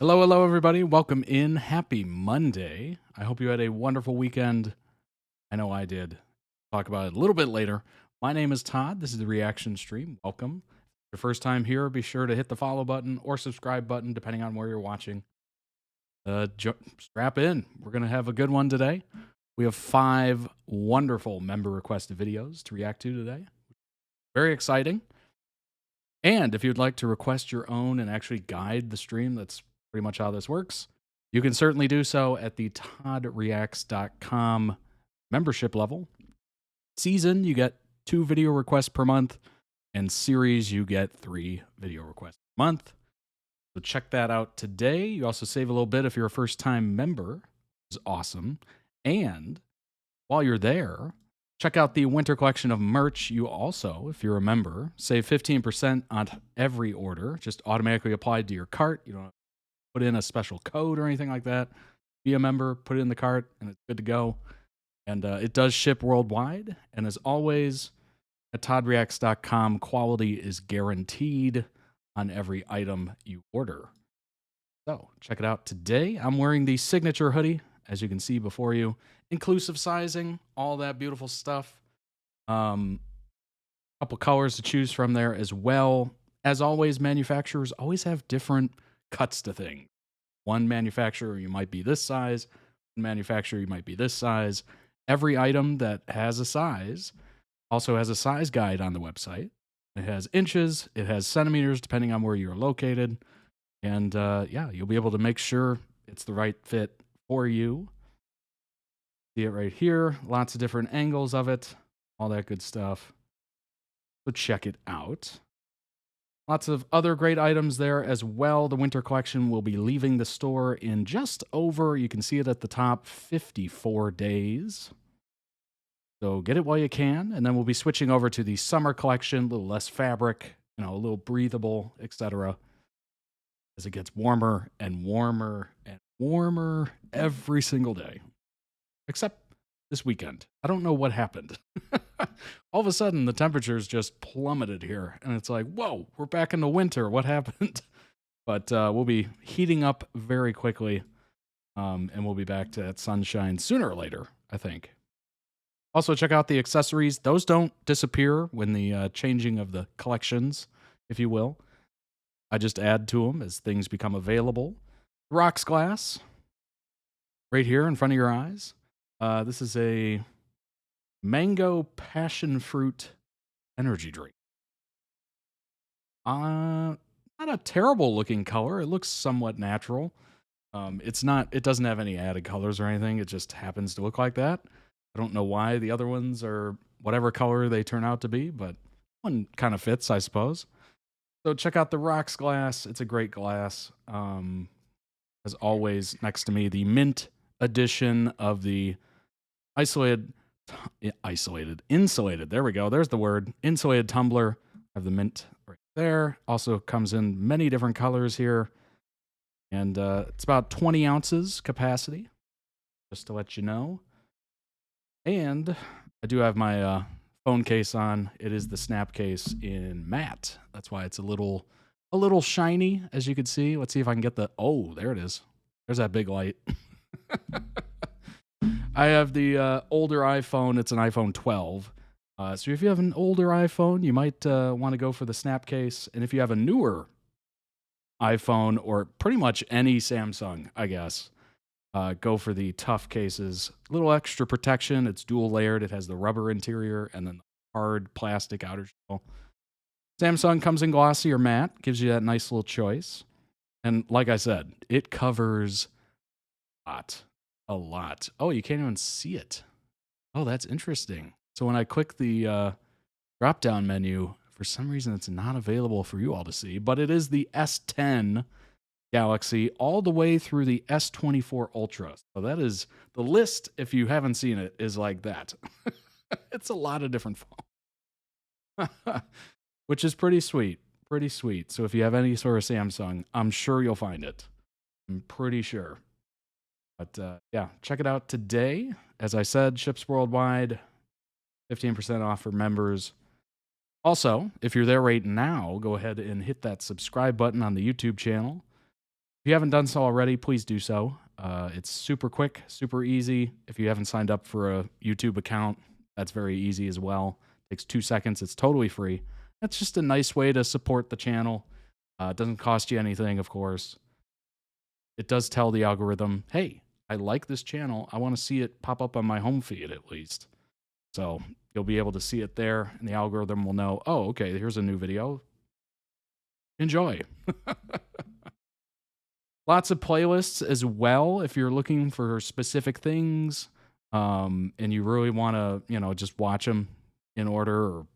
Hello, hello, everybody. Welcome in. Happy Monday. I hope you had a wonderful weekend. I know I did. Talk about it a little bit later. My name is Todd. This is the Reaction Stream. Welcome. If your first time here, be sure to hit the follow button or subscribe button, depending on where you're watching. Strap in. We're going to have a good one today. We have 5 wonderful member requested videos to react to today. Very exciting. And if you'd like to request your own and actually guide the stream, that's pretty much how this works. You can certainly do so at the toddreacts.com membership level. Season, you get 2 video requests per month, and series, you get 3 video requests per month. So check that out today. You also save a little bit if you're a first-time member, which is awesome. And while you're there, check out the winter collection of merch. You also, if you're a member, save 15% on every order, just automatically applied to your cart. You don't put in a special code or anything like that. Be a member, put it in the cart, and it's good to go. And it does ship worldwide. And as always, at toddreacts.com, quality is guaranteed on every item you order. So check it out today. I'm wearing the signature hoodie, as you can see before you. Inclusive sizing, all that beautiful stuff. Couple colors to choose from there as well. As always, manufacturers always have different cuts to things. One manufacturer, you might be this size. One manufacturer, you might be this size. Every item that has a size also has a size guide on the website. It has inches, it has centimeters, depending on where you're located. And yeah, you'll be able to make sure it's the right fit for you. See it right here. Lots of different angles of it. All that good stuff. So check it out. Lots of other great items there as well. The winter collection will be leaving the store in just over, you can see it at the top, 54 days. So get it while you can. And then we'll be switching over to the summer collection, a little less fabric, a little breathable, etc. As it gets warmer and warmer and warmer every single day. Except this weekend. I don't know what happened. All of a sudden, the temperatures just plummeted here. And it's like, whoa, we're back in the winter. What happened? But we'll be heating up very quickly. And we'll be back to that sunshine sooner or later, I think. Also, check out the accessories. Those don't disappear when the changing of the collections, if you will. I just add to them as things become available. Rocks glass. Right here in front of your eyes. This is a mango passion fruit energy drink. Not a terrible looking color. It looks somewhat natural. It doesn't have any added colors or anything. It just happens to look like that. I don't know why the other ones are whatever color they turn out to be, but one kind of fits, I suppose. So check out the Rocks glass. It's a great glass. As always, next to me, the mint edition of the insulated, there we go, there's the word, insulated tumbler. I have the mint right there. Also comes in many different colors here. And it's about 20 ounces capacity, just to let you know. And I do have my phone case on. It is the snap case in matte. That's why it's a little shiny, as you can see. Let's see if I can get oh, there it is. There's that big light. I have the older iPhone. It's an iPhone 12. So if you have an older iPhone, you might want to go for the snap case. And if you have a newer iPhone or pretty much any Samsung, I guess, go for the tough cases. A little extra protection. It's dual layered. It has the rubber interior and then the hard plastic outer shell. Samsung comes in glossy or matte. Gives you that nice little choice. And like I said, it covers a lot. Oh, you can't even see it. Oh, that's interesting. So when I click the drop-down menu, for some reason it's not available for you all to see, but it is the S10 Galaxy all the way through the S24 Ultra. So that is the list, if you haven't seen it, is like that. It's a lot of different phones. Which is pretty sweet. Pretty sweet. So if you have any sort of Samsung, I'm sure you'll find it. I'm pretty sure. But yeah, check it out today. As I said, ships worldwide, 15% off for members. Also, if you're there right now, go ahead and hit that subscribe button on the YouTube channel. If you haven't done so already, please do so. It's super quick, super easy. If you haven't signed up for a YouTube account, that's very easy as well. Takes 2 seconds. It's totally free. That's just a nice way to support the channel. It doesn't cost you anything, of course. It does tell the algorithm, hey, I like this channel. I want to see it pop up on my home feed at least. So you'll be able to see it there, and the algorithm will know, oh, okay, here's a new video. Enjoy. Lots of playlists as well if you're looking for specific things, and you really want to, just watch them in order or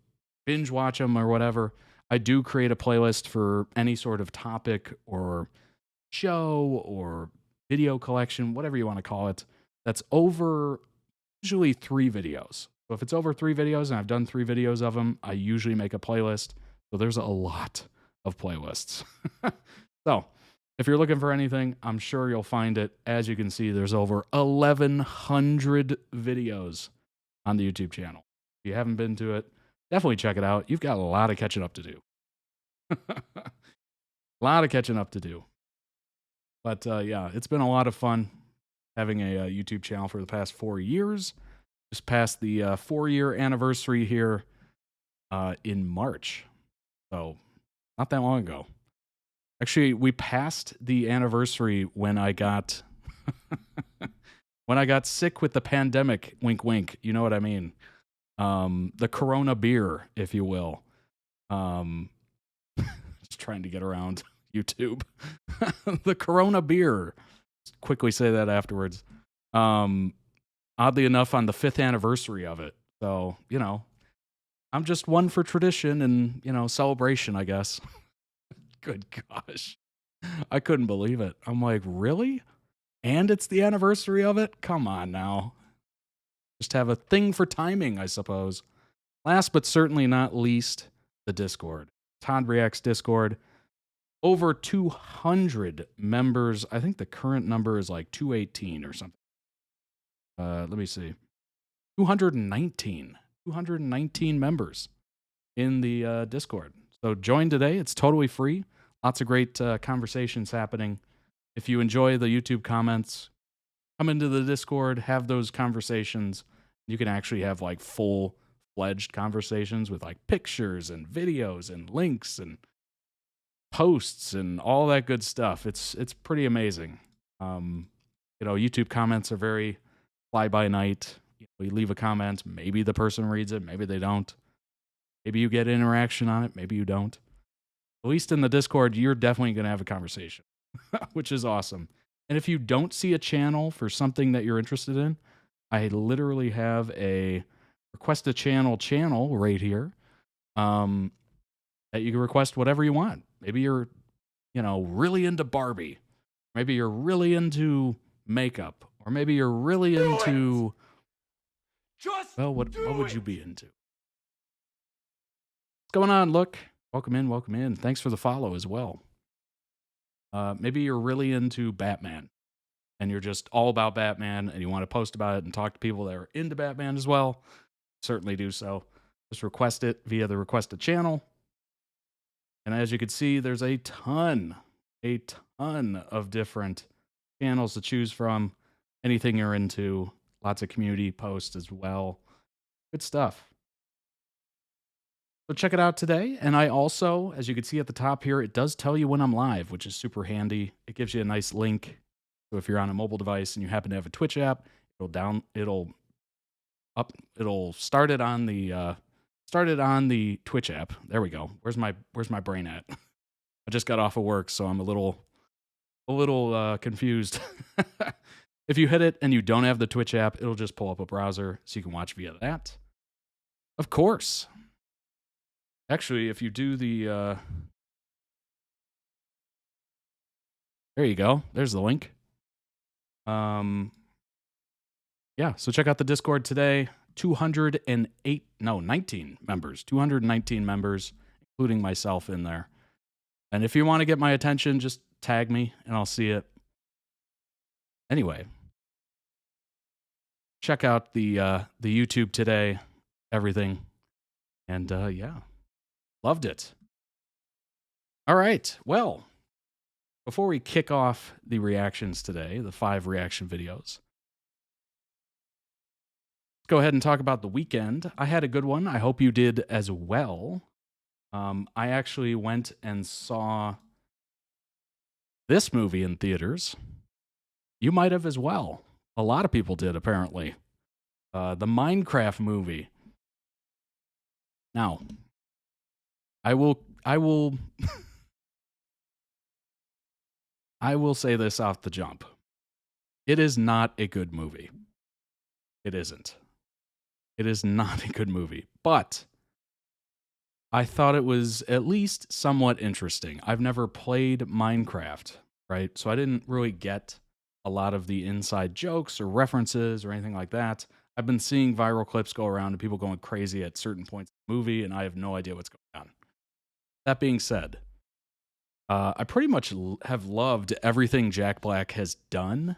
binge watch them or whatever. I do create a playlist for any sort of topic or show or video collection, whatever you want to call it, that's over usually 3 videos. So if it's over 3 videos and I've done 3 videos of them, I usually make a playlist. So there's a lot of playlists. So if you're looking for anything, I'm sure you'll find it. As you can see, there's over 1,100 videos on the YouTube channel. If you haven't been to it, definitely check it out. You've got a lot of catching up to do. A lot of catching up to do. But yeah, it's been a lot of fun having a YouTube channel for the past 4 years. Just passed the 4-year anniversary here in March. So not that long ago. Actually, we passed the anniversary when I got when I got sick with the pandemic. Wink, wink. You know what I mean? The Corona beer, if you will. Just trying to get around YouTube. The Corona beer. Just quickly say that afterwards. Oddly enough, on the 5th anniversary of it. So, I'm just one for tradition and, celebration, I guess. Good gosh. I couldn't believe it. I'm like, really? And it's the anniversary of it? Come on now. Just have a thing for timing, I suppose. Last but certainly not least, the Discord. Todd Reacts Discord. Over 200 members. I think the current number is like 218 or something. Let me see. 219. 219 members in the Discord. So join today. It's totally free. Lots of great conversations happening. If you enjoy the YouTube comments, come into the Discord, have those conversations. You can actually have like full-fledged conversations with like pictures and videos and links and posts and all that good stuff. It's pretty amazing. YouTube comments are very fly-by-night. You leave a comment, maybe the person reads it, maybe they don't. Maybe you get interaction on it, maybe you don't. At least in the Discord, you're definitely going to have a conversation, which is awesome. And if you don't see a channel for something that you're interested in, I literally have a request a channel right here that you can request whatever you want. Maybe you're, really into Barbie. Maybe you're really into makeup. Or maybe you're really into... Well, what would you be into? What's going on, Look? Welcome in. Thanks for the follow as well. Maybe you're really into Batman, and you're just all about Batman, and you want to post about it and talk to people that are into Batman as well. Certainly do so. Just request it via the requested channel. And as you can see, there's a ton of different channels to choose from. Anything you're into. Lots of community posts as well. Good stuff. So check it out today. And I also, as you can see at the top here, it does tell you when I'm live, which is super handy. It gives you a nice link. So if you're on a mobile device and you happen to have a Twitch app, it'll start it on the Twitch app. There we go. Where's my brain at? I just got off of work, so I'm a little confused. If you hit it and you don't have the Twitch app, it'll just pull up a browser so you can watch via that. Of course. Actually, if you do the... there you go. There's the link. Yeah, so check out the Discord today. 19 members. 219 members, including myself in there. And if you want to get my attention, just tag me and I'll see it. Anyway, check out the YouTube today, everything. And yeah, loved it. All right, well, before we kick off the reactions today, the 5 reaction videos, let's go ahead and talk about the weekend. I had a good one. I hope you did as well. I actually went and saw this movie in theaters. You might have as well. A lot of people did, apparently. The Minecraft movie. Now, I will I will say this off the jump. It is not a good movie. It isn't. It is not a good movie. But I thought it was at least somewhat interesting. I've never played Minecraft, right? So I didn't really get a lot of the inside jokes or references or anything like that. I've been seeing viral clips go around and people going crazy at certain points in the movie, and I have no idea what's going on. That being said, I pretty much have loved everything Jack Black has done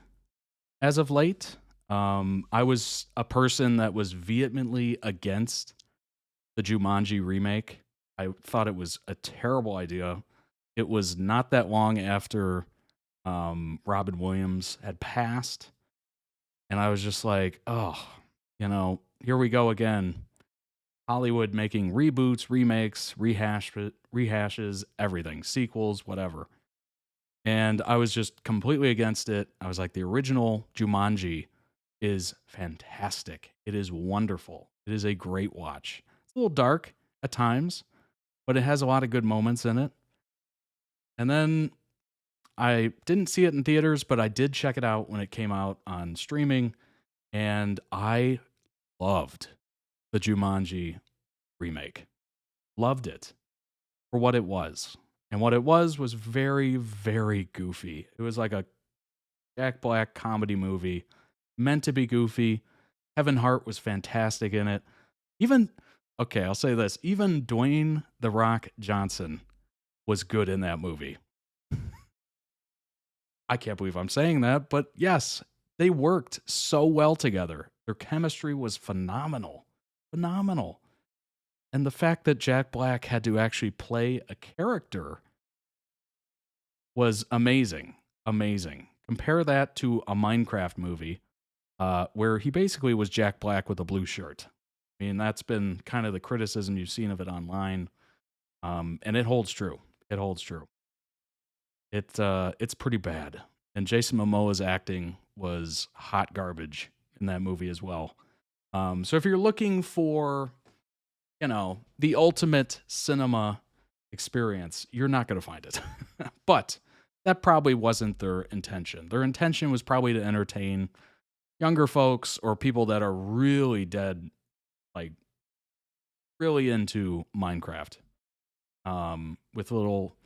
as of late. I was a person that was vehemently against the Jumanji remake. I thought it was a terrible idea. It was not that long after Robin Williams had passed, and I was just like, oh, here we go again. Hollywood making reboots, remakes, rehashes, everything, sequels, whatever. And I was just completely against it. I was like, the original Jumanji is fantastic. It is wonderful. It is a great watch. It's a little dark at times, but it has a lot of good moments in it. And then I didn't see it in theaters, but I did check it out when it came out on streaming, and I loved the Jumanji remake. Loved it for what it was. And what it was very, very goofy. It was like a Jack Black comedy movie, meant to be goofy. Kevin Hart was fantastic in it. I'll say this, even Dwayne "The Rock" Johnson was good in that movie. I can't believe I'm saying that, but yes, they worked so well together. Their chemistry was phenomenal. Phenomenal. And the fact that Jack Black had to actually play a character was amazing. Amazing. Compare that to a Minecraft movie where he basically was Jack Black with a blue shirt. I mean, that's been kind of the criticism you've seen of it online. And it holds true. It holds true. It's pretty bad. And Jason Momoa's acting was hot garbage in that movie as well. So if you're looking for, the ultimate cinema experience, you're not going to find it. But that probably wasn't their intention. Their intention was probably to entertain younger folks or people that are really dead, like really into Minecraft, with little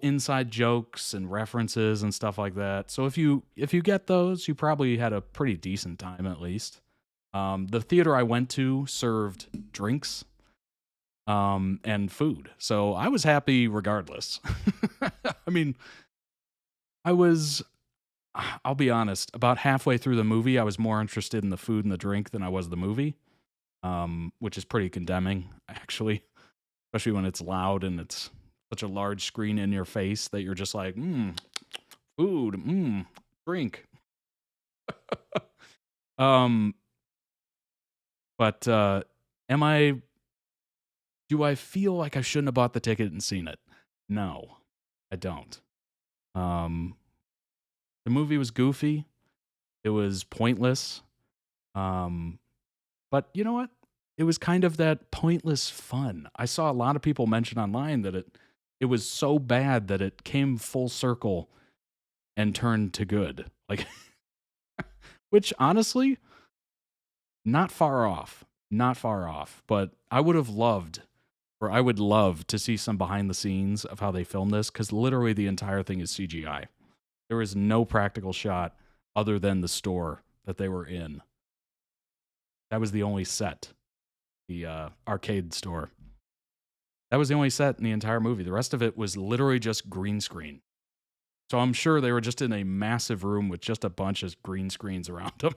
inside jokes and references and stuff like that. So if you get those, you probably had a pretty decent time at least. The theater I went to served drinks and food, so I was happy regardless. I mean, I'll be honest, about halfway through the movie, I was more interested in the food and the drink than I was the movie, which is pretty condemning, actually, especially when it's loud and it's such a large screen in your face that you're just like, food, drink. But do I feel like I shouldn't have bought the ticket and seen it? No, I don't. The movie was goofy. It was pointless. But you know what? It was kind of that pointless fun. I saw a lot of people mention online that it was so bad that it came full circle and turned to good. Like, which honestly, not far off. Not far off. But I would love to see some behind the scenes of how they filmed this, because literally the entire thing is CGI. There is no practical shot other than the store that they were in. That was the only set. The arcade store. That was the only set in the entire movie. The rest of it was literally just green screen. So I'm sure they were just in a massive room with just a bunch of green screens around them.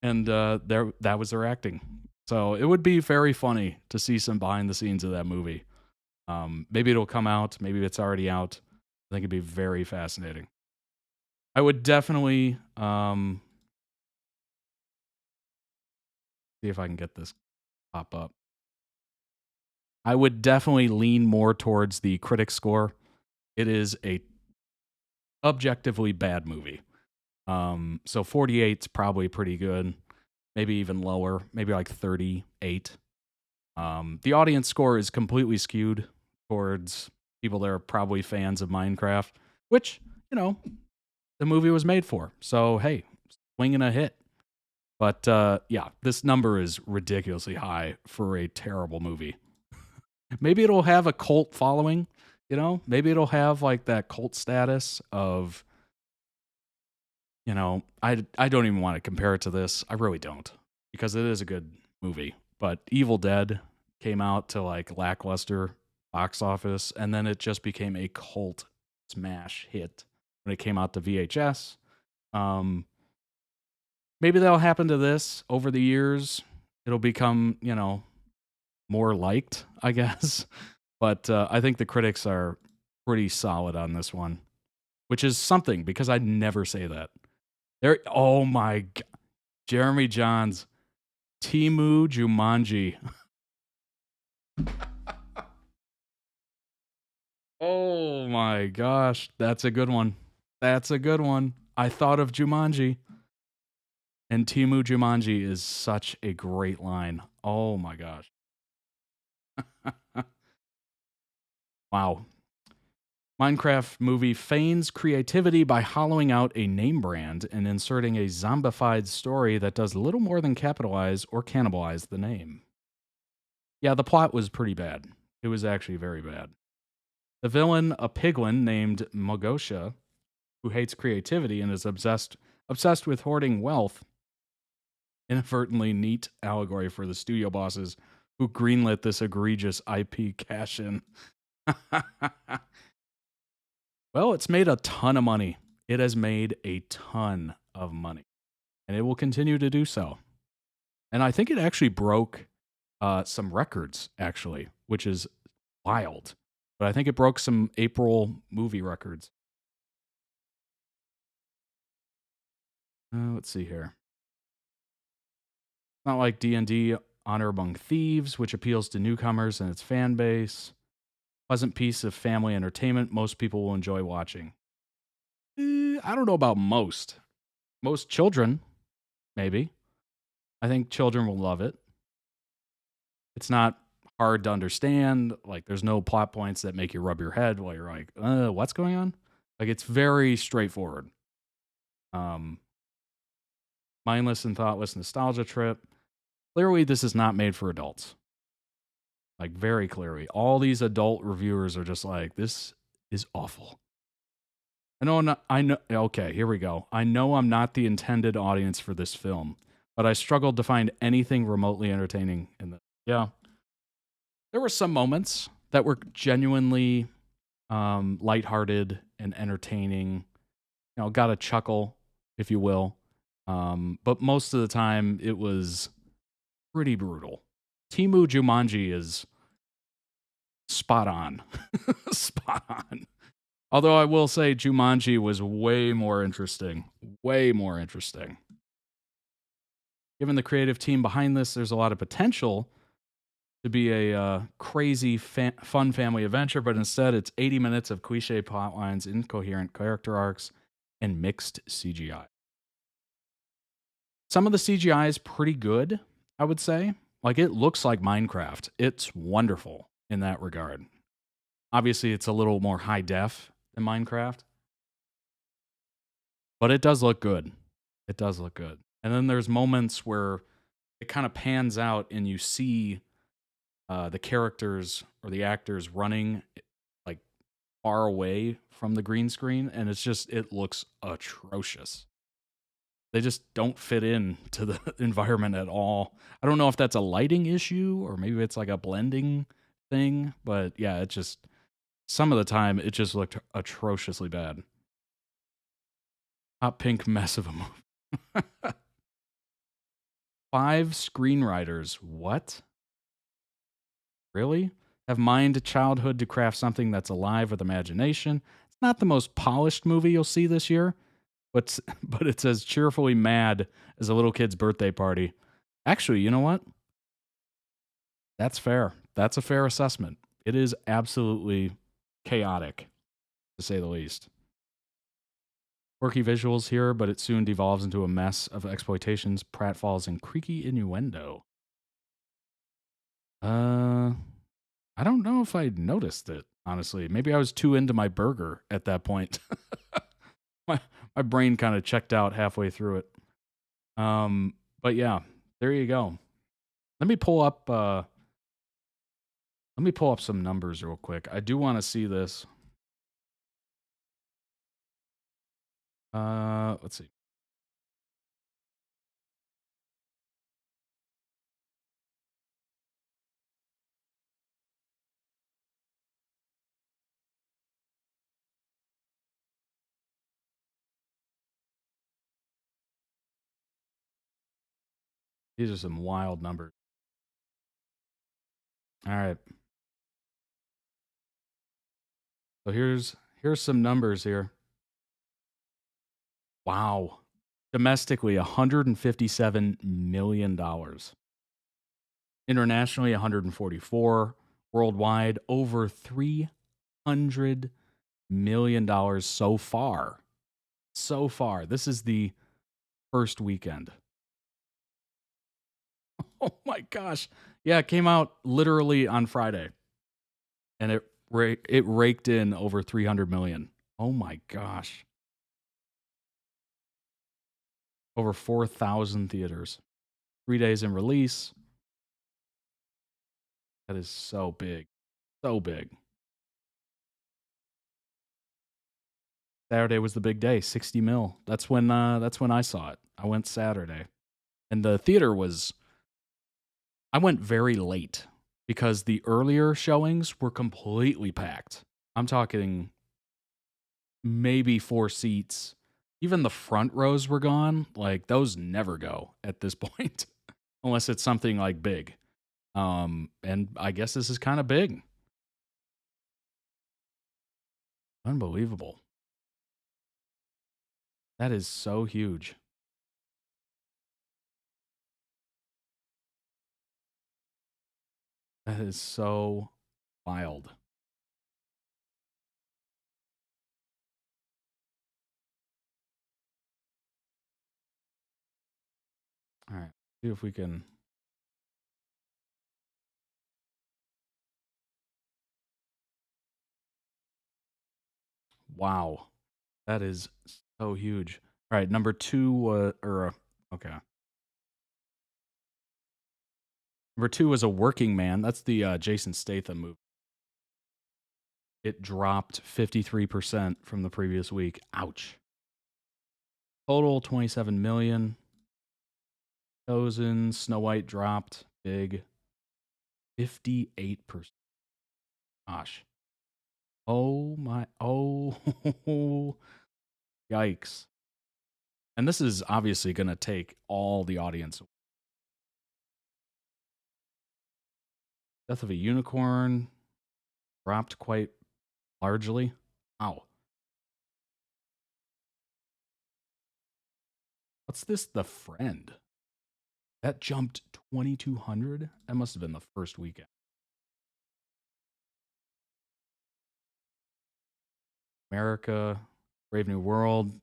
And that was their acting. So it would be very funny to see some behind the scenes of that movie. Maybe it'll come out. Maybe it's already out. I think it'd be very fascinating. I would definitely see if I can get this pop up. I would definitely lean more towards the critic score. It is a objectively bad movie. So 48's probably pretty good. Maybe even lower, maybe like 38. The audience score is completely skewed towards people that are probably fans of Minecraft, which, you know, the movie was made for. So, hey, swinging a hit. But yeah, this number is ridiculously high for a terrible movie. Maybe it'll have a cult following, you know? Maybe it'll have like that cult status of, you know, I don't even want to compare it to this. I really don't, because it is a good movie. But Evil Dead came out to like lackluster box office, and then it just became a cult smash hit when it came out to VHS. Maybe that'll happen to this over the years. It'll become, you know, more liked, I guess. But I think the critics are pretty solid on this one, which is something because I never say that. There, oh my God. Jeremy Johns, Timu Jumanji. Oh my gosh, that's a good one. That's a good one. I thought of Jumanji. And Timu Jumanji is such a great line. Oh my gosh. Wow. Minecraft movie feigns creativity by hollowing out a name brand and inserting a zombified story that does little more than capitalize or cannibalize the name. Yeah, the plot was pretty bad. It was actually very bad. The villain, a piglin named Mogosha, who hates creativity and is obsessed with hoarding wealth, inadvertently neat allegory for the studio bosses who greenlit this egregious IP cash-in. Well, it's made a ton of money. It has made a ton of money, and it will continue to do so. And I think it actually broke some records, actually, which is wild. But I think it broke some April movie records. Let's see here. Not like D&D Honor Among Thieves, which appeals to newcomers and its fan base. Pleasant piece of family entertainment most people will enjoy watching. I don't know about most. Most children, maybe. I think children will love it. It's not hard to understand. Like, there's no plot points that make you rub your head while you're like, what's going on? Like, it's very straightforward. Mindless and thoughtless nostalgia trip. Clearly, this is not made for adults. Like, very clearly. All these adult reviewers are just like, this is awful. I know, okay, here we go. I know I'm not the intended audience for this film, but I struggled to find anything remotely entertaining in this. Yeah. There were some moments that were genuinely lighthearted and entertaining. You know, got a chuckle, if you will. But most of the time, it was pretty brutal. Timu Jumanji is spot on. Spot on. Although I will say Jumanji was way more interesting. Way more interesting. Given the creative team behind this, there's a lot of potential to be a crazy, fun family adventure, but instead it's 80 minutes of cliche plot lines, incoherent character arcs, and mixed CGI. Some of the CGI is pretty good, I would say. Like, it looks like Minecraft. It's wonderful in that regard. Obviously, it's a little more high def than Minecraft, but it does look good. It does look good. And then there's moments where it kind of pans out and you see the characters or the actors running like far away from the green screen, and it looks atrocious. They just don't fit in to the environment at all. I don't know if that's a lighting issue or maybe it's like a blending thing, but yeah, some of the time it just looked atrociously bad. Hot pink mess of a movie. 5 screenwriters. What? Really? Have mined childhood to craft something that's alive with imagination. It's not the most polished movie you'll see this year, but it's as cheerfully mad as a little kid's birthday party. Actually, you know what? That's fair. That's a fair assessment. It is absolutely chaotic, to say the least. Quirky visuals here, but it soon devolves into a mess of exploitations, pratfalls, and creaky innuendo. I don't know if I noticed it, honestly. Maybe I was too into my burger at that point. my brain kind of checked out halfway through it. But yeah, there you go. Let me pull up some numbers real quick. I do want to see this. Let's see. These are some wild numbers. All right. So here's some numbers here. Wow. Domestically, $157 million. Internationally, 144. Worldwide, over $300 million so far. So far. This is the first weekend. Oh my gosh. Yeah, it came out literally on Friday. And it raked in over 300 million. Oh my gosh. Over 4,000 theaters. 3 days in release. That is so big. So big. Saturday was the big day, 60 mil. That's when I saw it. I went Saturday. And the theater I went very late because the earlier showings were completely packed. I'm talking maybe 4 seats. Even the front rows were gone. Like, those never go at this point unless it's something like big. And I guess this is kind of big. Unbelievable. That is so huge. That is so wild. All right. See if we can. Wow. That is so huge. All right. Number 2, okay. Number 2 was A Working Man. That's the Jason Statham movie. It dropped 53% from the previous week. Ouch. Total 27 million. Chosen, Snow White dropped big. 58%. Gosh. Oh my. Oh. Yikes. And this is obviously going to take all the audience. Death of a Unicorn dropped quite largely. Wow. What's this? The Friend. That jumped 2,200? That must have been the first weekend. America, Brave New World,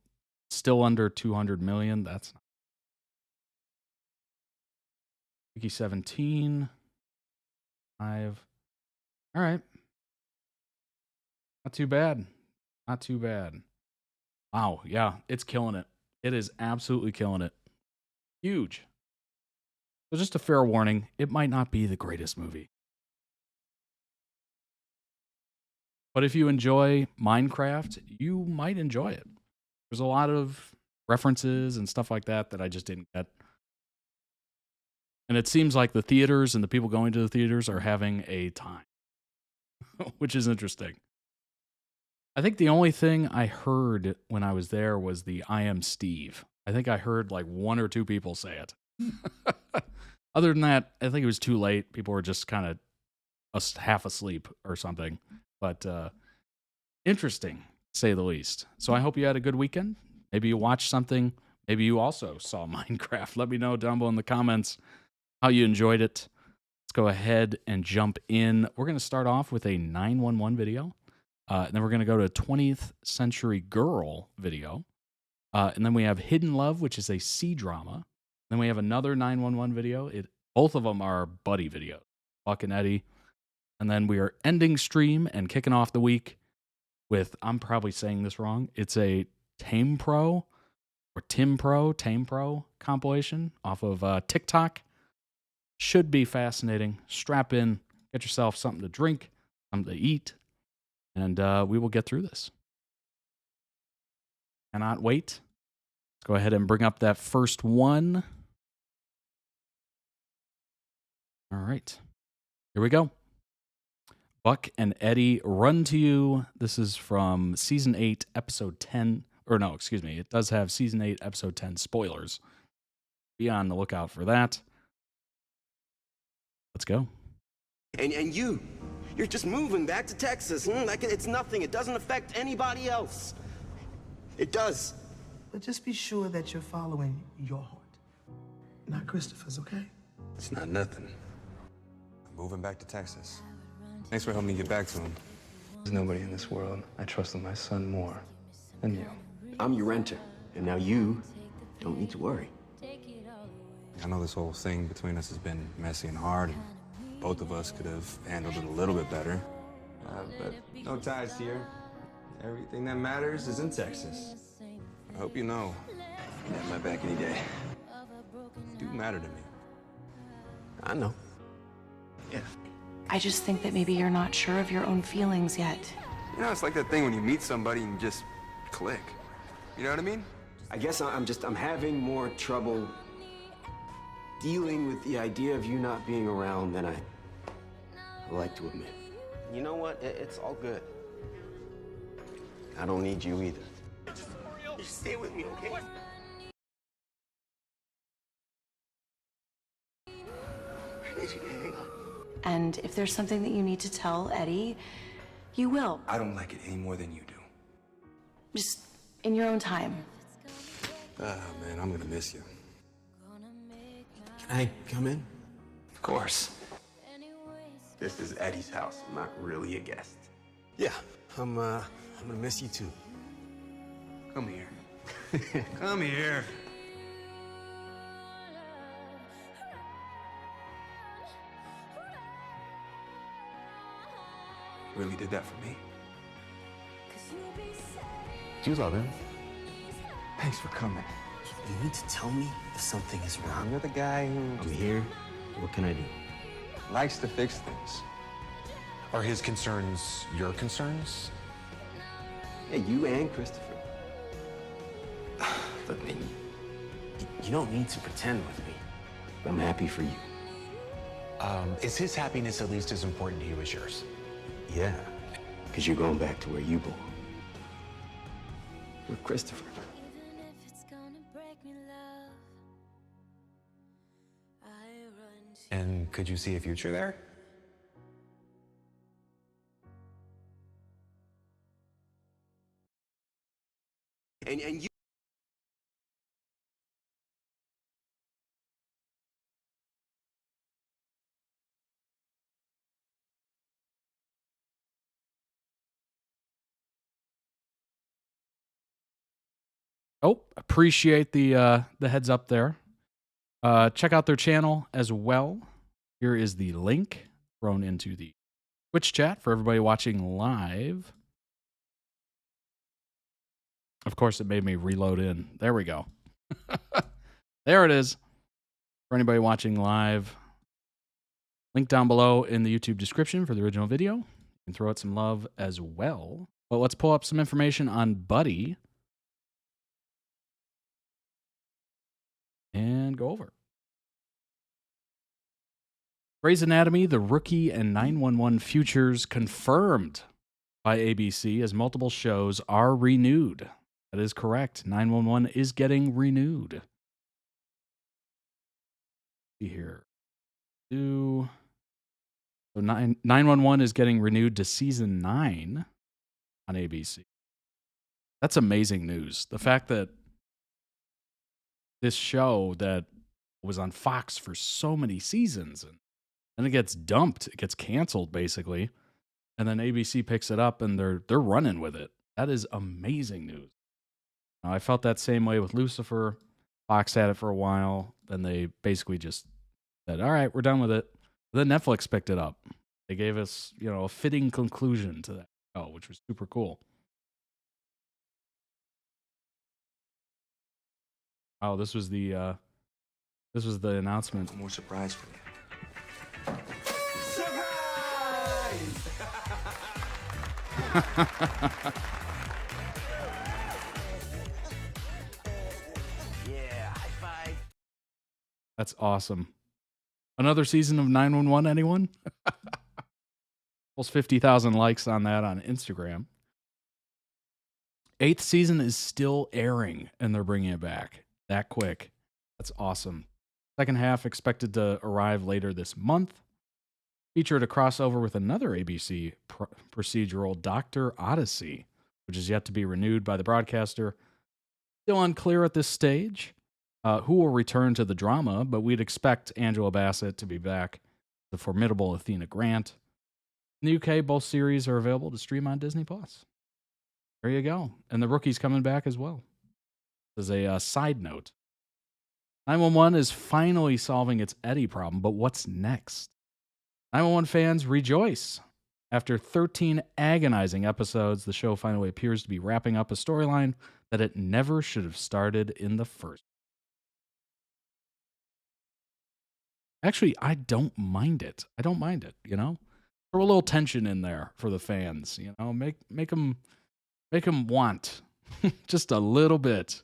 still under 200 million. That's not. Wiki 17. 5. All right. Not too bad. Not too bad. Wow. Yeah, it's killing it. It is absolutely killing it. Huge. So just a fair warning, it might not be the greatest movie. But if you enjoy Minecraft, you might enjoy it. There's a lot of references and stuff like that I just didn't get. And it seems like the theaters and the people going to the theaters are having a time, which is interesting. I think the only thing I heard when I was there was the I am Steve. I think I heard like 1 or 2 people say it. Other than that, I think it was too late. People were just kind of half asleep or something. But interesting. say the least. So I hope you had a good weekend. Maybe you watched something. Maybe you also saw Minecraft. Let me know down below in the comments how you enjoyed it. Let's go ahead and jump in. We're going to start off with a 911 video. And then we're going to go to a 20th Century Girl video. And then we have Hidden Love, which is a C-drama. Then we have another 911 video. Both of them are buddy videos, Buck and Eddie. And then we are ending stream and kicking off the week with, I'm probably saying this wrong, it's a ThamePo or ThamePo compilation off of TikTok. Should be fascinating. Strap in, get yourself something to drink, something to eat, and we will get through this. Cannot wait. Let's go ahead and bring up that first one. All right. Here we go. Buck and Eddie Run to You. This is from Season 8, Episode 10. Or no, excuse me. It does have Season 8, Episode 10 spoilers. Be on the lookout for that. Let's go. And you're just moving back to Texas, like it's nothing. It doesn't affect anybody else. It does. But just be sure that you're following your heart, not Christopher's, okay? It's not nothing. I'm moving back to Texas. Thanks for helping me get back to him. There's nobody in this world I trust with my son more than you. I'm your renter, and now you don't need to worry. I know this whole thing between us has been messy and hard, and both of us could have handled it a little bit better. But no ties here. Everything that matters is in Texas. I hope you know. You have my back any day. You do matter to me. I know. Yeah. I just think that maybe you're not sure of your own feelings yet. You know, it's like that thing when you meet somebody and you just click. You know what I mean? I guess I'm having more trouble dealing with the idea of you not being around than I like to admit. You know what? It's all good. I don't need you either. Just stay with me, okay? I need you to hang on. And if there's something that you need to tell Eddie, you will. I don't like it any more than you do. Just in your own time. Ah, man, I'm gonna miss you. Can I come in? Of course. This is Eddie's house. I'm not really a guest. Yeah, I'm gonna miss you too. Come here. Come here. Really did that for me. Do you love him? Thanks for coming. You need to tell me if something is wrong. You're the guy who I'm here. What can I do? likes to fix things. Are his concerns your concerns? Yeah, you and Christopher. Look, man, you don't need to pretend with me. I'm happy for you. Is his happiness at least as important to you as yours? Yeah, because you're going back to where you belong. With Christopher. And could you see a future there? And you... Oh, appreciate the heads up there. Check out their channel as well. Here is the link thrown into the Twitch chat for everybody watching live. Of course, it made me reload in. There we go. There it is. For anybody watching live, link down below in the YouTube description for the original video. You can throw it some love as well. But let's pull up some information on Buddie and go over. Grey's Anatomy, The Rookie, and 911 futures confirmed by ABC as multiple shows are renewed. That is correct. 911 is getting renewed. See here. So 911 is getting renewed to season 9 on ABC. That's amazing news. The fact that this show that was on Fox for so many seasons and it gets dumped, it gets canceled basically, and then ABC picks it up and they're running with it. That is amazing news. I felt that same way with Lucifer. Fox had it for a while, then they basically just said, "All right, we're done with it." Then Netflix picked it up. They gave us, a fitting conclusion to that show, which was super cool. Oh, this was the announcement. More surprise for you. Yeah, high five. That's awesome. Another season of 911, anyone? Almost 50,000 likes on that on Instagram. 8th season is still airing, and they're bringing it back that quick. That's awesome. Second half expected to arrive later this month. Featured a crossover with another ABC procedural, Dr. Odyssey, which is yet to be renewed by the broadcaster. Still unclear at this stage who will return to the drama, but we'd expect Angela Bassett to be back, the formidable Athena Grant. In the UK, both series are available to stream on Disney+. There you go. And The Rookie's coming back as well. As a side note, 911 is finally solving its Eddie problem, but what's next? 911 fans rejoice. After 13 agonizing episodes, the show finally appears to be wrapping up a storyline that it never should have started in the first. Actually, I don't mind it. Throw a little tension in there for the fans, make them want just a little bit,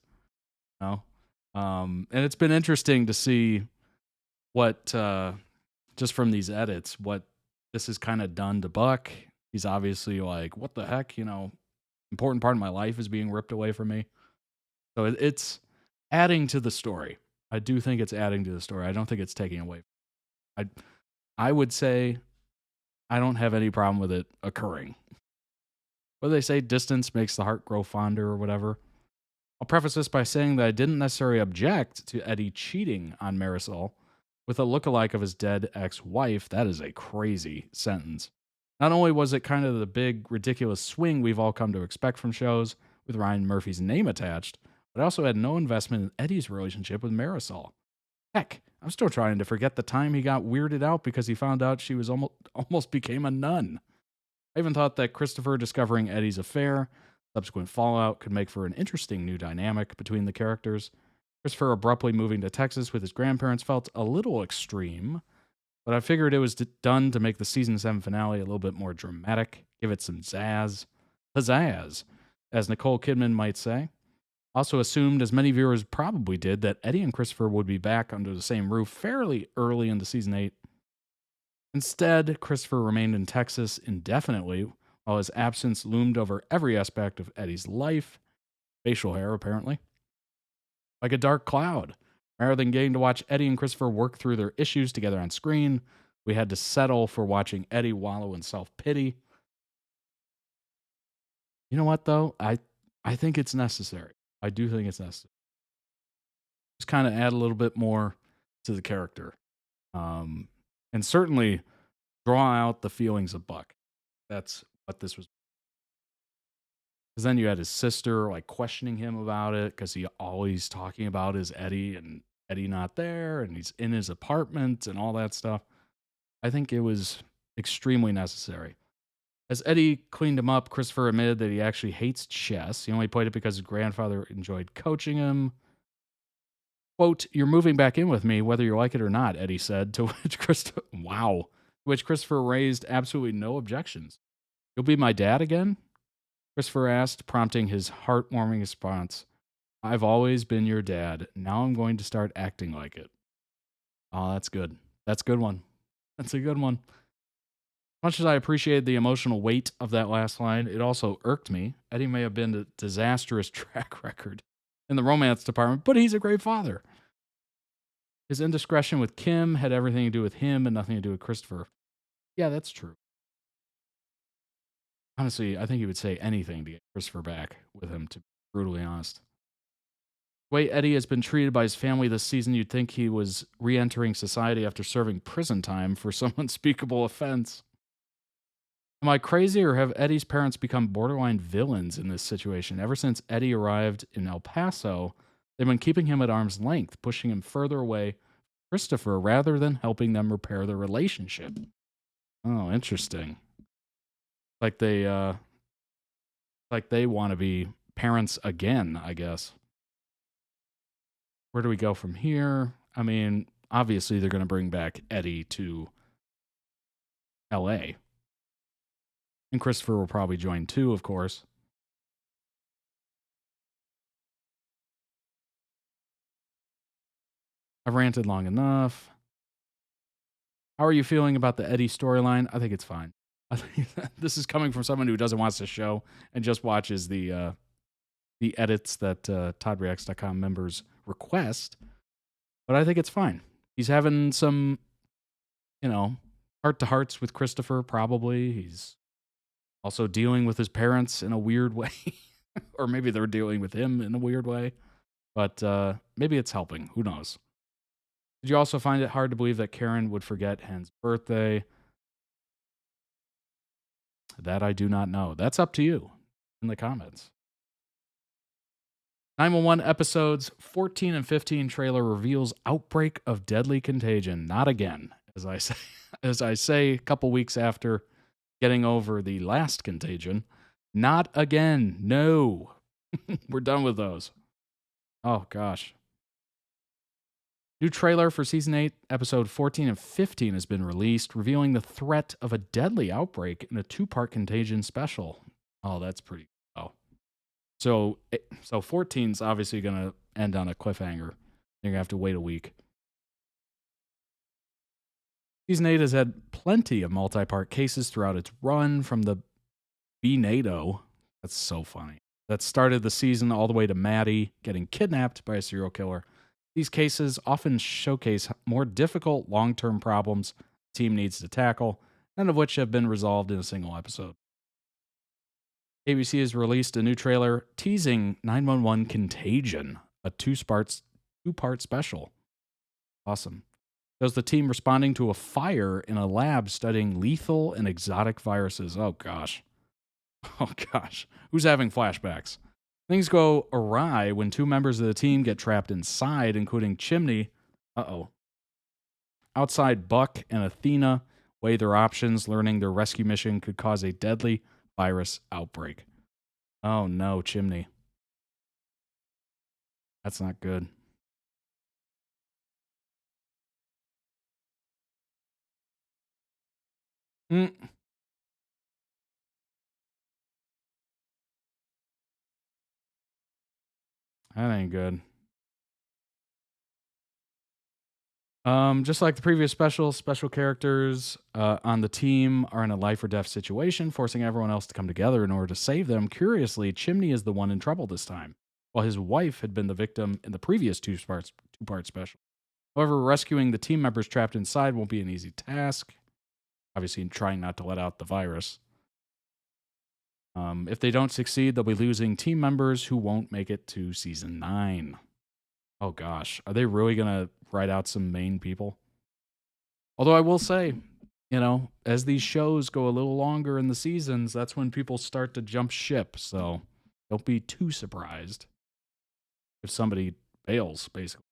and it's been interesting to see what, just from these edits, what this has kind of done to Buck. He's obviously like, what the heck, important part of my life is being ripped away from me. So it's adding to the story. I do think it's adding to the story. I don't think it's taking away. I would say I don't have any problem with it occurring. What do they say? Distance makes the heart grow fonder or whatever. I'll preface this by saying that I didn't necessarily object to Eddie cheating on Marisol with a lookalike of his dead ex-wife. That is a crazy sentence. Not only was it kind of the big, ridiculous swing we've all come to expect from shows with Ryan Murphy's name attached, but I also had no investment in Eddie's relationship with Marisol. Heck, I'm still trying to forget the time he got weirded out because he found out she was almost became a nun. I even thought that Christopher discovering Eddie's affair, subsequent fallout, could make for an interesting new dynamic between the characters. Christopher abruptly moving to Texas with his grandparents felt a little extreme, but I figured it was done to make the season 7 finale a little bit more dramatic, give it some pizzazz, as Nicole Kidman might say. Also assumed, as many viewers probably did, that Eddie and Christopher would be back under the same roof fairly early into season 8. Instead, Christopher remained in Texas indefinitely, while his absence loomed over every aspect of Eddie's life, facial hair apparently, like a dark cloud. Rather than getting to watch Eddie and Christopher work through their issues together on screen, we had to settle for watching Eddie wallow in self-pity. You know what, though? I think it's necessary. I do think it's necessary. Just kind of add a little bit more to the character. And certainly draw out the feelings of Buck. That's what this was. Because then you had his sister like questioning him about it because he always talking about his Eddie and Eddie not there and he's in his apartment and all that stuff. I think it was extremely necessary. As Eddie cleaned him up, Christopher admitted that he actually hates chess. He only played it because his grandfather enjoyed coaching him. Quote, "You're moving back in with me, whether you like it or not," Eddie said, to which Christopher raised absolutely no objections. "You'll be my dad again?" Christopher asked, prompting his heartwarming response, "I've always been your dad. Now I'm going to start acting like it." Oh, that's good. That's a good one. That's a good one. Much as I appreciated the emotional weight of that last line, it also irked me. Eddie may have been a disastrous track record in the romance department, but he's a great father. His indiscretion with Kim had everything to do with him and nothing to do with Christopher. Yeah, that's true. Honestly, I think he would say anything to get Christopher back with him, to be brutally honest. The way Eddie has been treated by his family this season, you'd think he was re entering society after serving prison time for some unspeakable offense. Am I crazy, or have Eddie's parents become borderline villains in this situation? Ever since Eddie arrived in El Paso, they've been keeping him at arm's length, pushing him further away from Christopher rather than helping them repair their relationship. Oh, interesting. Like they want to be parents again, I guess. Where do we go from here? I mean, obviously they're going to bring back Eddie to LA. And Christopher will probably join too, of course. I've ranted long enough. How are you feeling about the Eddie storyline? I think it's fine. I think this is coming from someone who doesn't watch the show and just watches the edits that ToddReacts.com members request. But I think it's fine. He's having some, heart-to-hearts with Christopher, probably. He's also dealing with his parents in a weird way. Or maybe they're dealing with him in a weird way. But maybe it's helping. Who knows? Did you also find it hard to believe that Karen would forget Hen's birthday? That I do not know. That's up to you in the comments. 911 episodes 14 and 15 trailer reveals outbreak of deadly contagion. Not again, as I say a couple weeks after getting over the last contagion. Not again. No. We're done with those. Oh gosh. New trailer for season 8, episode 14 and 15 has been released, revealing the threat of a deadly outbreak in a 2-part contagion special. Oh, that's pretty. Oh. So 14's obviously going to end on a cliffhanger. You're going to have to wait a week. Season 8 has had plenty of multi-part cases throughout its run, from the B-NATO, that's so funny, that started the season, all the way to Maddie getting kidnapped by a serial killer. These cases often showcase more difficult long-term problems the team needs to tackle, none of which have been resolved in a single episode. ABC has released a new trailer teasing 911 Contagion, a two-part special. Awesome. Shows the team responding to a fire in a lab studying lethal and exotic viruses. Oh, gosh. Oh, gosh. Who's having flashbacks? Things go awry when 2 members of the team get trapped inside, including Chimney. Uh-oh. Outside, Buck and Athena weigh their options, learning their rescue mission could cause a deadly virus outbreak. Oh, no, Chimney. That's not good. That ain't good. Just like the previous special characters on the team are in a life or death situation, forcing everyone else to come together in order to save them. Curiously, Chimney is the one in trouble this time, while his wife had been the victim in the previous two-part special. However, rescuing the team members trapped inside won't be an easy task. Obviously, trying not to let out the virus. If they don't succeed, they'll be losing team members who won't make it to season 9. Oh gosh, are they really going to write out some main people? Although I will say, as these shows go a little longer in the seasons, that's when people start to jump ship. So don't be too surprised if somebody bails, basically.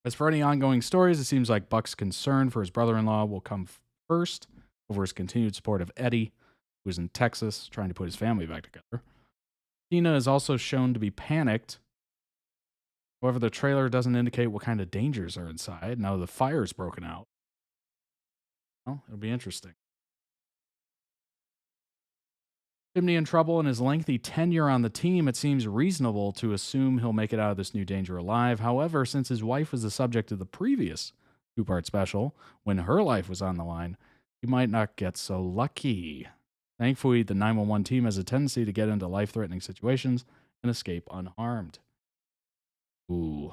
As for any ongoing stories, it seems like Buck's concern for his brother-in-law will come first over his continued support of Eddie, who's in Texas trying to put his family back together. Tina is also shown to be panicked. However, the trailer doesn't indicate what kind of dangers are inside now the fire's broken out. Well, it'll be interesting. Chimney in trouble in his lengthy tenure on the team, it seems reasonable to assume he'll make it out of this new danger alive. However, since his wife was the subject of the previous 2-part special, when her life was on the line, he might not get so lucky. Thankfully, the 911 team has a tendency to get into life-threatening situations and escape unharmed. Ooh.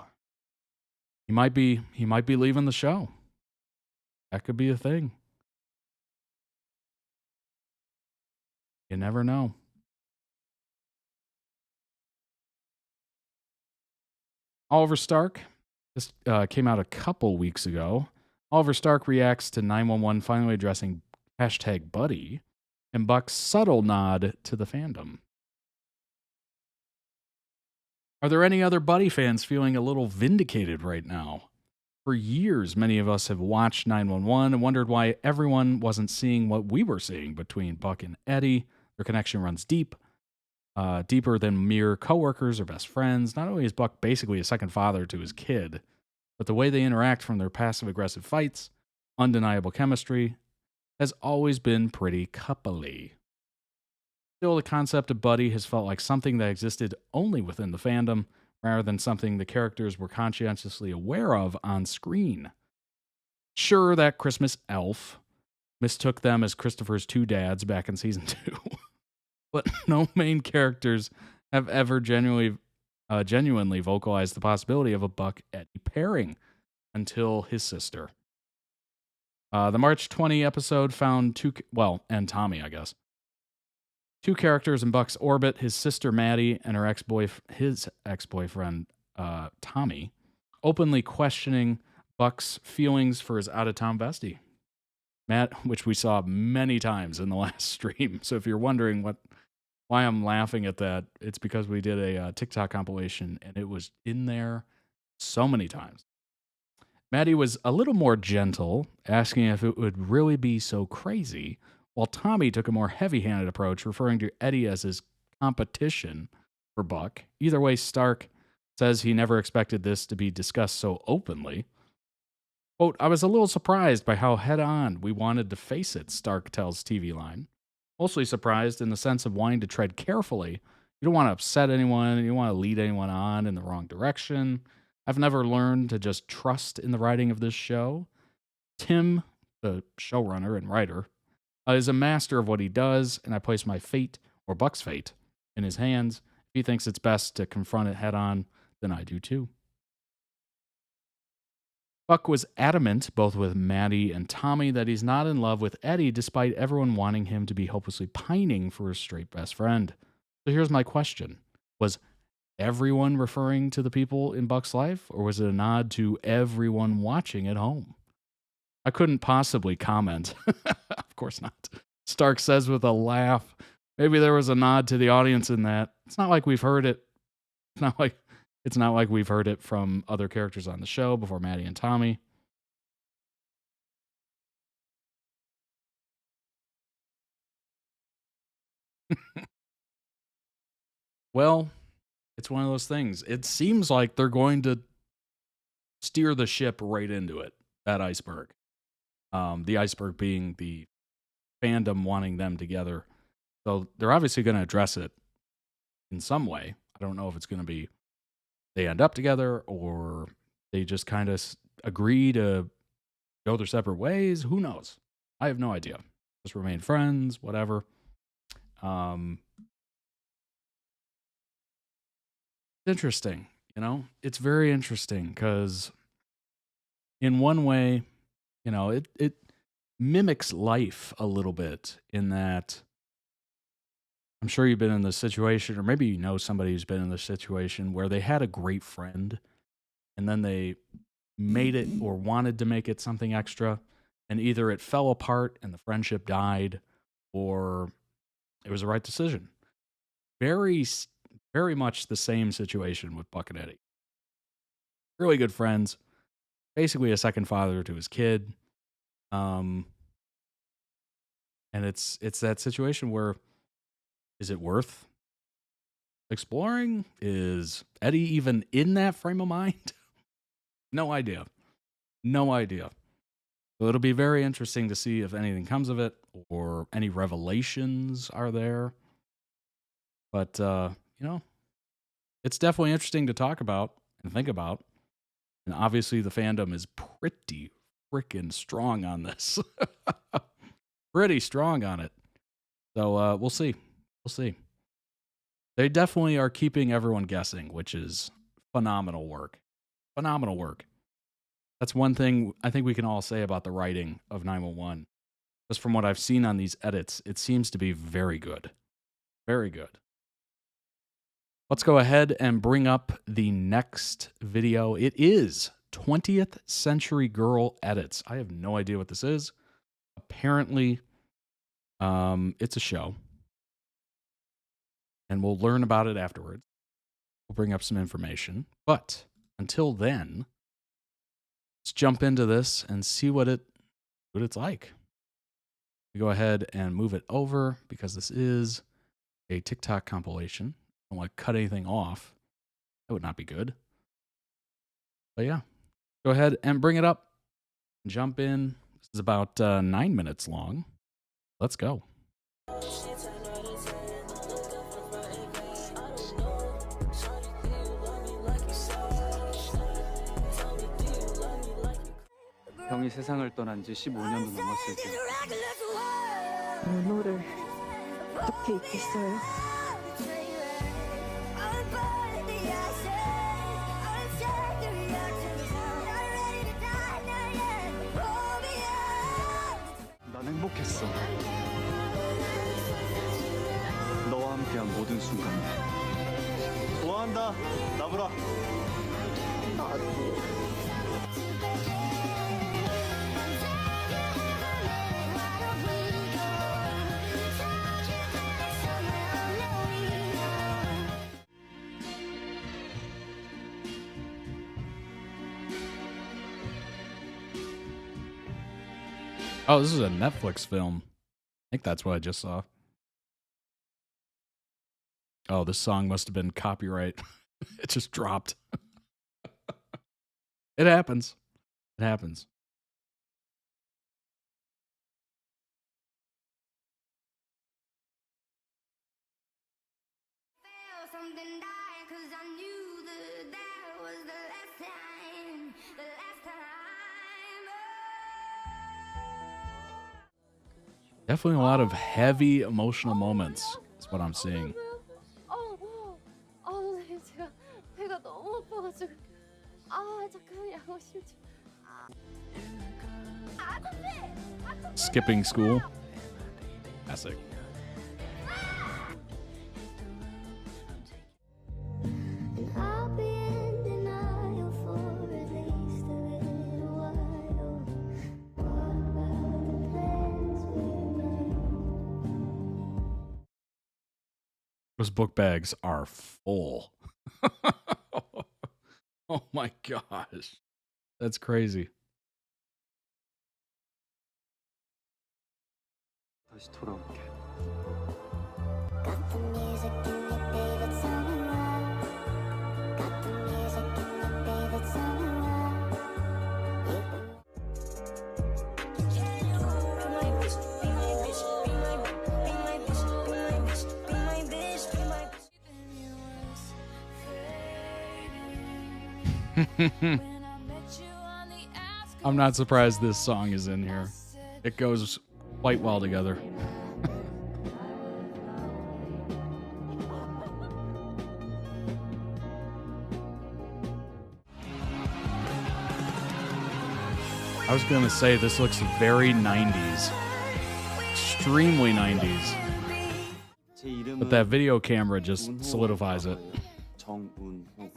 He might be leaving the show. That could be a thing. You never know. Oliver Stark. This came out a couple weeks ago. Oliver Stark reacts to 911 finally addressing hashtag Buddie and Buck's subtle nod to the fandom. Are there any other Buddie fans feeling a little vindicated right now? For years, many of us have watched 911 and wondered why everyone wasn't seeing what we were seeing between Buck and Eddie. Their connection runs deep, deeper than mere coworkers or best friends. Not only is Buck basically a second father to his kid, but the way they interact from their passive-aggressive fights, undeniable chemistry, has always been pretty coupley. Still, the concept of Buddie has felt like something that existed only within the fandom, rather than something the characters were conscientiously aware of on screen. Sure, that Christmas elf mistook them as Christopher's two dads back in season 2, but no main characters have ever genuinely vocalized the possibility of a Buck-Eddie pairing until his sister. The March 20 episode found and Tommy, I guess. Two characters in Buck's orbit, his sister Maddie and his ex-boyfriend Tommy, openly questioning Buck's feelings for his out-of-town bestie, Matt, which we saw many times in the last stream. So if you're wondering why I'm laughing at that, it's because we did a TikTok compilation and it was in there so many times. Maddie was a little more gentle, asking if it would really be so crazy, while Tommy took a more heavy-handed approach, referring to Eddie as his competition for Buck. Either way, Stark says he never expected this to be discussed so openly. Quote, I was a little surprised by how head-on we wanted to face it, Stark tells TV Line. Mostly surprised in the sense of wanting to tread carefully. You don't want to upset anyone, you don't want to lead anyone on in the wrong direction. I've never learned to just trust in the writing of this show. Tim, the showrunner and writer, is a master of what he does, and I place my fate, or Buck's fate, in his hands. If he thinks it's best to confront it head-on, then I do too. Buck was adamant, both with Maddie and Tommy, that he's not in love with Eddie, despite everyone wanting him to be hopelessly pining for his straight best friend. So here's my question. Was everyone referring to the people in Buck's life, or was it a nod to everyone watching at home? I couldn't possibly comment. Of course not. Stark says with a laugh, maybe there was a nod to the audience in that. It's not like we've heard it. It's not like we've heard it from other characters on the show before Maddie and Tommy. Well, it's one of those things. It seems like they're going to steer the ship right into it, that iceberg. The iceberg being the fandom wanting them together. So they're obviously going to address it in some way. I don't know if it's going to be they end up together or they just kind of agree to go their separate ways. Who knows? I have no idea. Just remain friends, whatever. Interesting, you know? It's very interesting because in one way, you know, it mimics life a little bit in that I'm sure you've been in this situation, or maybe you know somebody who's been in this situation where they had a great friend and then they made it or wanted to make it something extra, and either it fell apart and the friendship died, or it was the right decision. Very, very much the same situation with Buck and Eddie. Really good friends, basically a second father to his kid. And it's that situation where, is it worth exploring? Is Eddie even in that frame of mind? No idea. So it'll be very interesting to see if anything comes of it or any revelations are there. But, it's definitely interesting to talk about and think about. And obviously the fandom is pretty freaking strong on this. Pretty strong on it. So we'll see. They definitely are keeping everyone guessing, which is phenomenal work. That's one thing I think we can all say about the writing of 911. just from what I've seen on these edits, it seems to be very good. Very good. Let's go ahead and bring up the next video. It is 20th Century Girl Edits. I have no idea what this is. Apparently, it's a show. And we'll learn about it afterwards. We'll bring up some information. But until then, let's jump into this and see what it's like. We go ahead and move it over because this is a TikTok compilation. I don't want to cut anything off. That would not be good. But yeah, go ahead and bring it up. Jump in. This is about 9 minutes long. Let's go. 형이 세상을 떠난 지 15년도 넘었을 때 너를 어떻게 잊겠어요? 난 행복했어. 너와 함께한 모든 순간. 좋아한다, 나보라. Oh, this is a Netflix film. I think that's what I just saw. Oh, this song must have been copyright. It just dropped. It happens. It happens. Definitely a lot of heavy emotional moments is what I'm seeing. 제가 배가 너무 아파가지고 잠깐 약을 좀. Skipping school. Classic. Those book bags are full. Oh my gosh. That's crazy. 다시 돌아올게. I'm not surprised this song is in here. It goes quite well together. I was going to say this looks very 90s. Extremely 90s. But that video camera just solidifies it. 정운호.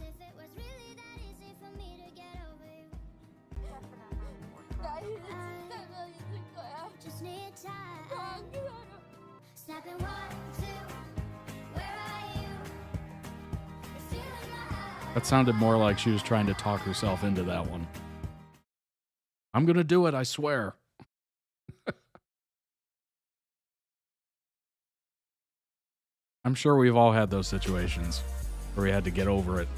That sounded more like she was trying to talk herself into that one. I'm going to do it, I swear. I'm sure we've all had those situations where we had to get over it.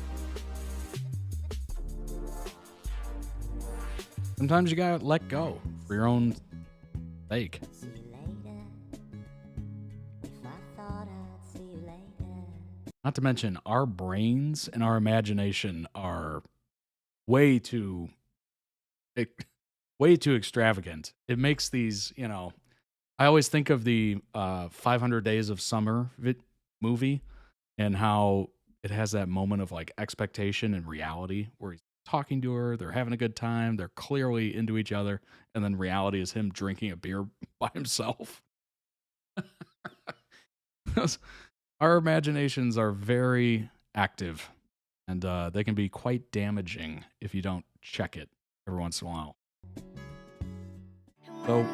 Sometimes you gotta let go for your own sake. Not to mention, our brains and our imagination are way too extravagant. It makes these, I always think of the 500 Days of Summer movie and how it has that moment of like expectation and reality where he's talking to her, they're having a good time, they're clearly into each other, and then reality is him drinking a beer by himself. Our imaginations are very active, and they can be quite damaging if you don't check it every once in a while. So,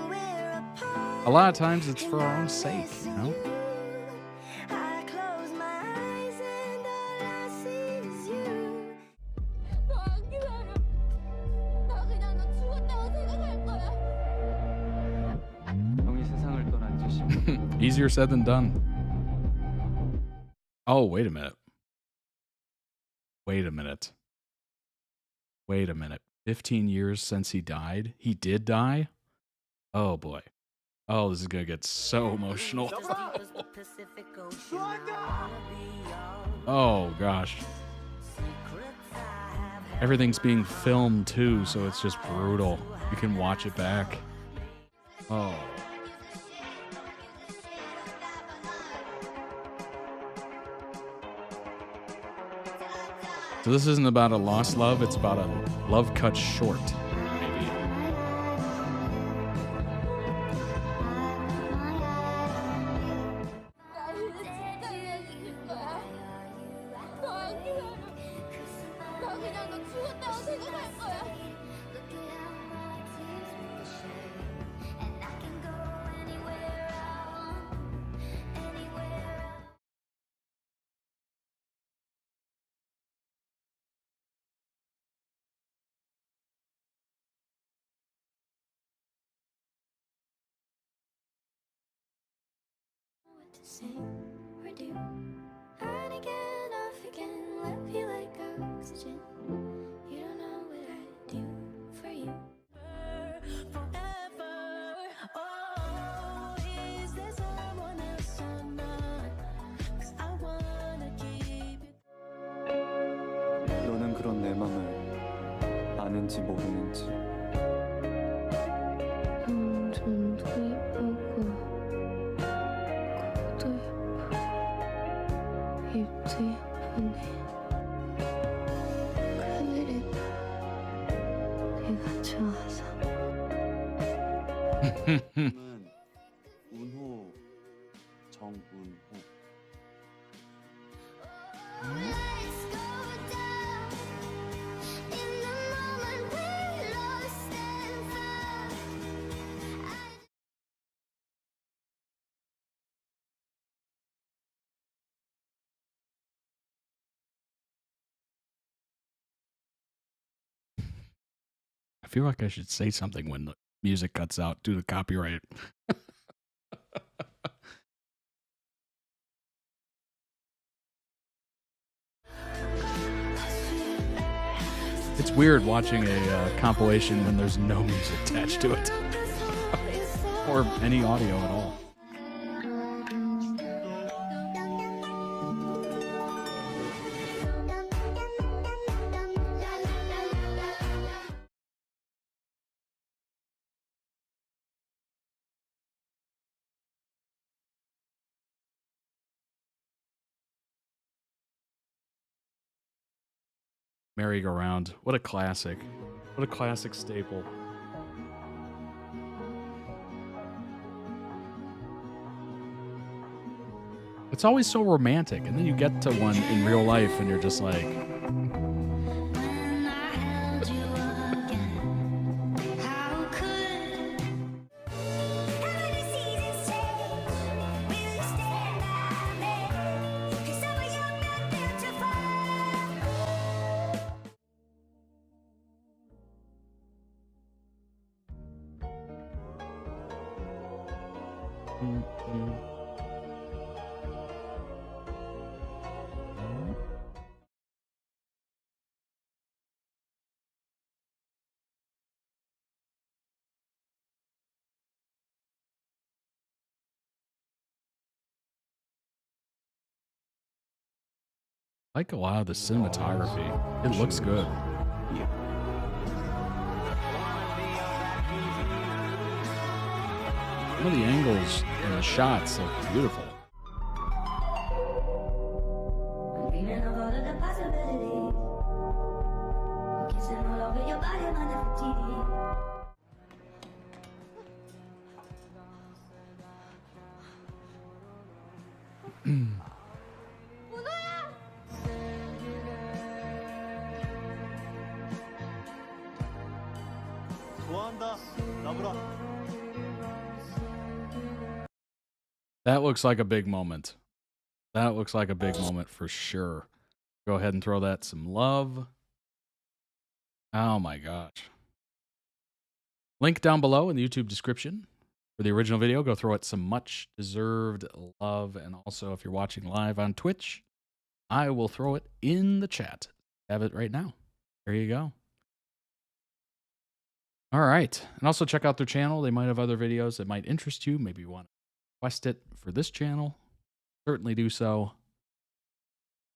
a lot of times it's for our own sake, you know? 형이 세상을 떠난 지 10년. Easier said than done. Oh, wait a minute. Wait a minute. Wait a minute. 15 years since he died? He did die? Oh, boy. Oh, this is going to get so emotional. Oh, gosh. Everything's being filmed, too, so it's just brutal. You can watch it back. Oh. So this isn't about a lost love, it's about a love cut short, maybe. Sing or do, and again, off again, love you like oxygen. You don't know what I do for you. Forever, oh, is there someone else or not? 'Cause I wanna keep you. 너는 그런 내 맘을 아는지 모르는지. 눈도 예쁘고 코도 예쁘고 입도 예쁘네. 그늘은 네가 좋아서. 운호, 정운호. Let's go down in the moment we lost and found. I feel like I should say something when the music cuts out due to copyright. It's weird watching a compilation when there's no music attached to it. Or any audio at all. Merry-Go-Round. What a classic. What a classic staple. It's always so romantic, and then you get to one in real life and you're just like, I like a lot of the cinematography. It looks good. Some of the angles and the shots look beautiful. I'm dreaming of all of the possibilities. That looks like a big moment. That looks like a big moment for sure. Go ahead and throw that some love. Oh my gosh. Link down below in the YouTube description for the original video. Go throw it some much deserved love. And also, if you're watching live on Twitch, I will throw it in the chat. Have it right now. There you go. All right. And also check out their channel. They might have other videos that might interest you. Maybe you want to request it for this channel. Certainly do so.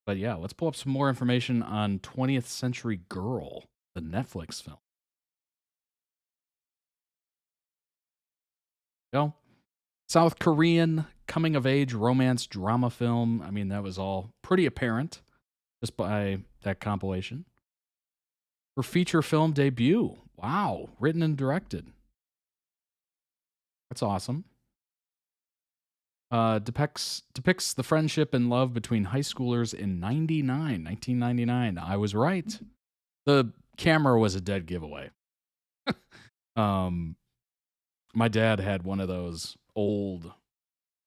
But yeah, let's pull up some more information on 20th Century Girl, the Netflix film. Go. South Korean coming-of-age romance drama film. I mean, that was all pretty apparent just by that compilation. Her feature film debut. Wow. Written and directed. That's awesome. Depicts the friendship and love between high schoolers in 1999. I was right. The camera was a dead giveaway. My dad had one of those old,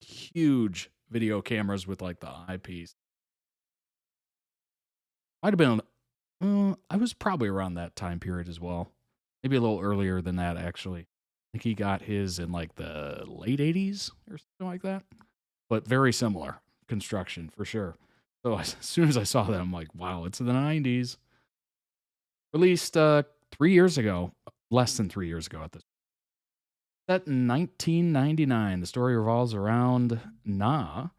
huge video cameras with like the eyepiece. Might have been, I was probably around that time period as well. Maybe a little earlier than that, actually. I think he got his in like the late 80s or something like that. But very similar construction for sure. So as soon as I saw that, I'm like, wow, it's in the 90s. Released 3 years ago, less than 3 years ago at this. Set in 1999, the story revolves around Na,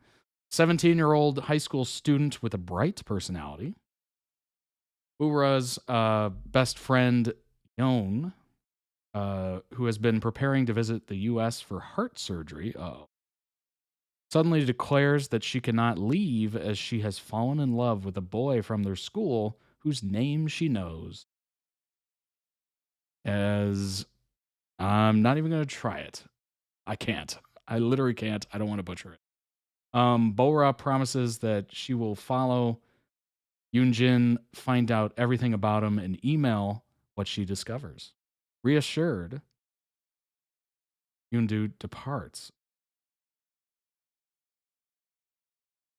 17-year-old high school student with a bright personality. Ura's best friend, Yeon, who has been preparing to visit the U.S. for heart surgery, suddenly declares that she cannot leave as she has fallen in love with a boy from their school whose name she knows. As I'm not even going to try it. I can't. I literally can't. I don't want to butcher it. Bora promises that she will follow Yoonjin, find out everything about him, and email what she discovers. Reassured, Yoondu departs.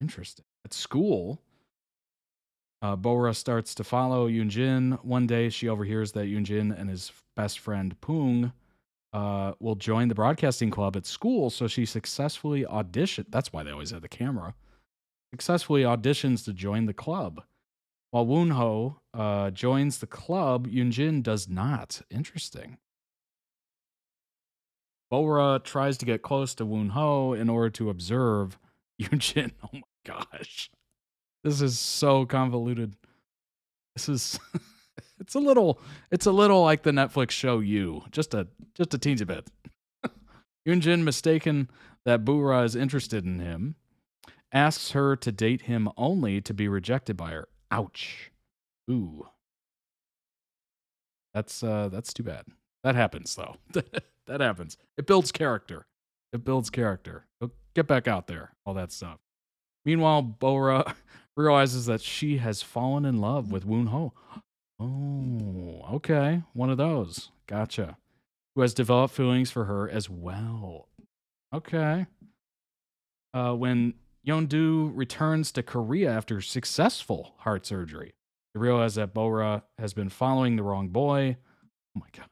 Interesting. At school, Bora starts to follow Yoonjin. One day, she overhears that Yoonjin and his best friend Poong will join the broadcasting club at school, so she successfully auditions. That's why they always have the camera. Successfully auditions to join the club. While Woonho joins the club, Yoonjin does not. Interesting. Bora tries to get close to Woonho in order to observe Yoonjin. Oh my gosh. This is so convoluted. This is it's a little like the Netflix show You, just a teensy bit. Yoonjin, mistaken that Bora is interested in him, asks her to date him only to be rejected by her. Ouch. Ooh. That's too bad. That happens though. That happens. It builds character. Get back out there. All that stuff. Meanwhile, Bora realizes that she has fallen in love with Woonho. Oh, okay. One of those. Gotcha. Who has developed feelings for her as well. Okay. When Yeondu returns to Korea after successful heart surgery, they realize that Bora has been following the wrong boy. Oh my God.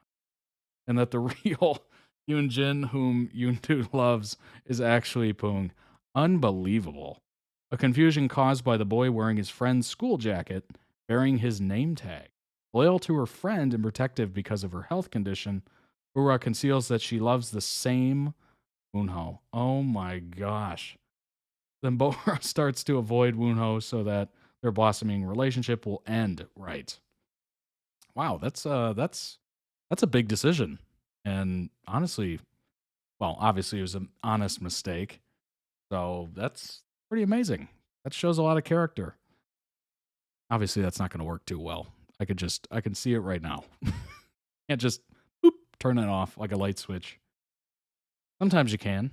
And that the real Yoonjin, whom Yeondu loves, is actually Poong. Unbelievable. A confusion caused by the boy wearing his friend's school jacket, bearing his name tag. Loyal to her friend and protective because of her health condition, Ura conceals that she loves the same Woonho. Oh my gosh. Then Bora starts to avoid Woonho so that their blossoming relationship will end right. Wow, that's a big decision. And honestly, well, obviously it was an honest mistake. So that's pretty amazing. That shows a lot of character. Obviously, that's not going to work too well. I can see it right now. Can't just boop, turn it off like a light switch. Sometimes you can,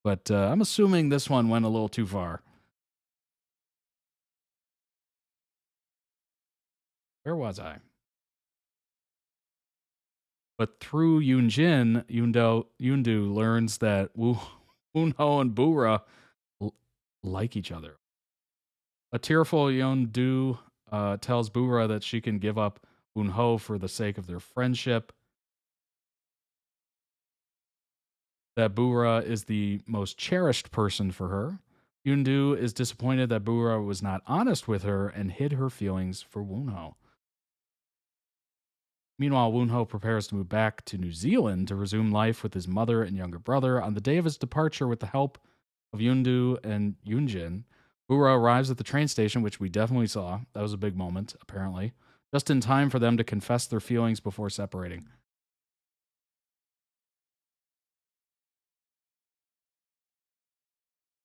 but I'm assuming this one went a little too far. Where was I? But through Yoonjin, Yoondu learns that Woonho and Bura like each other. A tearful Yoondu tells Bura that she can give up Woonho for the sake of their friendship. That Bura is the most cherished person for her. Yoondu is disappointed that Bura was not honest with her and hid her feelings for Woonho. Meanwhile, Woonho prepares to move back to New Zealand to resume life with his mother and younger brother. On the day of his departure, with the help of Yoondu and Yoonjin, Bura arrives at the train station, which we definitely saw. That was a big moment, apparently. Just in time for them to confess their feelings before separating.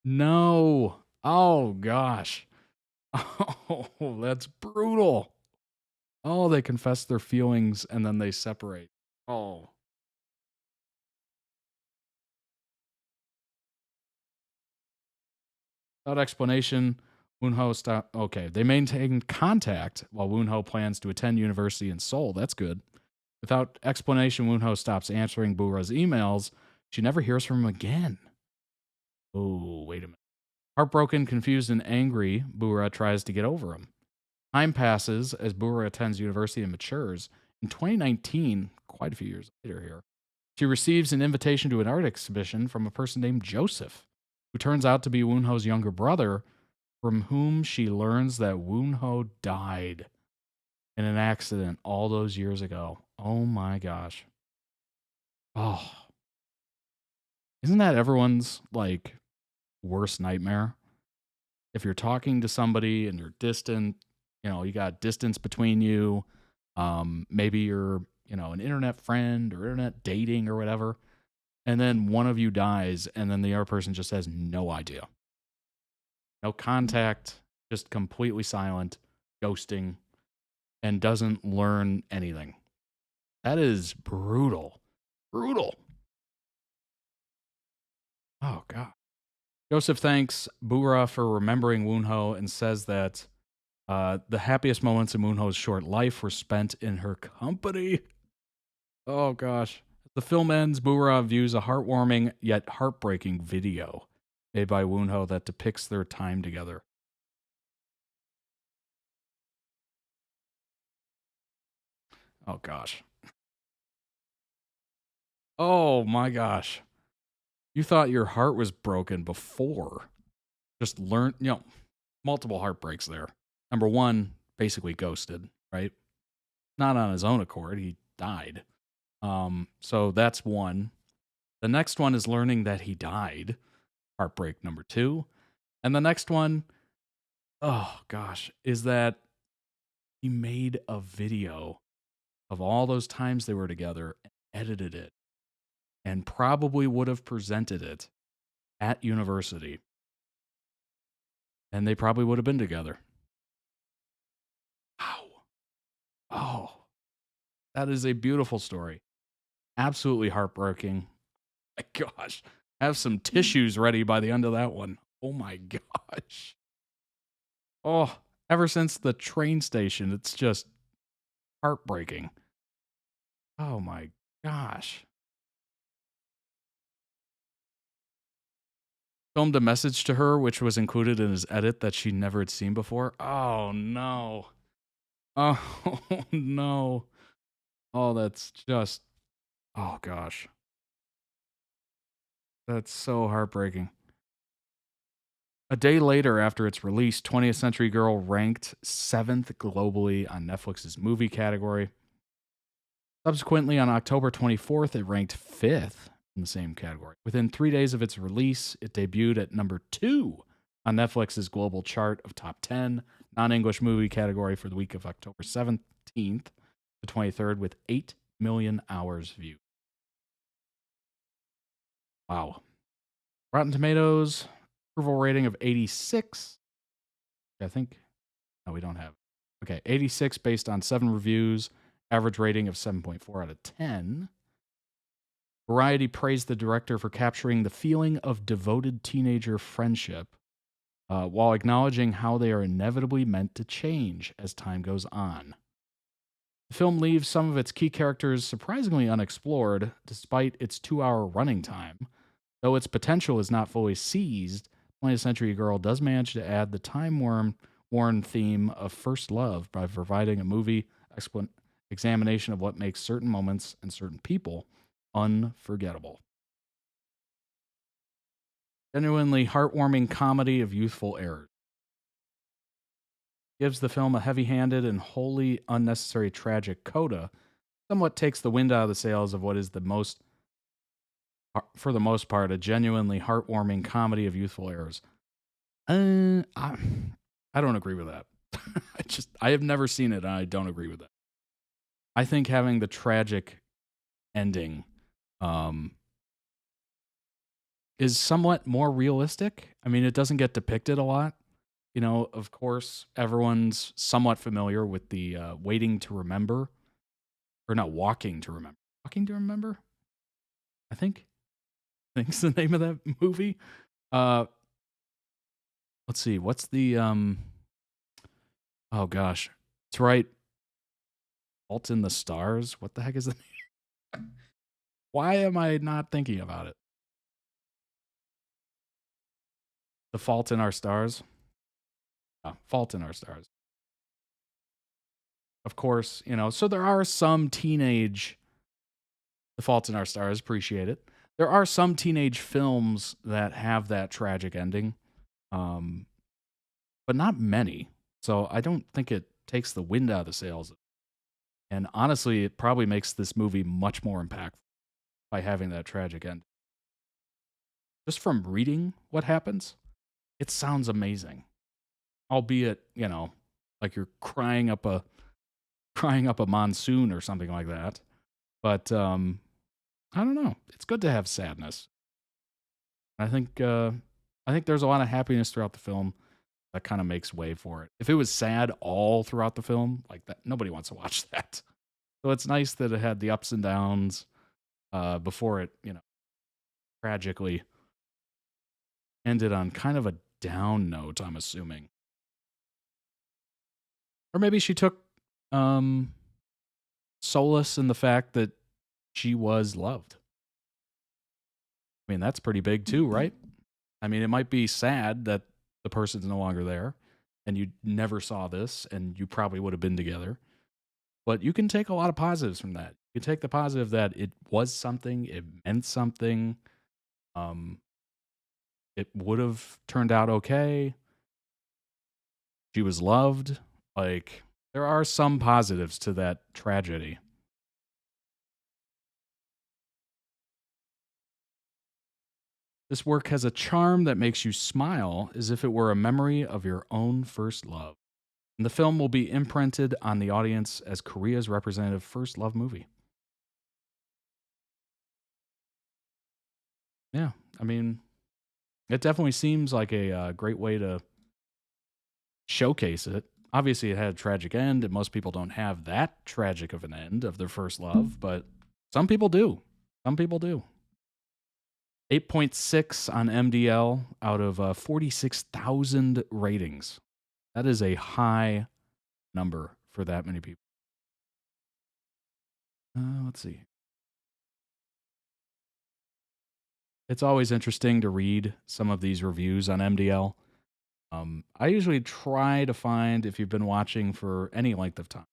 No. Oh, gosh. Oh, that's brutal. Oh, they confess their feelings and then they separate. Oh. Without explanation, Woonho stop. Okay, they maintain contact while Woonho plans to attend university in Seoul. That's good. Without explanation, Woonho stops answering Bura's emails. She never hears from him again. Oh, wait a minute. Heartbroken, confused, and angry, Bura tries to get over him. Time passes as Bura attends university and matures. In 2019, quite a few years later here, she receives an invitation to an art exhibition from a person named Joseph, who turns out to be Woonho's younger brother, from whom she learns that Woonho died in an accident all those years ago. Oh my gosh. Oh. Isn't that everyone's, like, worst nightmare? If you're talking to somebody and you're distant, you know, you got distance between you, maybe you're, you know, an internet friend or internet dating or whatever, and then one of you dies and then the other person just has no idea. No contact, just completely silent, ghosting, and doesn't learn anything. That is brutal. Brutal. Oh, God. Joseph thanks Bura for remembering Woonho and says that the happiest moments in Woonho's short life were spent in her company. Oh, gosh. As the film ends, Bura views a heartwarming yet heartbreaking video made by Woonho that depicts their time together. Oh, gosh. Oh, my gosh. You thought your heart was broken before. Just learn, you know, multiple heartbreaks there. Number one, basically ghosted, right? Not on his own accord. He died. So that's one. The next one is learning that he died. Heartbreak number two. And the next one, oh gosh, is that he made a video of all those times they were together and edited it and probably would have presented it at university. And they probably would have been together. Wow. Oh, that is a beautiful story. Absolutely heartbreaking. My gosh. Have some tissues ready by the end of that one. Oh my gosh. Oh, ever since the train station, it's just heartbreaking. Oh my gosh. Filmed a message to her, which was included in his edit that she never had seen before. Oh no. Oh no. Oh, that's just, oh gosh. That's so heartbreaking. A day later, after its release, 20th Century Girl ranked 7th globally on Netflix's movie category. Subsequently, on October 24th, it ranked 5th in the same category. Within 3 days of its release, it debuted at number 2 on Netflix's global chart of top 10 non-English movie category for the week of October 17th to 23rd with 8 million hours viewed. Wow. Rotten Tomatoes, approval rating of 86. I think, no, we don't have. Okay, 86 based on 7 reviews, average rating of 7.4 out of 10. Variety praised the director for capturing the feeling of devoted teenager friendship while acknowledging how they are inevitably meant to change as time goes on. The film leaves some of its key characters surprisingly unexplored, despite its 2-hour running time. Though its potential is not fully seized, 20th Century Girl does manage to add the time-worn theme of first love by providing a movie examination of what makes certain moments and certain people unforgettable. Genuinely heartwarming comedy of youthful errors. Gives the film a heavy-handed and wholly unnecessary tragic coda, somewhat takes the wind out of the sails of what is for the most part, a genuinely heartwarming comedy of youthful errors. I don't agree with that. I have never seen it, and I don't agree with that. I think having the tragic ending is somewhat more realistic. I mean, it doesn't get depicted a lot. You know, of course, everyone's somewhat familiar with the waiting to remember, or not walking to remember. Walking to remember? I think it's the name of that movie. Let's see. What's the oh gosh. It's right. Fault in the Stars. What the heck is the name? Why am I not thinking about it? The Fault in Our Stars. Fault in Our Stars. Of course, you know, so there are some teenage The Fault in Our Stars, appreciate it. There are some teenage films that have that tragic ending, but not many. So I don't think it takes the wind out of the sails. And honestly, it probably makes this movie much more impactful by having that tragic end. Just from reading what happens, it sounds amazing. Albeit, you know, like you're crying up a monsoon or something like that. But I don't know. It's good to have sadness. I think there's a lot of happiness throughout the film that kind of makes way for it. If it was sad all throughout the film, like that, nobody wants to watch that. So it's nice that it had the ups and downs before it, you know, tragically ended on kind of a down note, I'm assuming. Or maybe she took solace in the fact that she was loved. I mean, that's pretty big too, right? I mean, it might be sad that the person's no longer there and you never saw this and you probably would have been together. But you can take a lot of positives from that. You take the positive that it was something, it meant something. It would have turned out okay. She was loved. Like, there are some positives to that tragedy. This work has a charm that makes you smile as if it were a memory of your own first love. And the film will be imprinted on the audience as Korea's representative first love movie. Yeah, I mean, it definitely seems like a great way to showcase it. Obviously, it had a tragic end, and most people don't have that tragic of an end of their first love, but some people do. Some people do. 8.6 on MDL out of 46,000 ratings. That is a high number for that many people. Let's see. It's always interesting to read some of these reviews on MDL. I usually try to find, if you've been watching for any length of time,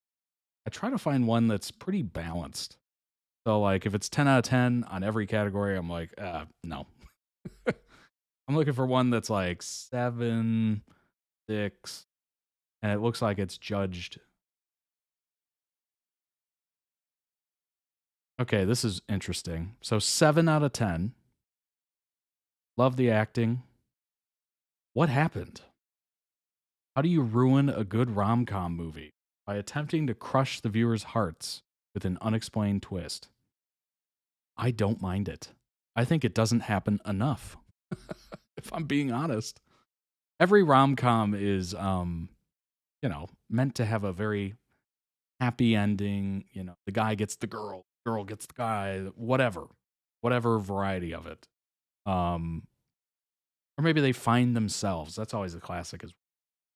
I try to find one that's pretty balanced. So, like, if it's 10 out of 10 on every category, I'm like, no. I'm looking for one that's like 7, 6, and it looks like it's judged. Okay, this is interesting. So 7 out of 10. Love the acting. What happened? How do you ruin a good rom-com movie? By attempting to crush the viewer's hearts with an unexplained twist. I don't mind it. I think it doesn't happen enough. If I'm being honest. Every rom-com is, you know, meant to have a very happy ending. You know, the guy gets the girl gets the guy, whatever variety of it. Or maybe they find themselves. That's always the classic, is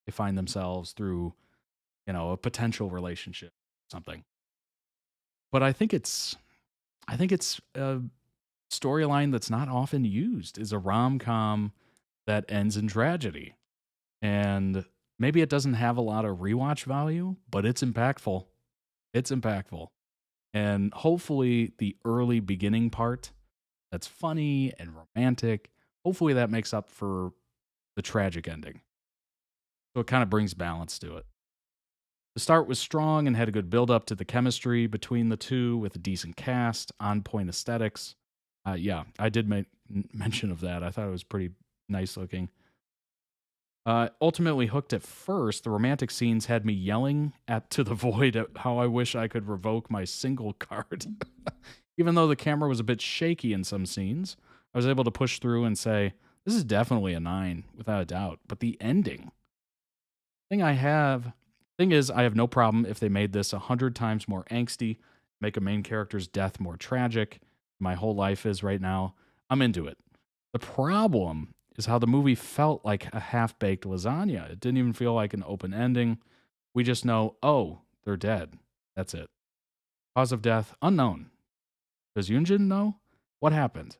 they find themselves through, you know, a potential relationship, something. but I think it's a storyline that's not often used, is a rom-com that ends in tragedy. And maybe it doesn't have a lot of rewatch value, but it's impactful. It's impactful. And hopefully the early beginning part that's funny and romantic, hopefully that makes up for the tragic ending. So it kind of brings balance to it. The start was strong and had a good build up to the chemistry between the two with a decent cast, on point aesthetics. Yeah, I did make mention of that. I thought it was pretty nice looking. Ultimately hooked at first, the romantic scenes had me yelling to the void at how I wish I could revoke my single card. Even though the camera was a bit shaky in some scenes, I was able to push through and say, this is definitely a 9, without a doubt. But the ending. Thing is, I have no problem if they made this 100 times more angsty, make a main character's death more tragic. My whole life is right now. I'm into it. The problem is how the movie felt like a half-baked lasagna. It didn't even feel like an open ending. We just know, oh, they're dead. That's it. Cause of death, unknown. Does Yoonjin know? What happened?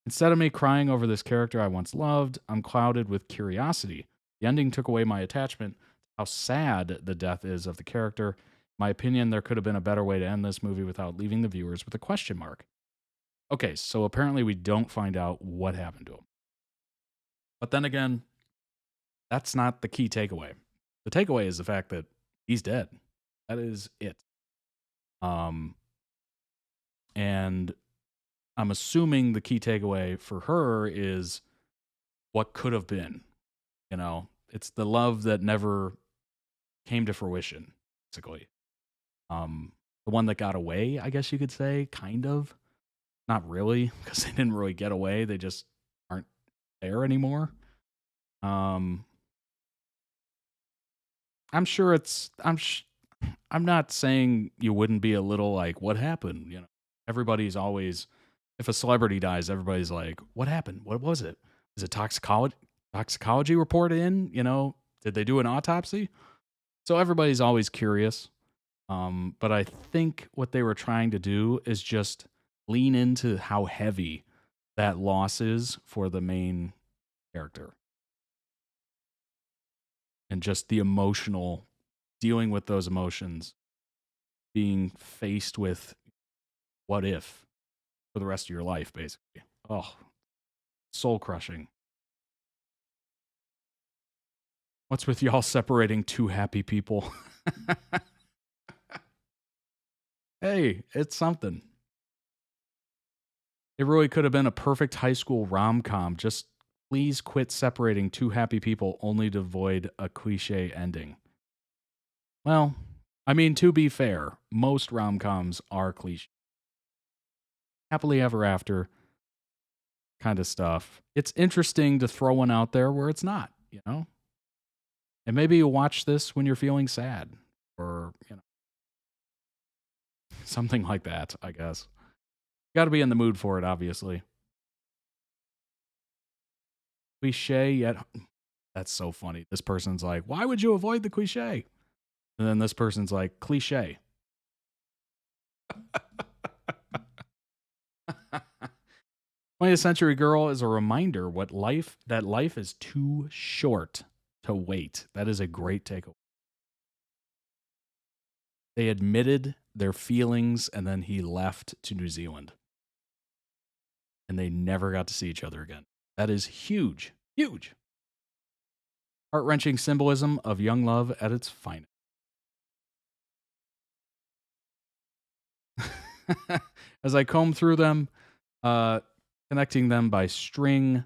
Instead of me crying over this character I once loved, I'm clouded with curiosity. The ending took away my attachment to how sad the death is of the character. In my opinion, there could have been a better way to end this movie without leaving the viewers with a question mark. Okay, so apparently we don't find out what happened to him. But then again, that's not the key takeaway. The takeaway is the fact that he's dead. That is it. And I'm assuming the key takeaway for her is what could have been. You know, it's the love that never came to fruition, basically. The one that got away, I guess you could say, kind of. Not really, because they didn't really get away. They just aren't there anymore. I'm sure I'm not saying you wouldn't be a little like, what happened? You know, everybody's always, if a celebrity dies, everybody's like, what happened? What was it? Is it toxicology report in? You know, did they do an autopsy? So everybody's always curious. But I think what they were trying to do is just lean into how heavy that loss is for the main character. And just the emotional, dealing with those emotions, being faced with what if for the rest of your life, basically. Oh, soul crushing. What's with y'all separating two happy people? Hey, it's something. It really could have been a perfect high school rom-com. Just please quit separating two happy people only to avoid a cliche ending. Well, I mean, to be fair, most rom-coms are cliche. Happily ever after kind of stuff. It's interesting to throw one out there where it's not, you know? And maybe you watch this when you're feeling sad or, you know, something like that, I guess. Got to be in the mood for it, obviously. Cliche yet. That's so funny. This person's like, why would you avoid the cliche? And then this person's like, cliche. 20th Century Girl is a reminder that life is too short to wait. That is a great takeaway. They admitted their feelings and then he left to New Zealand. And they never got to see each other again. That is huge. Huge. Heart-wrenching symbolism of young love at its finest. As I comb through them, connecting them by string,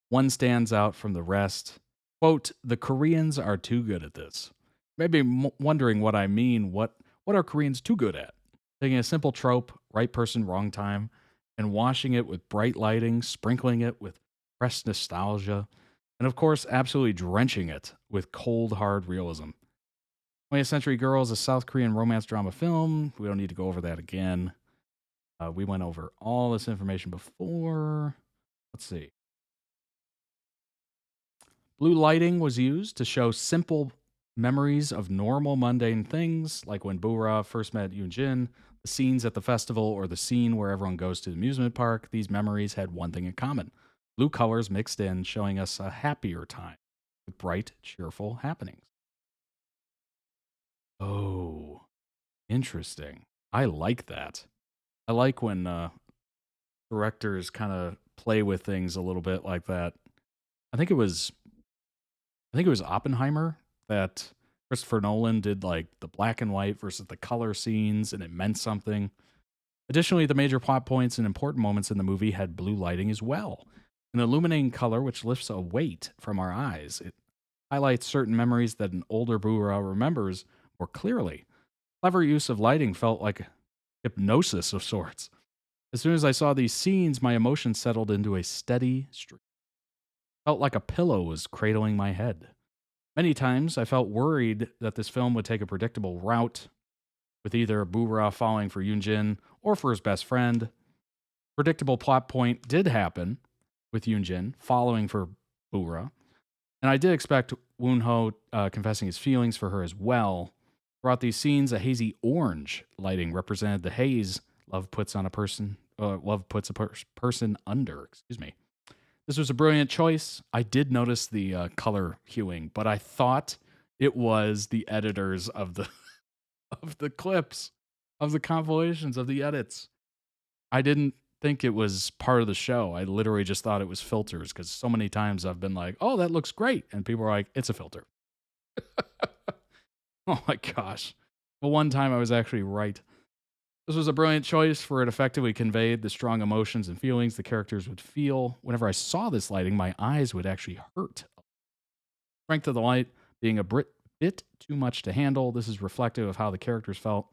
one stands out from the rest. Quote, the Koreans are too good at this. Maybe wondering what I mean. What are Koreans too good at? Taking a simple trope, right person, wrong time, and washing it with bright lighting, sprinkling it with fresh nostalgia, and of course, absolutely drenching it with cold, hard realism. 20th Century Girl is a South Korean romance drama film. We don't need to go over that again. We went over all this information before. Let's see. Blue lighting was used to show simple memories of normal mundane things, like when Boo-ra first met Yoon-jin, the scenes at the festival, or the scene where everyone goes to the amusement park. These memories had one thing in common: blue colors mixed in, showing us a happier time with bright, cheerful happenings. Oh, interesting. I like that. I like when directors kind of play with things a little bit like that. I think it was Oppenheimer that Christopher Nolan did, like the black and white versus the color scenes, and it meant something. Additionally, the major plot points and important moments in the movie had blue lighting as well, an illuminating color which lifts a weight from our eyes. It highlights certain memories that an older Boo-ra remembers more clearly. Clever use of lighting felt like hypnosis of sorts. As soon as I saw these scenes, my emotions settled into a steady stream. Felt like a pillow was cradling my head. Many times I felt worried that this film would take a predictable route, with either Boo-ra falling for Yoon-jin or for his best friend. Predictable plot point did happen with Yoon-jin following for Boo-ra, and I did expect Woon-ho confessing his feelings for her as well. Throughout these scenes, a hazy orange lighting represented the haze love puts on a person. Love puts a person under. Excuse me. This was a brilliant choice. I did notice the color huing, but I thought it was the editors of the of the clips, of the compilations, of the edits. I didn't think it was part of the show. I literally just thought it was filters, because so many times I've been like, "Oh, that looks great," and people are like, "It's a filter." Oh my gosh. Well, one time I was actually right. This was a brilliant choice, for it effectively conveyed the strong emotions and feelings the characters would feel. Whenever I saw this lighting, my eyes would actually hurt. Strength of the light being a bit too much to handle. This is reflective of how the characters felt.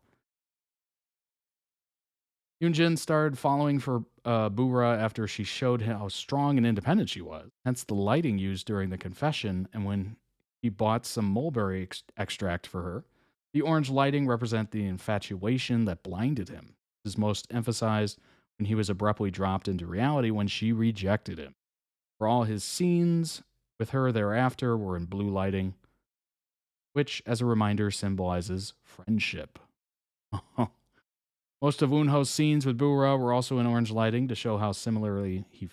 Yoon-jin started following for Boo-ra after she showed him how strong and independent she was. Hence the lighting used during the confession, and when he bought some mulberry extract for her. The orange lighting represent the infatuation that blinded him. This is most emphasized when he was abruptly dropped into reality when she rejected him. For all his scenes with her thereafter were in blue lighting, which, as a reminder, symbolizes friendship. Most of Woon-ho's scenes with Boo-ra were also in orange lighting to show how similarly he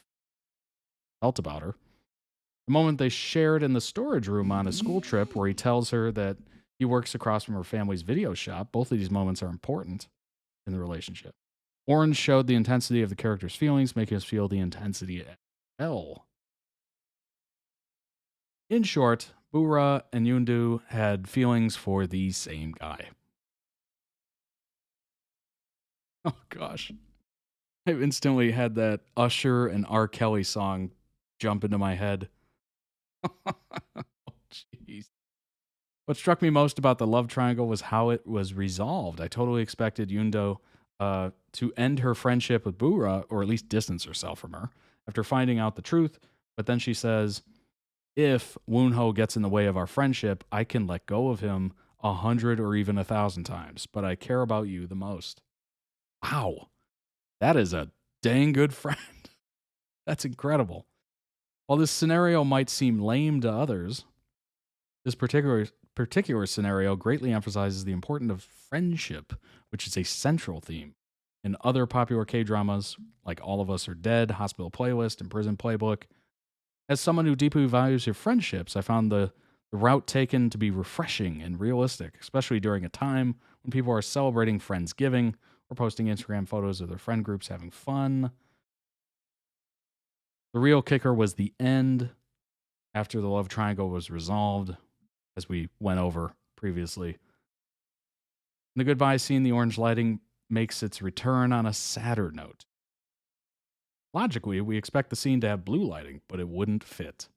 felt about her. The moment they shared in the storage room on a school trip, where he tells her that he works across from her family's video shop, both of these moments are important in the relationship. Orange showed the intensity of the character's feelings, making us feel the intensity as well. In short, Boo-ra and Yoon-do had feelings for the same guy. Oh gosh. I instantly had that Usher and R. Kelly song jump into my head. Oh, jeez. What struck me most about the love triangle was how it was resolved. I totally expected Yoon-do to end her friendship with Boo-ra, or at least distance herself from her, after finding out the truth. But then she says, if Woon-ho gets in the way of our friendship, I can let go of him 100 or even 1,000 times, but I care about you the most. Wow. That is a dang good friend. That's incredible. While this scenario might seem lame to others, this particular scenario greatly emphasizes the importance of friendship, which is a central theme in other popular K-dramas like All of Us Are Dead, Hospital Playlist, and Prison Playbook. As someone who deeply values your friendships, I found the route taken to be refreshing and realistic, especially during a time when people are celebrating Friendsgiving or posting Instagram photos of their friend groups having fun. The real kicker was the end, after the love triangle was resolved, as we went over previously. In the goodbye scene, the orange lighting makes its return on a sadder note. Logically, we expect the scene to have blue lighting, but it wouldn't fit.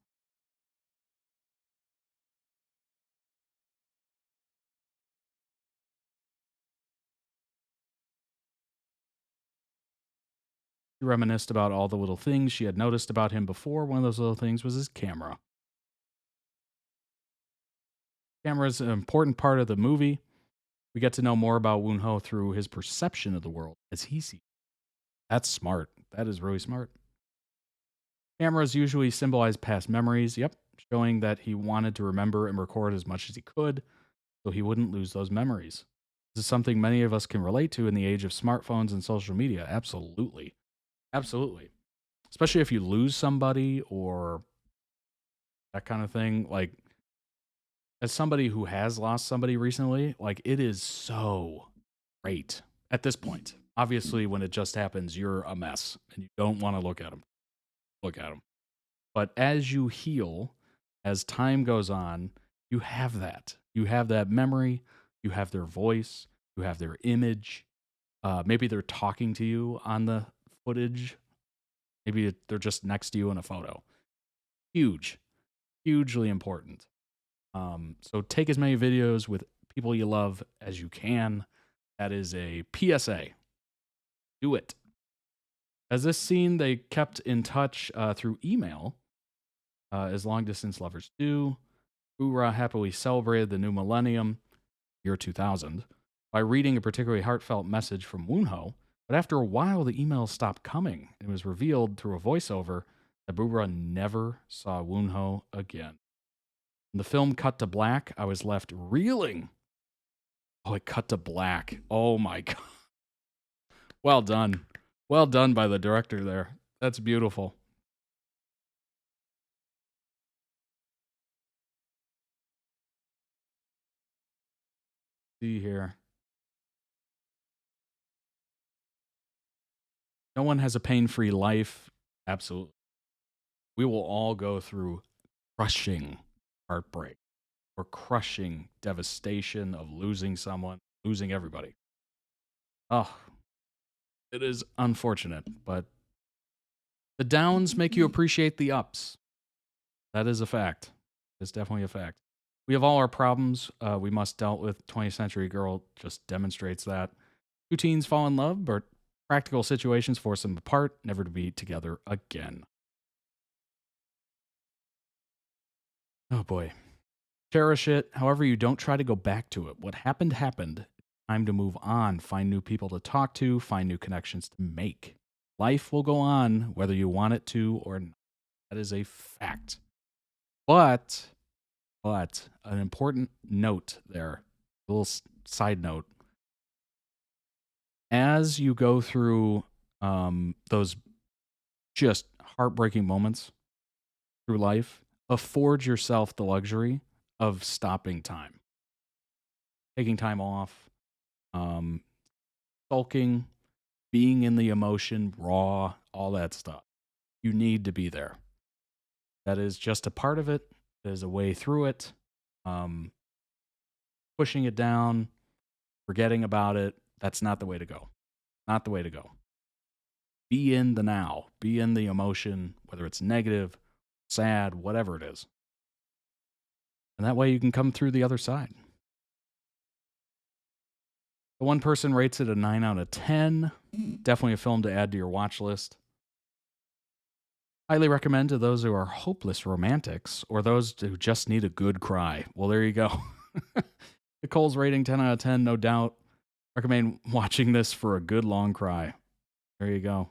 She reminisced about all the little things she had noticed about him before. One of those little things was his camera. Camera is an important part of the movie. We get to know more about Woon-ho through his perception of the world as he sees it. That's smart. That is really smart. Cameras usually symbolize past memories. Yep, showing that he wanted to remember and record as much as he could so he wouldn't lose those memories. This is something many of us can relate to in the age of smartphones and social media. Absolutely. Absolutely. Especially if you lose somebody or that kind of thing. Like, as somebody who has lost somebody recently, like, it is so great at this point. Obviously, when it just happens, you're a mess and you don't want to look at them. But as you heal, as time goes on, you have that. You have that memory. You have their voice. You have their image. Maybe they're talking to you on the footage. Maybe they're just next to you in a photo. Huge. Hugely important. So take as many videos with people you love as you can. That is a PSA. Do it. As this scene, they kept in touch through email, as long-distance lovers do. Hoorah happily celebrated the new millennium, year 2000, by reading a particularly heartfelt message from Woonho. But after a while, the emails stopped coming. It was revealed through a voiceover that Bubra never saw Woonho again. When the film cut to black, I was left reeling. Oh, it cut to black. Oh my God. Well done. Well done by the director there. That's beautiful. See here. No one has a pain-free life. Absolutely. We will all go through crushing heartbreak or crushing devastation of losing someone, losing everybody. Oh, it is unfortunate, but the downs make you appreciate the ups. That is a fact. It's definitely a fact. We have all our problems we must dealt with. 20th Century Girl just demonstrates that. Two teens fall in love, but practical situations force them apart, never to be together again. Oh boy. Cherish it. However, you don't try to go back to it. What happened, happened. Time to move on. Find new people to talk to. Find new connections to make. Life will go on whether you want it to or not. That is a fact. But an important note there, a little side note. As you go through those just heartbreaking moments through life, afford yourself the luxury of stopping time, taking time off, sulking, being in the emotion, raw, all that stuff. You need to be there. That is just a part of it. There's a way through it. Pushing it down, forgetting about it, that's not the way to go. Not the way to go. Be in the now. Be in the emotion, whether it's negative, sad, whatever it is. And that way you can come through the other side. The one person rates it a 9 out of 10. Definitely a film to add to your watch list. Highly recommend to those who are hopeless romantics or those who just need a good cry. Well, there you go. Nicole's rating 10 out of 10, no doubt. Recommend watching this for a good long cry. There you go.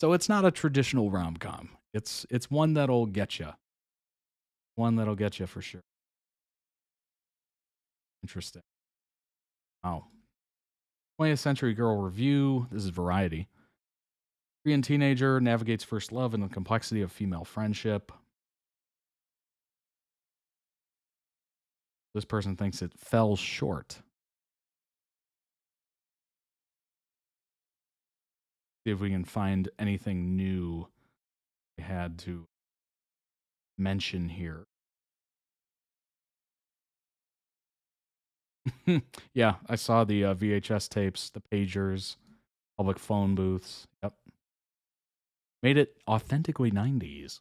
So it's not a traditional rom-com. It's one that'll get you. One that'll get you for sure. Interesting. Wow. 20th Century Girl review. This is Variety. Korean teenager navigates first love and the complexity of female friendship. This person thinks it fell short. See if we can find anything new we had to mention here. Yeah, I saw the VHS tapes, the pagers, public phone booths. Yep. Made it authentically 90s.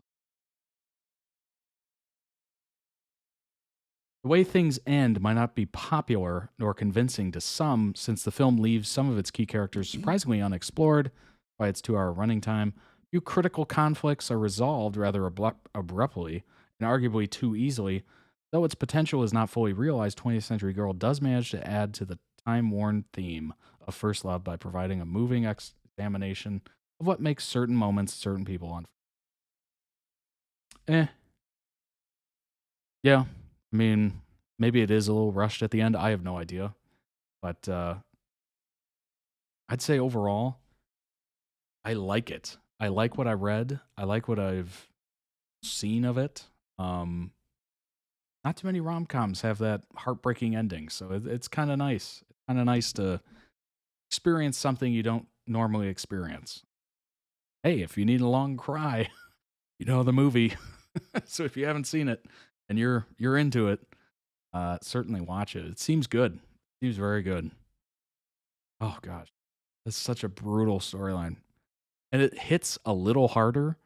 The way things end might not be popular nor convincing to some, since the film leaves some of its key characters surprisingly unexplored by its 2-hour running time. Few critical conflicts are resolved rather abruptly and arguably too easily. Though its potential is not fully realized, 20th Century Girl does manage to add to the time-worn theme of first love by providing a moving examination of what makes certain moments, certain people unforgettable. Yeah. I mean, maybe it is a little rushed at the end. I have no idea. But I'd say overall, I like it. I like what I read. I like what I've seen of it. Not too many rom-coms have that heartbreaking ending, so it's kind of nice. It's kind of nice to experience something you don't normally experience. Hey, if you need a long cry, you know the movie. So if you haven't seen it and you're into it, certainly watch it. It seems good. It seems very good. Oh gosh, that's such a brutal storyline, and it hits a little harder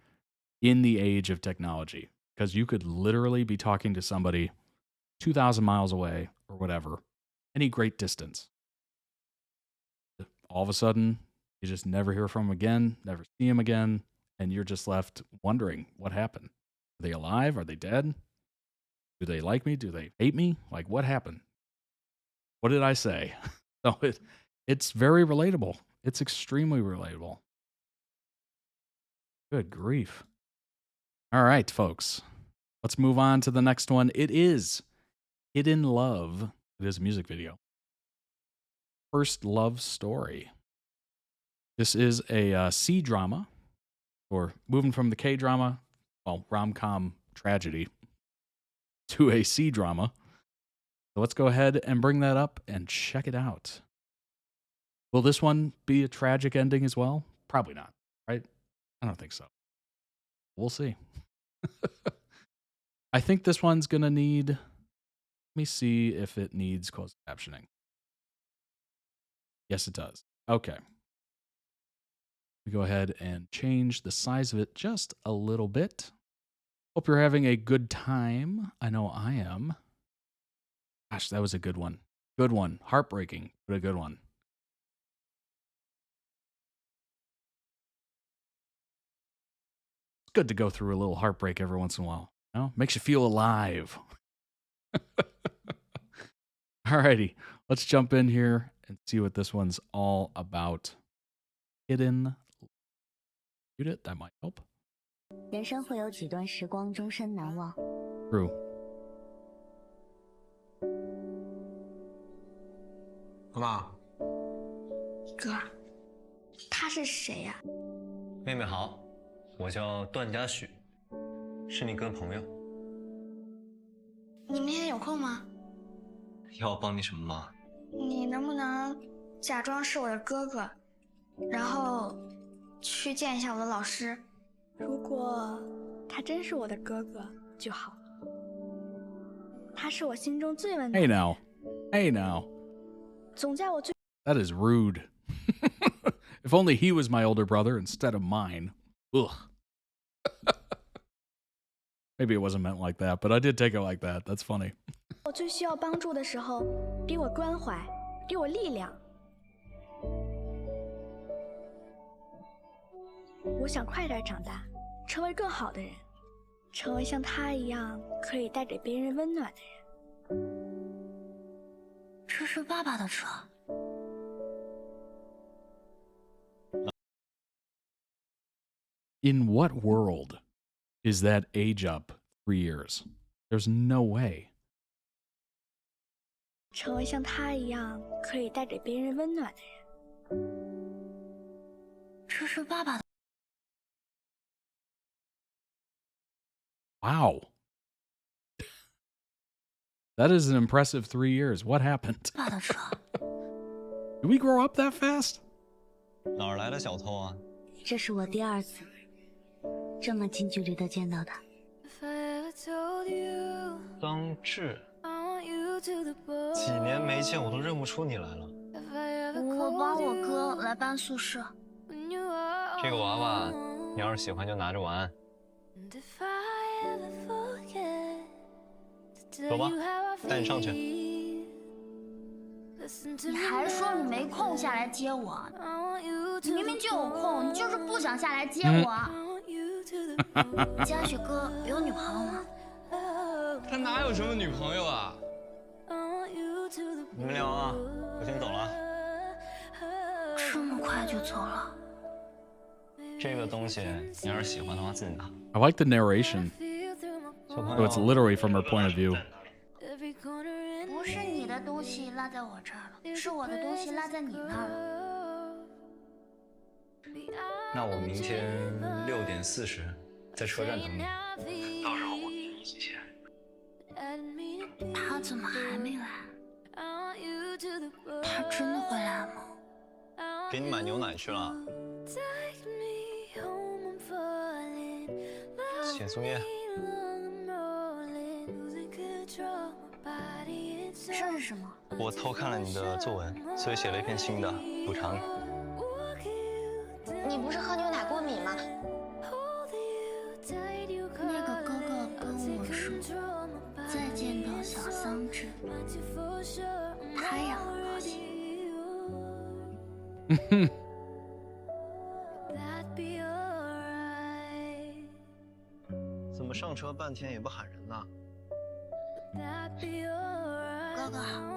in the age of technology because you could literally be talking to somebody 2,000 miles away or whatever, any great distance. All of a sudden, you just never hear from them again, never see them again, and you're just left wondering what happened. Are they alive? Are they dead? Do they like me? Do they hate me? Like, what happened? What did I say? So it's very relatable. It's extremely relatable. Good grief. All right, folks. Let's move on to the next one. It is Hidden Love. It is a music video. First Love Story. This is a C drama, or moving from the K drama, well, rom-com tragedy, to a C drama. So let's go ahead and bring that up and check it out. Will this one be a tragic ending as well? Probably not, right? I don't think so. We'll see. I think this one's going to need, let me see if it needs closed captioning. Yes, it does. Okay. We go ahead and change the size of it just a little bit. Hope you're having a good time. I know I am. Gosh, that was a good one. Good one. Heartbreaking, but a good one. It's good to go through a little heartbreak every once in a while. You know? Makes you feel alive. Alrighty, let's jump in here and see what this one's all about. Hidden. Shoot it, that might help. 人生会有几段时光终身难忘。 True. 妈，哥，他是谁呀？妹妹好，我叫段嘉许，是你哥的朋友。你明天有空吗？要我帮你什么忙？你能不能假装是我的哥哥，然后去见一下我的老师？如果他真是我的哥哥就好。他是我心中最温暖 Hey 的。 now. Hey now. 总在我最 That is rude. If only he was my older brother instead of mine. Ugh. Maybe it wasn't meant like that, but I did take it like that. That's funny. 我最需要帮助的时候，给我关怀，给我力量。我想快点长大，成为更好的人，成为像他一样可以带给别人温暖的人。这是爸爸的车。 In what world is that age up 3 years? There's no way. 成为像他一样可以带给别人温暖的人。这是爸爸的。 Wow. That is an impressive 3 years. What happened? 爸的车。 Did we grow up that fast? 哪儿来的小偷啊？这是我第2次这么近距离的见到他。张志，几年没见，我都认不出你来了。我帮我哥来搬宿舍。这个娃娃，你要是喜欢就拿着玩。走吧，带你上去。你还说你没空下来接我，你明明就有空，你就是不想下来接我。嘉许哥有女朋友吗？他哪有什么女朋友啊？你们聊啊，我先走了。这么快就走了？这个东西你要是喜欢的话，自己拿。I like the narration. So it's literally from her point of view. 不是你的东西落在我这儿了，是我的东西落在你那儿了。那我明天6点40在车站等你，到时候我给你一起钱。他怎么还没来？他真的会来吗？给你买牛奶去了。写作业。这是什么？我偷看了你的作文，所以写了一篇新的，补偿你。你不是喝牛奶过敏吗？那个哥哥跟我说，再见到小桑稚，他也很高兴。怎么上车半天也不喊人呢？哥哥好。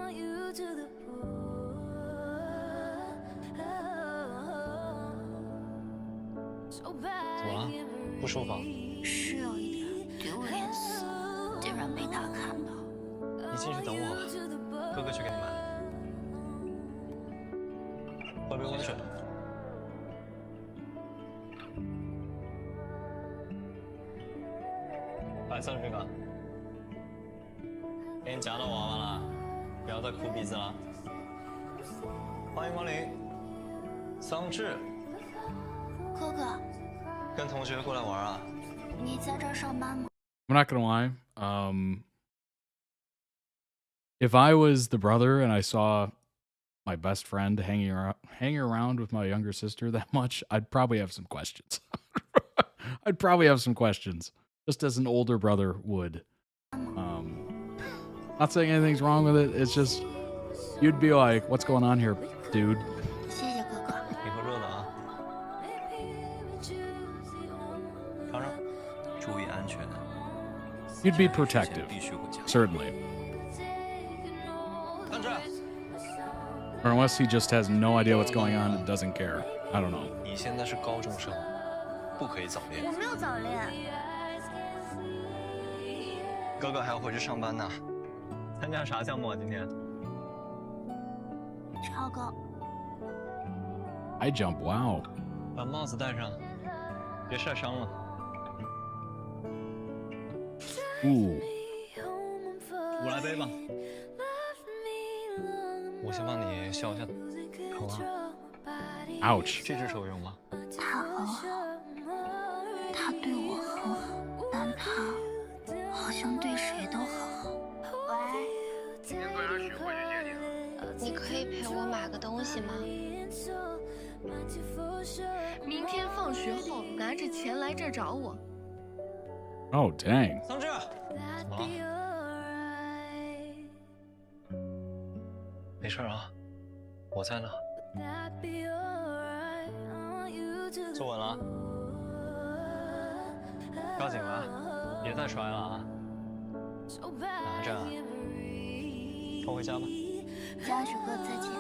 怎么了？不舒服？是有一点丢脸死，竟然被他看到。你进去等我吧，哥哥去给你买。喝杯温水。白色的这个，给你夹到娃娃了，不要再哭鼻子了。欢迎光临，桑稚。哥哥，跟同学过来玩啊？你在这儿上班吗？ I'm not gonna lie. If I was the brother and I saw my best friend hanging around with my younger sister that much, I'd probably have some questions. I'd probably have some questions, just as an older brother would. Not saying anything's wrong with it. It's just you'd be like, "What's going on here, dude?" 谢谢哥哥。以后热的啊。尝尝，注意安全。You'd be protective, certainly. Or unless he just has no idea what's going on and doesn't care. I don't know. 你现在是高中生，不可以早恋。我没有早恋。哥哥还要回去上班呢。参加啥项目啊？今天？超高。I jump, wow. 把帽子戴上，别晒伤了。Ooh. 我来背吧。我先帮你消一下头啊。Ouch. 这只手用吗？他很好，他对我很好，但他好像对谁都很好。喂，今天跟人许会去接你了，你可以陪我买个东西吗？明天放学后拿着钱来这儿找我。Oh, dang. 桑稚，怎么了？没事啊，我在呢。坐稳了，抓紧了，别再摔了啊！拿着，拖回家吧。嘉许哥再见。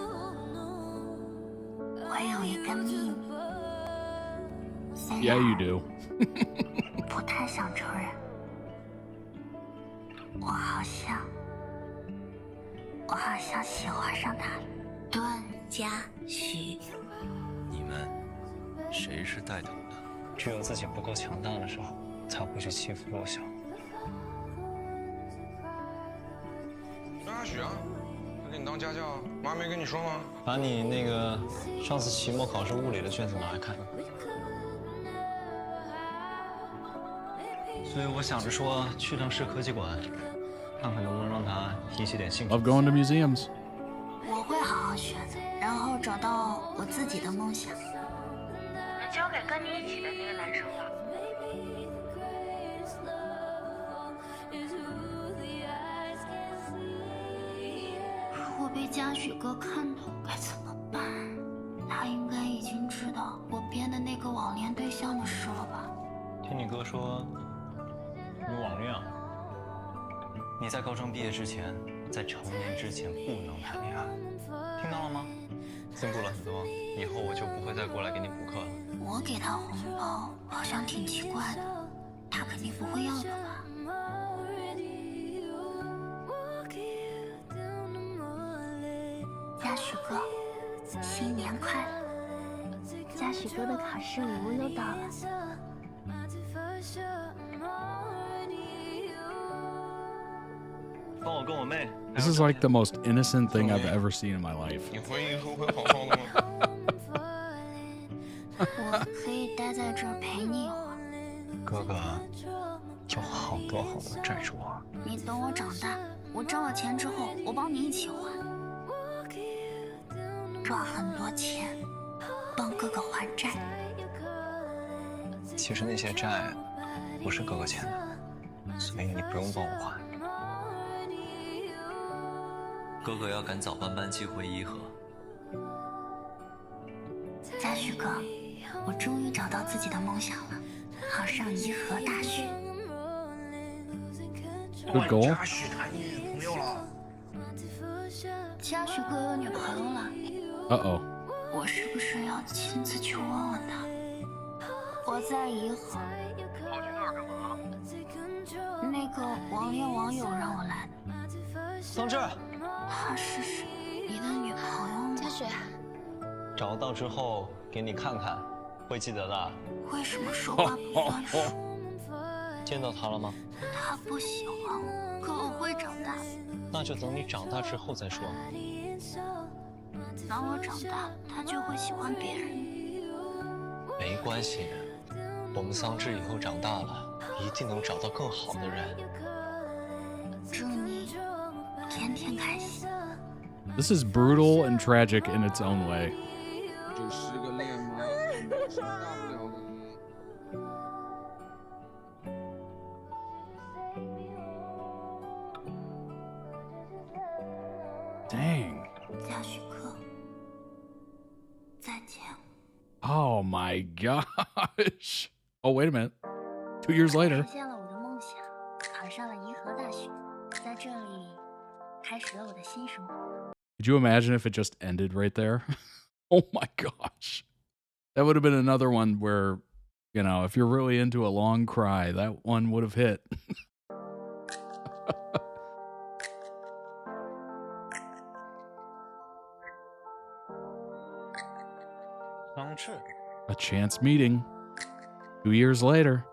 我有一个秘密。Yeah, you do. 不太想承认。我好像喜欢上他了。段嘉许。你们谁是带头的？只有自己不够强大的时候，才会去欺负弱小。让阿许啊，他给你当家教，妈没跟你说吗？把你那个上次期末考试物理的卷子拿来看。所以我想着说，去趟市科技馆，看看能不能让他提起点兴趣。 Love going to museums. 我会好好学的，然后找到我自己的梦想。交给跟你一起的那个男生了。如果被嘉许哥看到该怎么办？他应该已经知道我编的那个网恋对象的事了吧？听你哥说，你网恋啊？你在高中毕业之前，在成年之前不能谈恋爱，听到了吗？进步了很多，以后我就不会再过来给你补课了。我给他红包好像挺奇怪的，他肯定不会要的吧？嘉许哥，新年快乐！嘉许哥的考试礼物又到了。帮我跟我妹。This is like the most innocent thing I've ever seen in my life. 你回忆后会好好的吗？我可以待在这儿陪你一会儿。哥哥有好多好多债主啊。你等我长大，我挣了钱之后，我帮你一起还。赚很多钱，帮哥哥还债。其实那些债不是哥哥欠的，所以你不用帮我还。哥哥要赶早班机回颐和。嘉许哥，我终于找到自己的梦想了，考上颐和大学。Good goal. 嘉许谈女朋友了。嘉许哥有女朋友了。Uh-oh. 我是不是要亲自去问问他？我在颐和。跑去那儿干嘛？那个网恋网友让我来的。桑稚，她是谁？你的女朋友吗？嘉许，找到之后给你看看，会记得的。为什么说话不算数？见到他了吗？他不喜欢我，可我会长大。那就等你长大之后再说。当我长大，他就会喜欢别人。没关系，我们桑稚以后长大了，一定能找到更好的人。祝你天天开心。This is brutal and tragic in its own way. 就是个恋嘛，大不了的。Dang. 嘉许哥，再见。Oh my gosh. Oh, wait a minute. 2 years 实 later. 现了我的梦想，考上了颐和大学，在这里开始了我的新生活。Could you imagine if it just ended right there? Oh my gosh. That would have been another one where, you know, if you're really into a long cry, that one would have hit. A chance meeting. 2 years later.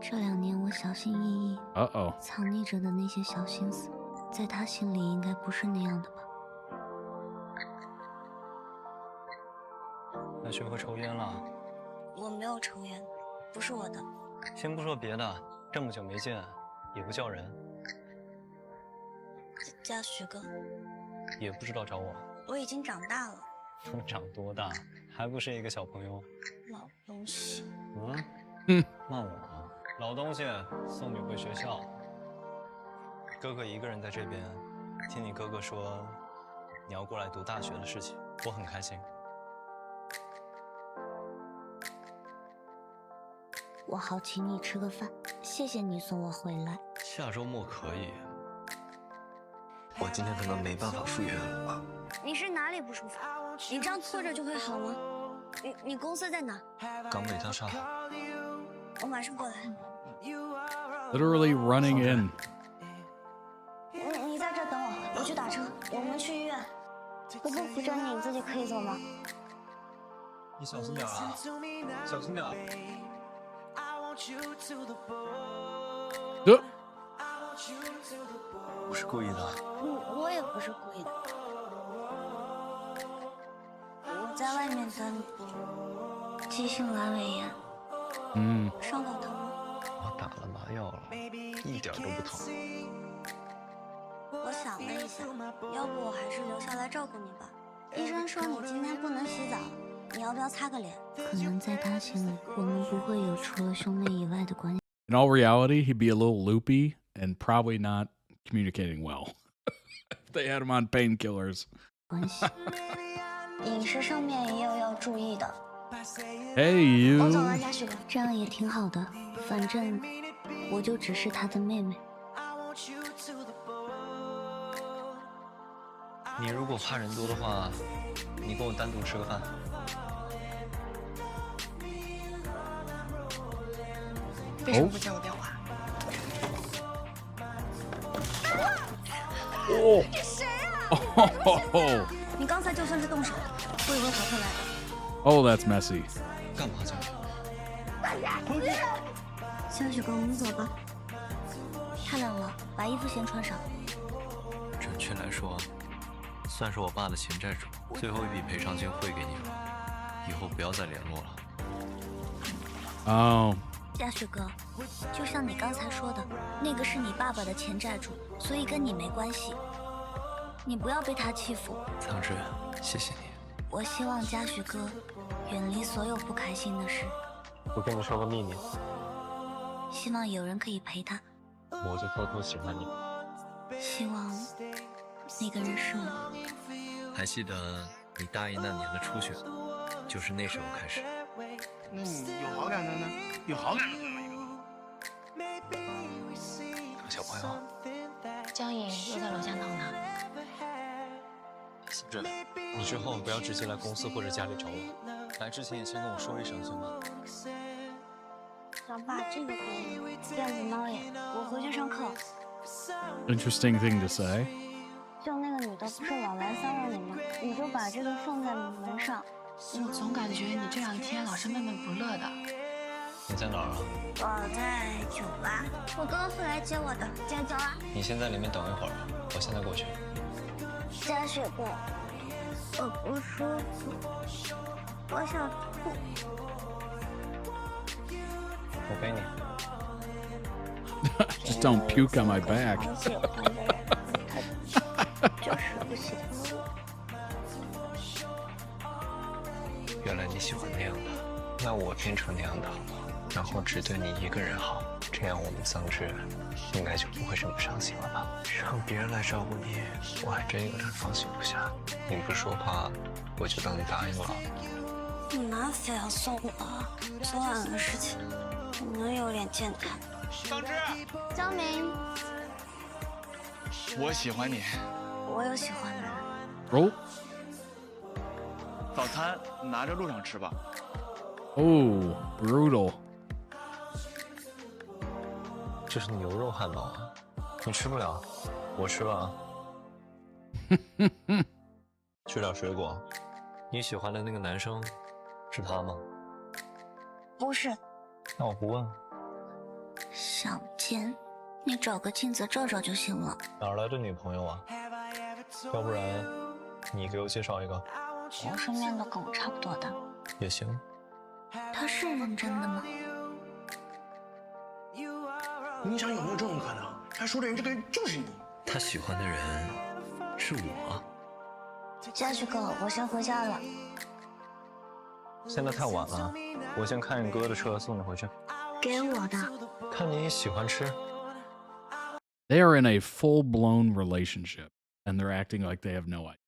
这2年我小心翼翼 Uh-oh. 藏匿着的那些小心思，在他心里应该不是那样的吧？还学会抽烟了？我没有抽烟，不是我的。先不说别的，这么久没见，也不叫人，嘉许哥，也不知道找我。我已经长大了。长多大？还不是一个小朋友。老东西。骂我？老东西，送你回学校。哥哥一个人在这边，听你哥哥说你要过来读大学的事情，我很开心。我好请你吃个饭，谢谢你送我回来。下周末可以。我今天可能没办法赴约了。你是哪里不舒服？你这样坐着就会好吗？你公司在哪？港北大厦。我马上过来。Literally running in. 你在这等我，我去打车，我们去医院。我不扶着你，你自己可以走吗？你小心点啊，小心点。不是故意的。我也不是故意的。我在外面等你。急性阑尾炎。伤口疼吗？我打了麻药了，一点都不疼。我想了一下，要不我还是留下来照顾你吧。医生说你今天不能洗澡，你要不要擦个脸？可能在他心里，我们不会有除了兄妹以外的关系。In all reality, he'd be a little loopy and probably not communicating well. If they had him on painkillers. 关系。饮食上面也有要注意的。Hey, 我走 you. 了，嘉许哥，这样也挺好的。反正我就只是他的妹妹。你如果怕人多的话，你跟我单独吃个饭。为什么不接我电话？哦，你谁啊？哦你刚才就算是动手，我也会跑回来的。 ，Oh, that's messy. 干嘛江雪？江雪哥，我们走吧。太冷了，把衣服先穿上。准确来说，算是我爸的潜债主，最后一笔赔偿金汇给你了，以后不要再联络了。Oh. 嘉许哥，就像你刚才说的，那个是你爸爸的前债主，所以跟你没关系。你不要被他欺负。苍之，谢谢你。我希望嘉许哥远离所有不开心的事。我跟你说个秘密，希望有人可以陪他。我就偷偷喜欢你。希望那个人是我。还记得你大一那年的初选，就是那时候开始。有好感的呢？有好感的最后一个。小朋友，江颖又在楼下闹呢。思志，你之后不要直接来公司或者家里找我，来之前也先跟我说一声，行吗？想把这个给你，电子猫眼，我回去上课。Interesting thing to say. 就那个女的不是老来骚扰你吗？你就把这个放在门上。我总感觉你这两天老是闷闷不乐的。你在哪儿啊？我在酒吧，我哥会来接我的，加油啊！你先在里面等一会儿，我现在过去。嘉许哥，我不舒服，我想吐。我背你。Just don't puke on my back. 我喜欢的人，他就是不喜欢我。原来你喜欢那样的，那我变成那样的，然后只对你一个人好，这样我们桑稚应该就不会这么伤心了吧？让别人来照顾你，我还真有点放心不下。你不说话，我就当你答应了。你妈非要送我，昨晚的事情可能有点健谈。桑稚，江明，我喜欢你。我有喜欢的人。Roll. 早餐拿着路上吃吧。Oh, brutal. 这是牛肉汉堡啊，你吃不了，我吃了啊。吃点水果。你喜欢的那个男生是他吗？不是。那我不问。想见，你找个镜子照照就行了。哪儿来的女朋友啊？要不然你给我介绍一个。我身边的跟我差不多的也行。他是认真的吗？你想有没有这种可能？他说的人这个人就是你。他喜欢的人是我。嘉许哥，我先回家了。现在太晚了，我先开你哥的车送你回去。给我的。看你喜欢吃。They are in a full-blown relationship, and they're acting like they have no idea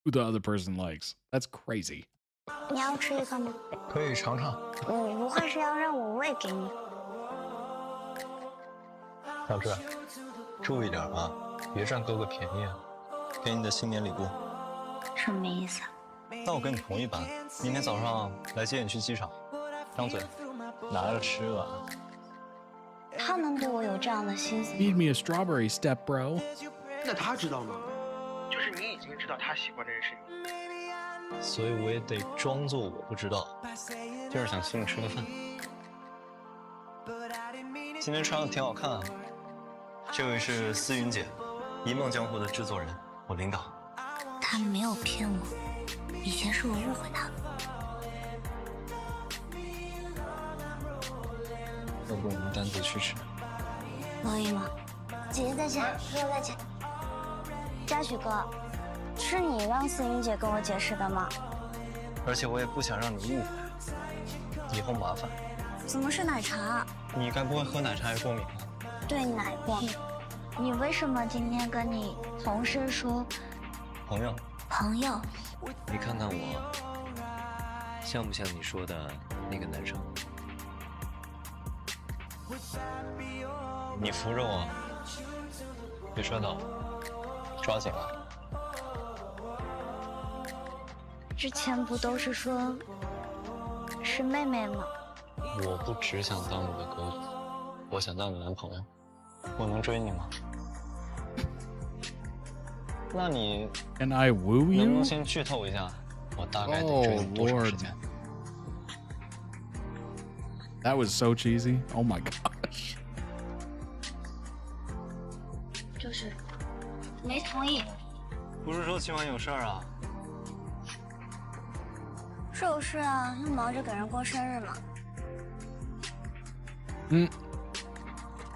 who the other person likes. That's crazy. 你要吃一个吗？可以尝尝。你不会是要让我喂给你？小志，注意点啊，别占哥哥便宜啊！给你的新年礼物。什么意思啊？那我跟你同一班，明天早上来接你去机场。张嘴，拿着吃吧。他能对我有这样的心思吗？ Feed me a strawberry, step bro. 那他知道吗？就是你已经知道他喜欢的人是你，所以我也得装作我不知道，就是想请你吃个饭。今天穿的挺好看啊。这位是思云姐，一梦江湖的制作人，我领导。他没有骗我，以前是我误会他了。要不我们单独去吃？可以吗？姐姐再见，哥哥再见。嘉许哥，是你让思云姐跟我解释的吗？而且我也不想让你误会，以后麻烦。怎么是奶茶？你该不会喝奶茶也过敏吧？对奶过敏。你为什么今天跟你同事说？朋友。朋友。你看看我，像不像你说的那个男生？你扶着我，别摔倒，抓紧了。之前不都是说是妹妹吗？我不只想当你的哥哥，我想当你男朋友。我能追你吗？那你 Can I woo 能不 you? 能先剧透一下，我大概得追 Oh 你多长时 Lord. 间？ That was so cheesy. Oh my gosh. 就是没同意。不是说今晚有事儿啊？是有事啊，要忙着给人过生日嘛。嗯，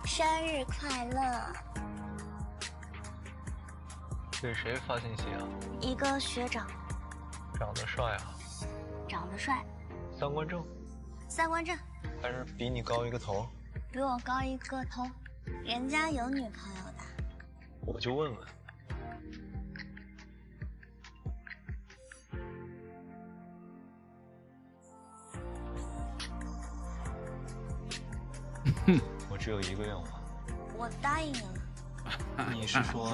生日快乐！给谁发信息啊？一个学长，长得帅啊？长得帅，三观正？三观正，还是比你高一个头？比我高一个头，人家有女朋友的。我就问问。我只有一个愿望。我答应你了。你是说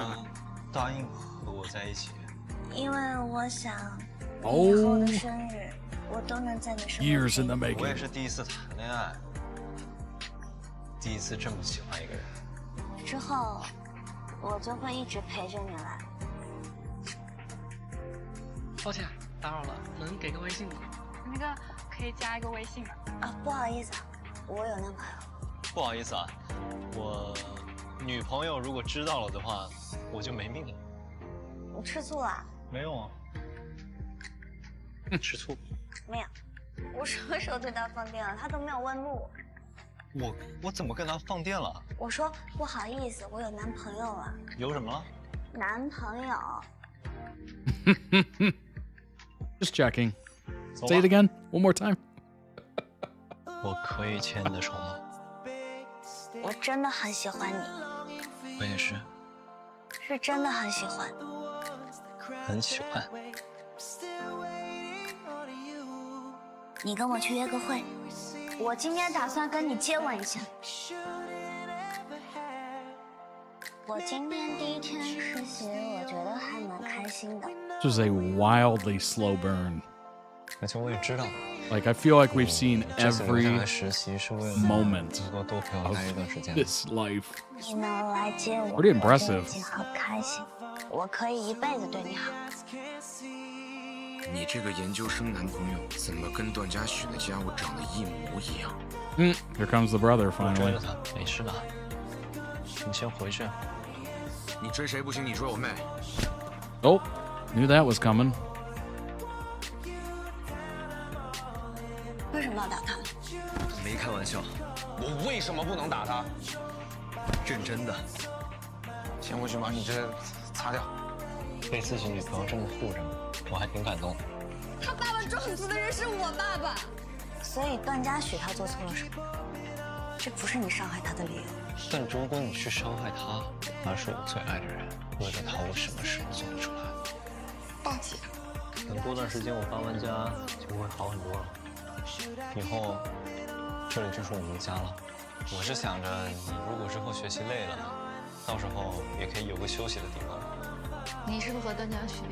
答应和我在一起？因为我想以后的生日我都能在你身边。 Years in the 我 making. 也是第一次谈恋爱，第一次这么喜欢一个人。之后我就会一直陪着你来。抱歉，打扰了，能给个微信吗？那个可以加一个微信吗？啊，不好意思啊，我有男朋友。不好意思啊，我女朋友如果知道了的话，我就没命了。你吃醋了？没有啊。吃醋？没有。我什么时候对他放电了？他都没有问路。我怎么跟他放电了？我说不好意思，我有男朋友了。有什么了？男朋友。Just checking. Say it again one more time. 我可以牵你的手吗？我真的很喜欢你。我也是。是真的很喜欢。很喜欢。你跟我去约个会。我今天打算跟你接吻一下。我今天第一天实习，我觉得还蛮开心的。This was a wildly slow burn. 而且我也知道。Like, I feel like we've seen every 实习是为了 moment 能够多陪我待一段时间。 this life. 你能来接我 Pretty impressive. 我已经很开心。我可以一辈子对你好。你这个研究生男朋友怎么跟段嘉许那家伙长得一模一样Here comes the brother 追 finally. 了他，没事的。你先回去。你追谁不行，你追我妹。 Oh, knew that was coming. 为什么要打他？没开玩笑。我为什么不能打他？认真的。先回去把你这擦掉。被自己女朋友这么护着，我还挺感动。他爸爸撞死的人是我爸爸。所以段嘉许他做错了什么？这不是你伤害他的理由。但如果你去伤害他，而是我最爱的人，为了他，我什么事都做得出来。抱歉。等过段时间我搬完家，就会好很多了。以后这里就是我们的家了。我是想着，你如果之后学习累了，到时候也可以有个休息的地方。你是不是和段嘉许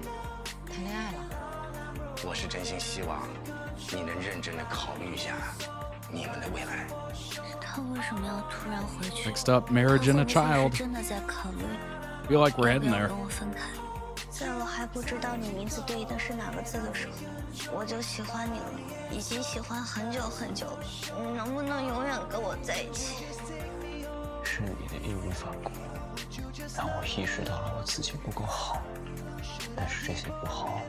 谈恋爱了？我是真心希望你能认真的考虑一下你们的未来。他为什么要突然回去？ Next up, marriage and a 他会 child. 不会是真的在考虑 Feel like we're 要 heading 不要 there. 跟我分开。在我还不知道你名字对应的是哪个字的时候，我就喜欢你了，已经喜欢很久很久了。你能不能永远跟我在一起？是你的义无反顾，让我意识到了我自己不够好。但是这些不好，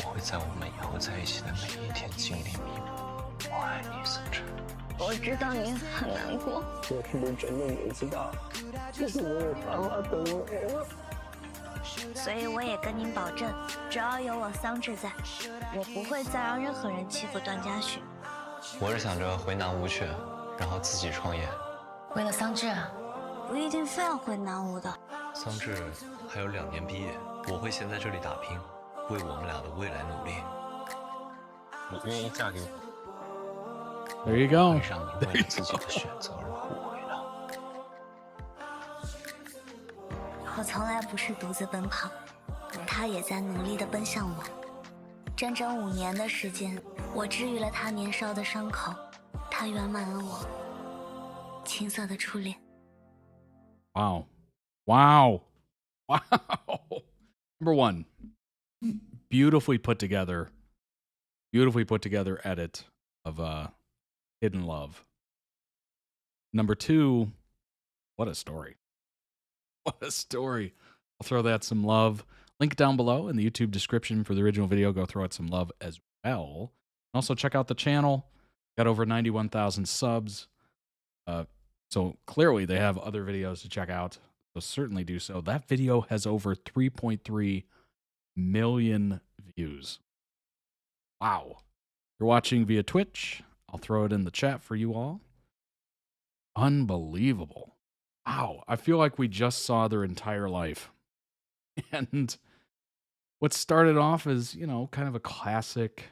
我会在我们以后在一起的每一天尽力弥补。我爱你，思辰。我知道你很难过。我是不是真的年纪大了？就是没有办法等你了。所以我也跟您保证，只要有我桑稚在，我不会再让任何人欺负段嘉许。我是想着回南吴去，然后自己创业。为了桑稚啊？不一定非要回南吴的。桑稚还有2年毕业，我会先在这里打拼，为我们俩的未来努力。你愿意嫁给我？ There you go. 会让你为了自己的选择而后悔的。我从来不是独自奔跑，他也在努力地奔向我。整整5年的时间，我治愈了他年少的伤口，他圆满了我青涩的初恋。Wow. Wow. Wow. Number one, beautifully put together edit of Hidden Love. Number two, what a story. What a story. I'll throw that some love. Link down below in the YouTube description for the original video. Go throw it some love as well. Also, check out the channel. Got over 91,000 subs. So clearly they have other videos to check out. So certainly do so. That video has over 3.3 million views. Wow. If you're watching via Twitch, I'll throw it in the chat for you all. Unbelievable. Wow. I feel like we just saw their entire life. And what started off as, you know, kind of a classic.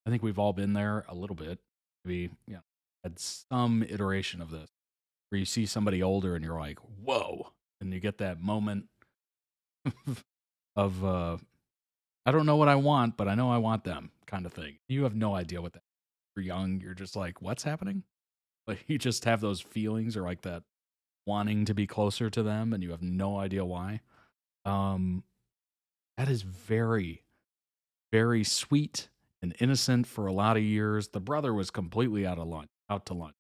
I think we've all been there a little bit. Maybe, you know, had some iteration of this where you see somebody older and you're like, whoa. And you get that moment of, I don't know what I want, but I know I want them kind of thing. You have no idea what that is. You're young. You're just like, what's happening? Like, you just have those feelings or like that wanting to be closer to them and you have no idea why. That is very, very sweet and innocent for a lot of years. The brother was completely out to lunch,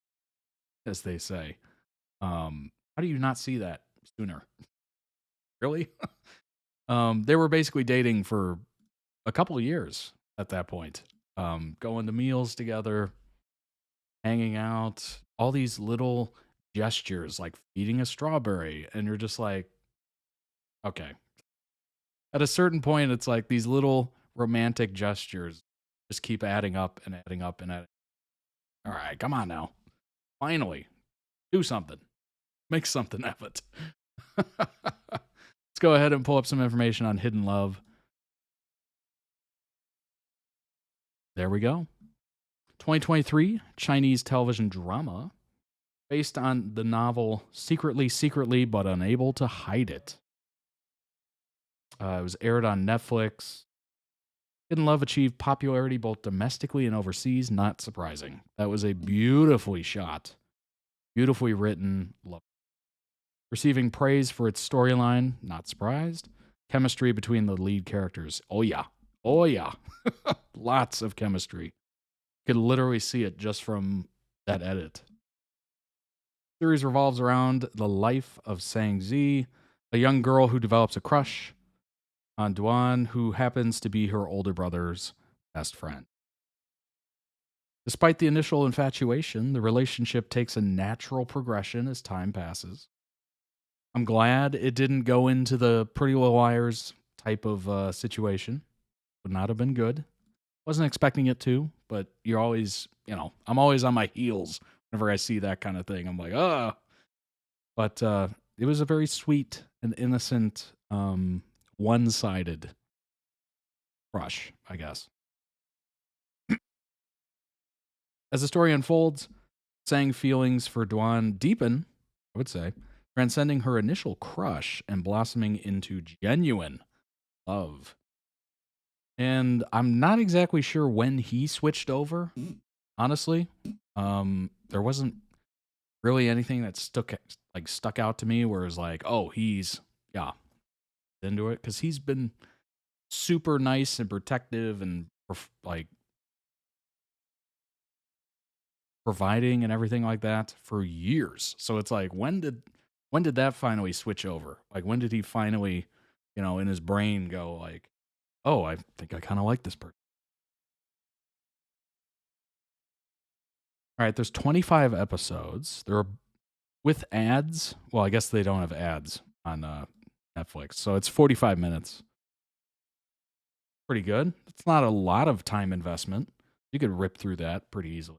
as they say. How do you not see that sooner? Really? They were basically dating for a couple of years at that point. Going to meals together, hanging out, all these little gestures like feeding a strawberry. And you're just like, okay. At a certain point, it's like these little romantic gestures just keep adding up and adding up and adding. All right, come on now. Finally, do something. Make something of it. Let's go ahead and pull up some information on Hidden Love. There we go. 2023 Chinese television drama based on the novel Secretly, But Unable to Hide It. It was aired on Netflix. Hidden Love achieved popularity both domestically and overseas. Not surprising. That was a beautifully shot, beautifully written love. Receiving praise for its storyline. Not surprised. Chemistry between the lead characters. Oh yeah. Oh yeah. Lots of chemistry. You could literally see it just from that edit. The series revolves around the life of Sang Zi, a young girl who develops a crush on Duan, who happens to be her older brother's best friend. Despite the initial infatuation, the relationship takes a natural progression as time passes. I'm glad it didn't go into the Pretty Little Liars type of situation. Would not have been good. Wasn't expecting it to, but you're always, you know, I'm always on my heels whenever I see that kind of thing. I'm like, oh. But it was a very sweet and innocent, one-sided crush, I guess. As the story unfolds, Sang feelings for Duan deepen, I would say, transcending her initial crush and blossoming into genuine love. And I'm not exactly sure when he switched over, honestly. There wasn't really anything that stuck out to me where it was like, oh, he's into it, because he's been super nice and protective and like providing and everything like that for years. So it's like, when did that finally switch over? Like, when did he finally, you know, in his brain go like, oh, I think I kind of like this person. All right, there's 25 episodes. There are with ads. Well, I guess they don't have ads on Netflix, so it's 45 minutes. Pretty good. It's not a lot of time investment. You could rip through that pretty easily.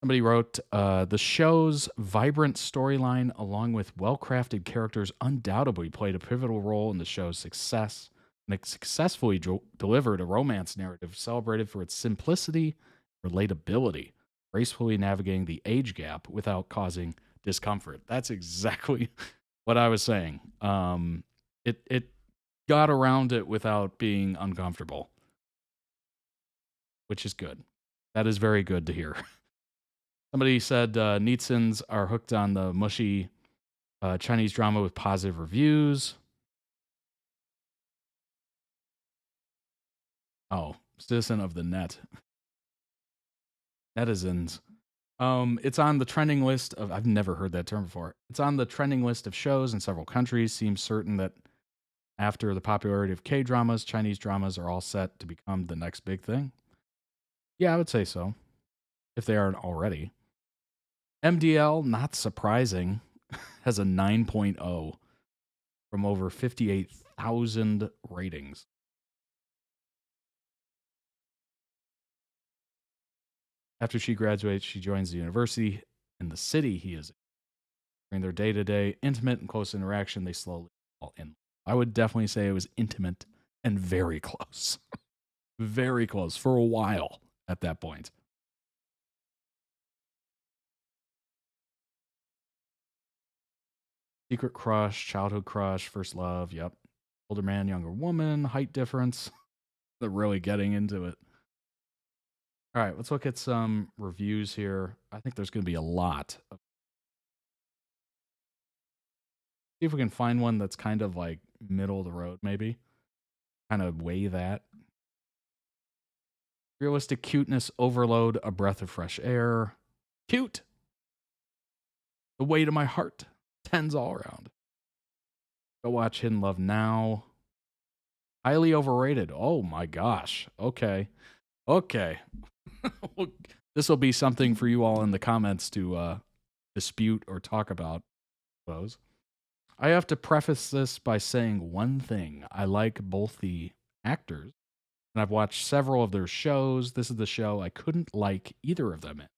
Somebody wrote, the show's vibrant storyline, along with well-crafted characters, undoubtedly played a pivotal role in the show's success, and it successfully delivered a romance narrative celebrated for its simplicity, relatability, gracefully navigating the age gap without causing discomfort. That's exactly what I was saying. It got around it without being uncomfortable, which is good. That is very good to hear. Somebody said Nietzsche's are hooked on the mushy Chinese drama with positive reviews. Oh, citizen of the net. Netizens. It's on the trending list of, I've never heard that term before. It's on the trending list of shows in several countries. Seems certain that after the popularity of K-dramas, Chinese dramas are all set to become the next big thing. Yeah, I would say so, if they aren't already. MDL, not surprising, has a 9.0 from over 58,000 ratings. After she graduates, she joins the university in the city he is in. During their day-to-day intimate and close interaction, they slowly fall in. I would definitely say it was intimate and very close. Very close for a while at that point. Secret crush, childhood crush, first love, yep. Older man, younger woman, height difference. They're really getting into it. All right, let's look at some reviews here. I think there's going to be a lot. See if we can find one that's kind of like middle of the road, maybe. Kind of weigh that. Realistic cuteness overload, a breath of fresh air. Cute. The weight of my heart. 10s all around. Go watch Hidden Love now. Highly overrated. Oh my gosh. Okay. Okay. This will be something for you all in the comments to dispute or talk about, I suppose. I have to preface this by saying one thing. I like both the actors, and I've watched several of their shows. This is the show I couldn't like either of them in.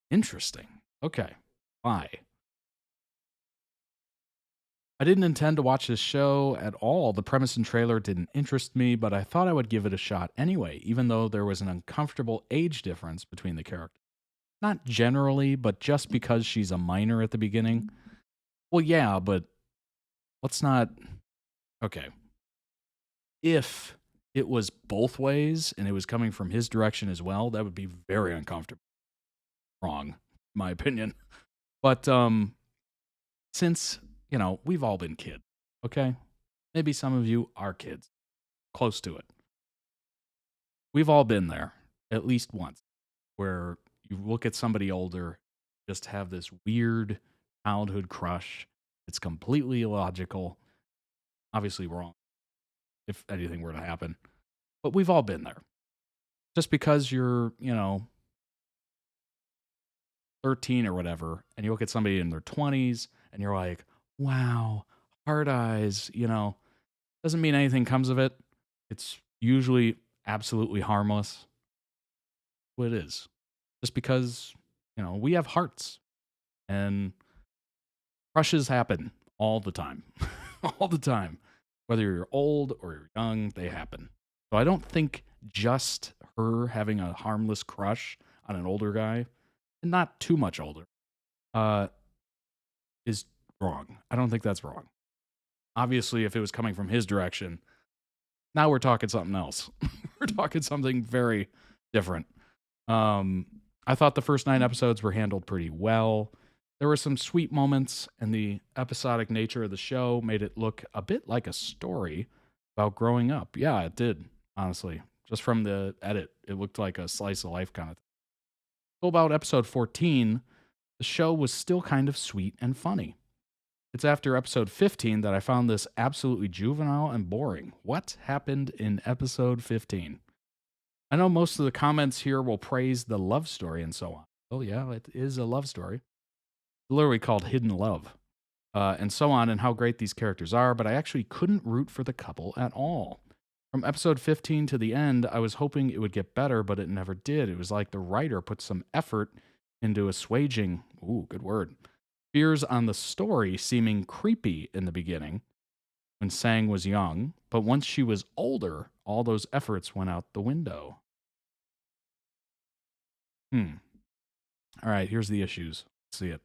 Interesting. Okay. Why? I didn't intend to watch this show at all. The premise and trailer didn't interest me, but I thought I would give it a shot anyway, even though there was an uncomfortable age difference between the characters. Not generally, but just because she's a minor at the beginning. Well, yeah, but let's not... Okay. If it was both ways and it was coming from his direction as well, that would be very uncomfortable. Wrong, in my opinion. But since... You know, we've all been kids, okay? Maybe some of you are kids, close to it. We've all been there, at least once, where you look at somebody older, just have this weird childhood crush. It's completely illogical, obviously wrong, if anything were to happen. But we've all been there. Just because you're, 13 or whatever, and you look at somebody in their 20s, and you're like, wow, hard eyes, doesn't mean anything comes of it. It's usually absolutely harmless. What it is. Just because, we have hearts and crushes happen all the time. All the time. Whether you're old or you're young, they happen. So I don't think just her having a harmless crush on an older guy, and not too much older, is wrong. I don't think that's wrong. Obviously, if it was coming from his direction, now we're talking something else. We're talking something very different. I thought the first 9 episodes were handled pretty well. There were some sweet moments, and the episodic nature of the show made it look a bit like a story about growing up. Yeah, it did, honestly. Just from the edit, it looked like a slice of life kind of thing. So about episode 14, the show was still kind of sweet and funny. It's after episode 15 that I found this absolutely juvenile and boring. What happened in episode 15? I know most of the comments here will praise the love story and so on. Oh yeah, it is a love story. Literally called Hidden Love. And so on, and how great these characters are, but I actually couldn't root for the couple at all. From episode 15 to the end, I was hoping it would get better, but it never did. It was like the writer put some effort into assuaging, ooh, good word, fears on the story seeming creepy in the beginning when Sang was young, but once she was older, all those efforts went out the window. All right, here's the issues. Let's see it.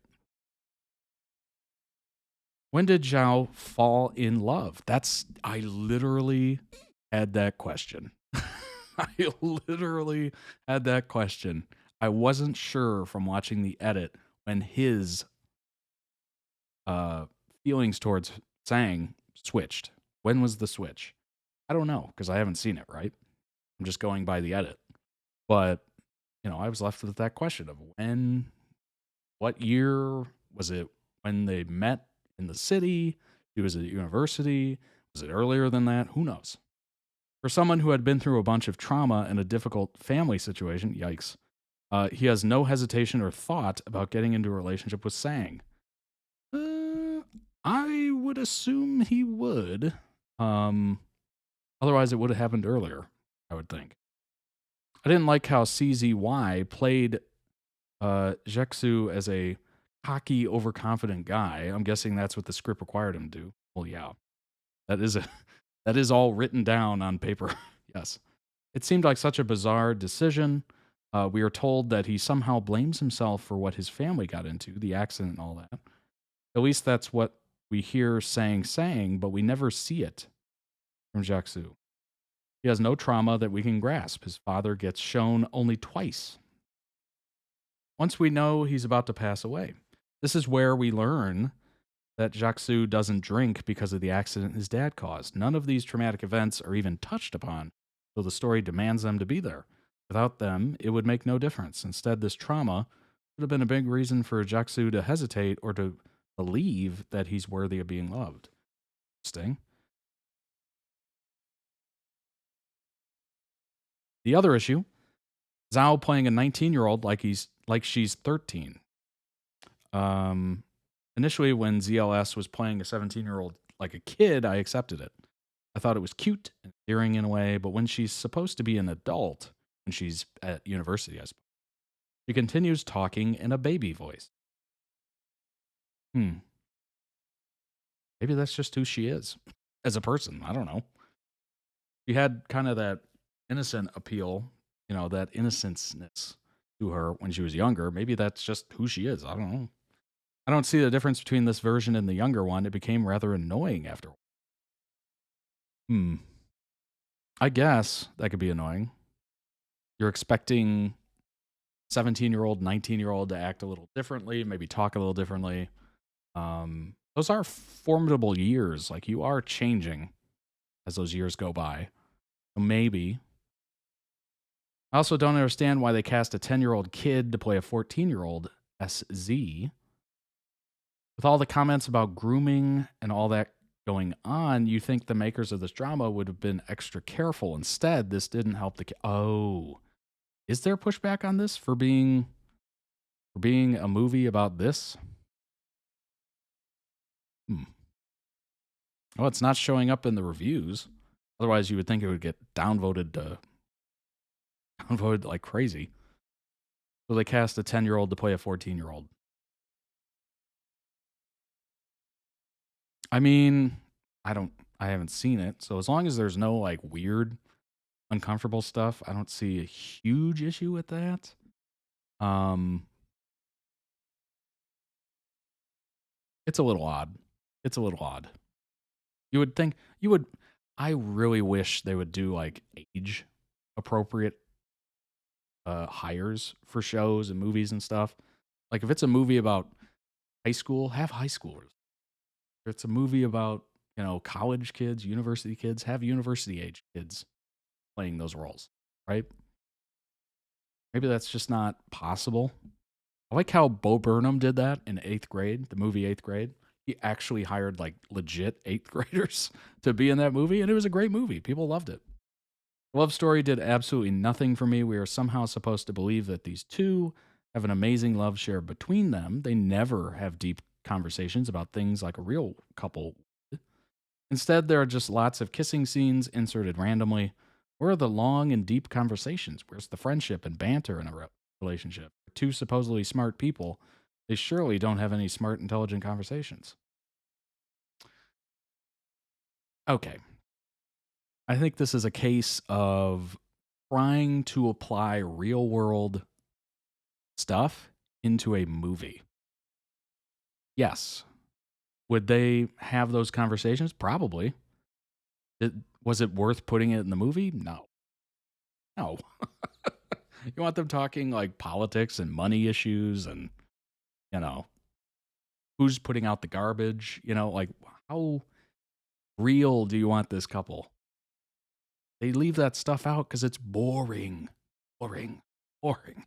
When did Zhao fall in love? I literally had that question. I literally had that question. I wasn't sure from watching the edit when his feelings towards Sang switched. When was the switch? I don't know because I haven't seen it, right? I'm just going by the edit. But, I was left with that question of what year was it when they met in the city? He was at university. Was it earlier than that? Who knows? For someone who had been through a bunch of trauma and a difficult family situation, yikes, he has no hesitation or thought about getting into a relationship with Sang. I would assume he would. Otherwise, it would have happened earlier, I would think. I didn't like how CZY played Jeksu as a cocky, overconfident guy. I'm guessing that's what the script required him to do. Well, yeah. That is all written down on paper. Yes. It seemed like such a bizarre decision. We are told that he somehow blames himself for what his family got into, the accident and all that. At least that's what we hear saying, but we never see it from Jeksu. He has no trauma that we can grasp. His father gets shown only twice. Once we know he's about to pass away. This is where we learn that Jeksu doesn't drink because of the accident his dad caused. None of these traumatic events are even touched upon, so the story demands them to be there. Without them, it would make no difference. Instead, this trauma would have been a big reason for Jeksu to hesitate or to believe that he's worthy of being loved. Interesting. The other issue, Zhao playing a 19-year-old like she's 13. Initially, when ZLS was playing a 17-year-old like a kid, I accepted it. I thought it was cute and endearing in a way, but when she's supposed to be an adult, when she's at university, I suppose, she continues talking in a baby voice. Maybe that's just who she is as a person. I don't know. She had kind of that innocent appeal, that innocenceness to her when she was younger. Maybe that's just who she is. I don't know. I don't see the difference between this version and the younger one. It became rather annoying after. I guess that could be annoying. You're expecting 17-year-old, 19-year-old to act a little differently, maybe talk a little differently. Those are formidable years. Like, you are changing as those years go by. So maybe. I also don't understand why they cast a 10-year-old kid to play a 14-year-old SZ. With all the comments about grooming and all that going on, you think the makers of this drama would have been extra careful. Instead, this didn't help the is there pushback on this for being a movie about this? Well, it's not showing up in the reviews. Otherwise, you would think it would get downvoted like crazy. So they cast a 10-year-old to play a 14-year-old. I mean, I haven't seen it. So as long as there's no like weird, uncomfortable stuff, I don't see a huge issue with that. It's a little odd. You would think I really wish they would do like age appropriate hires for shows and movies and stuff. Like if it's a movie about high school, have high schoolers. If it's a movie about, college kids, university kids, have university age kids playing those roles, right? Maybe that's just not possible. I like how Bo Burnham did that in 8th grade, the movie 8th grade. He actually hired like legit 8th graders to be in that movie, and it was a great movie. People loved it. The love story did absolutely nothing for me. We are somehow supposed to believe that these two have an amazing love share between them. They never have deep conversations about things like a real couple would. Instead, there are just lots of kissing scenes inserted randomly. Where are the long and deep conversations? Where's the friendship and banter in a relationship? Two supposedly smart people, they surely don't have any smart, intelligent conversations. Okay. I think this is a case of trying to apply real world stuff into a movie. Yes. Would they have those conversations? Probably. Was it worth putting it in the movie? No. No. You want them talking like politics and money issues and, you know, who's putting out the garbage, you know, like how real do you want this couple? They leave that stuff out because it's boring. Boring. Boring.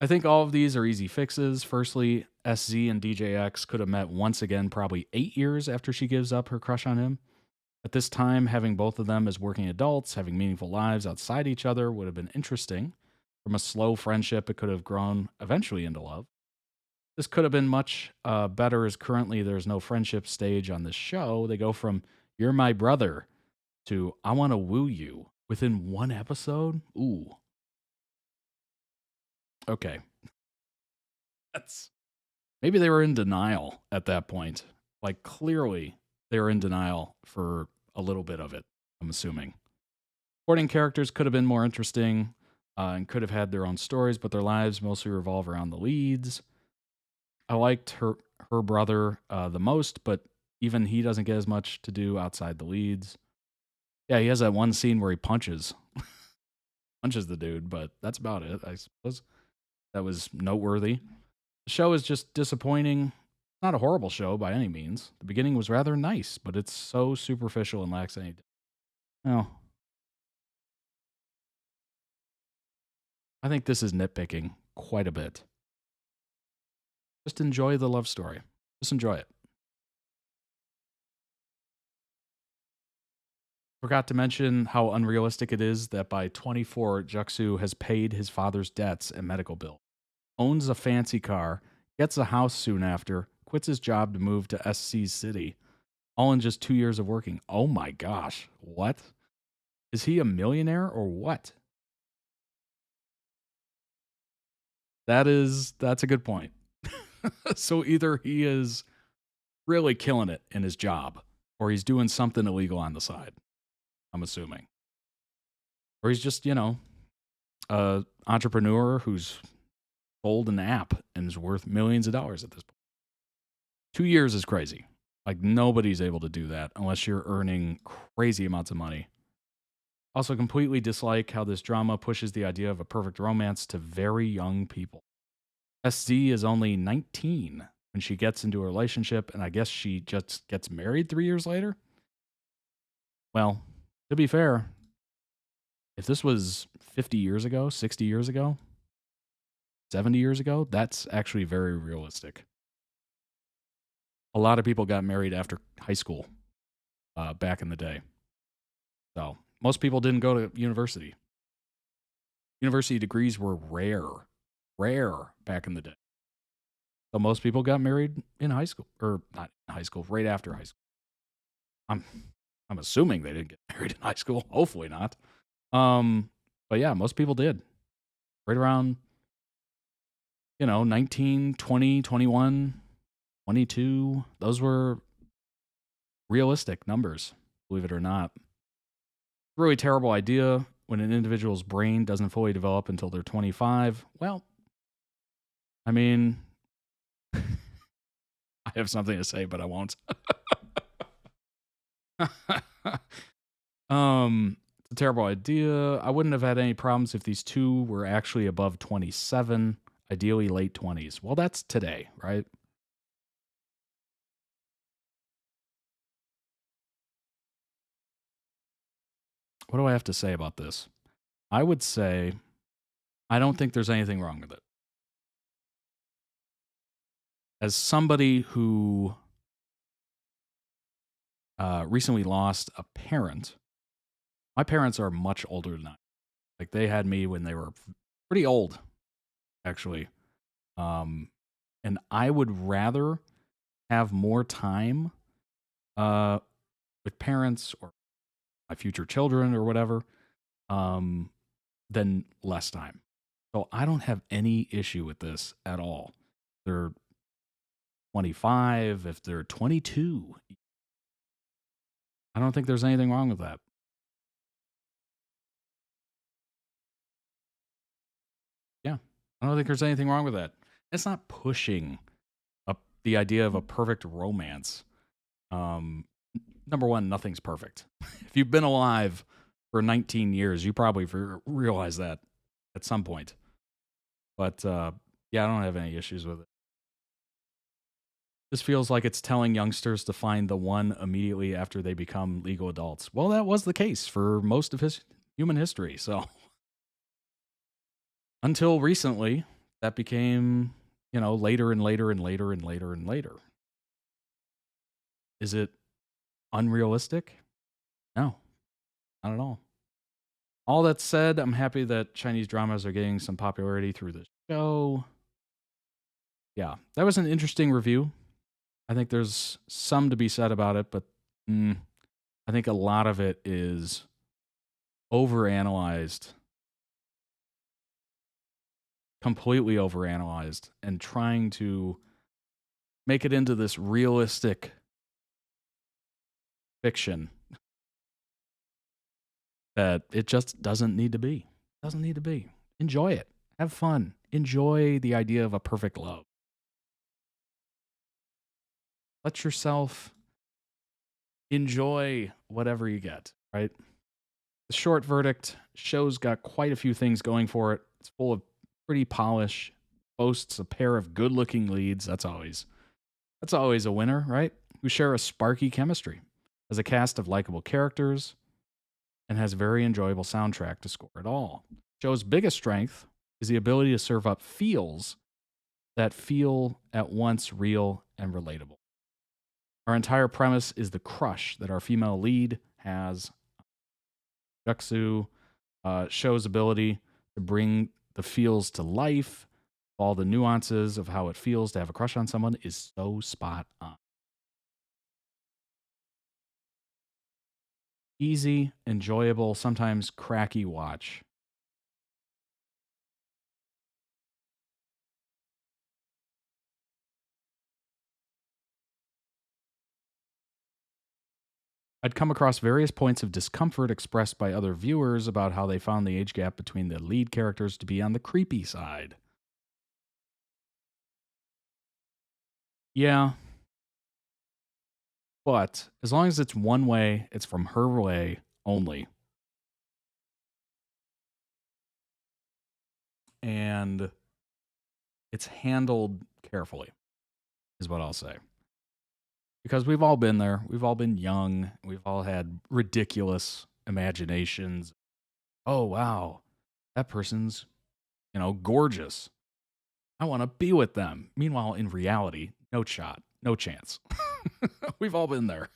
I think all of these are easy fixes. Firstly, SZ and DJX could have met once again probably 8 years after she gives up her crush on him. At this time, having both of them as working adults, having meaningful lives outside each other would have been interesting. From a slow friendship, it could have grown eventually into love. This could have been much better, as currently there's no friendship stage on this show. They go from "you're my brother" to "I want to woo you" within one episode. Ooh. Okay. That's maybe they were in denial at that point. Like clearly they were in denial for a little bit of it, I'm assuming. Supporting characters could have been more interesting and could have had their own stories, but their lives mostly revolve around the leads. I liked her brother the most, but even he doesn't get as much to do outside the leads. Yeah, he has that one scene where he punches the dude, but that's about it, I suppose. That was noteworthy. The show is just disappointing. Not a horrible show by any means. The beginning was rather nice, but it's so superficial and lacks any. Well, I think this is nitpicking quite a bit. Just enjoy the love story. Just enjoy it. Forgot to mention how unrealistic it is that by 24, Juxu has paid his father's debts and medical bill, owns a fancy car, gets a house soon after, quits his job to move to SC's city, all in just 2 years of working. Oh my gosh. What? Is he a millionaire or what? That's a good point. So either he is really killing it in his job or he's doing something illegal on the side, I'm assuming. Or he's just, you know, a entrepreneur who's sold an app and is worth millions of dollars at this point. 2 years is crazy. Like nobody's able to do that unless you're earning crazy amounts of money. Also completely dislike how this drama pushes the idea of a perfect romance to very young people. SZ is only 19 when she gets into a relationship, and I guess she just gets married 3 years later? Well, to be fair, if this was 50 years ago, 60 years ago, 70 years ago, that's actually very realistic. A lot of people got married after high school back in the day. So most people didn't go to university. University degrees were rare back in the day. So most people got married in high school, or not in high school, right after high school. I'm assuming they didn't get married in high school. Hopefully not. But yeah, most people did. Right around, 19, 20, 21, 22. Those were realistic numbers, believe it or not. Really terrible idea when an individual's brain doesn't fully develop until they're 25. Well, I mean, I have something to say, but I won't. It's a terrible idea. I wouldn't have had any problems if these two were actually above 27, ideally late 20s. Well, that's today, right? What do I have to say about this? I would say I don't think there's anything wrong with it. As somebody who recently lost a parent, my parents are much older than I. Like they had me when they were pretty old, actually. And I would rather have more time with parents or my future children or whatever than less time. So I don't have any issue with this at all. They're 25, if they're 22. I don't think there's anything wrong with that. Yeah, I don't think there's anything wrong with that. It's not pushing up the idea of a perfect romance. Number one, nothing's perfect. If you've been alive for 19 years. You probably realize that at some point. But yeah, I don't have any issues with it. This feels like it's telling youngsters to find the one immediately after they become legal adults. Well, that was the case for most of human history. So until recently, that became, later and later and later and later and later. Is it unrealistic? No, not at all. All that said, I'm happy that Chinese dramas are getting some popularity through the show. Yeah, that was an interesting review. I think there's some to be said about it, but I think a lot of it is overanalyzed, completely overanalyzed, and trying to make it into this realistic fiction that it just doesn't need to be. Doesn't need to be. Enjoy it. Have fun. Enjoy the idea of a perfect love. Let yourself enjoy whatever you get, right? The short verdict show's got quite a few things going for it. It's full of pretty polish, boasts a pair of good-looking leads. That's always a winner, right? Who share a sparky chemistry, has a cast of likable characters, and has a very enjoyable soundtrack to score it all. Show's biggest strength is the ability to serve up feels that feel at once real and relatable. Our entire premise is the crush that our female lead has. Juksu shows ability to bring the feels to life. All the nuances of how it feels to have a crush on someone is so spot on. Easy, enjoyable, sometimes cracky watch. I'd come across various points of discomfort expressed by other viewers about how they found the age gap between the lead characters to be on the creepy side. Yeah. But as long as it's one way, it's from her way only. And it's handled carefully, is what I'll say. Because we've all been there. We've all been young. We've all had ridiculous imaginations. Oh, wow. That person's, gorgeous. I want to be with them. Meanwhile, in reality, no shot, no chance. We've all been there.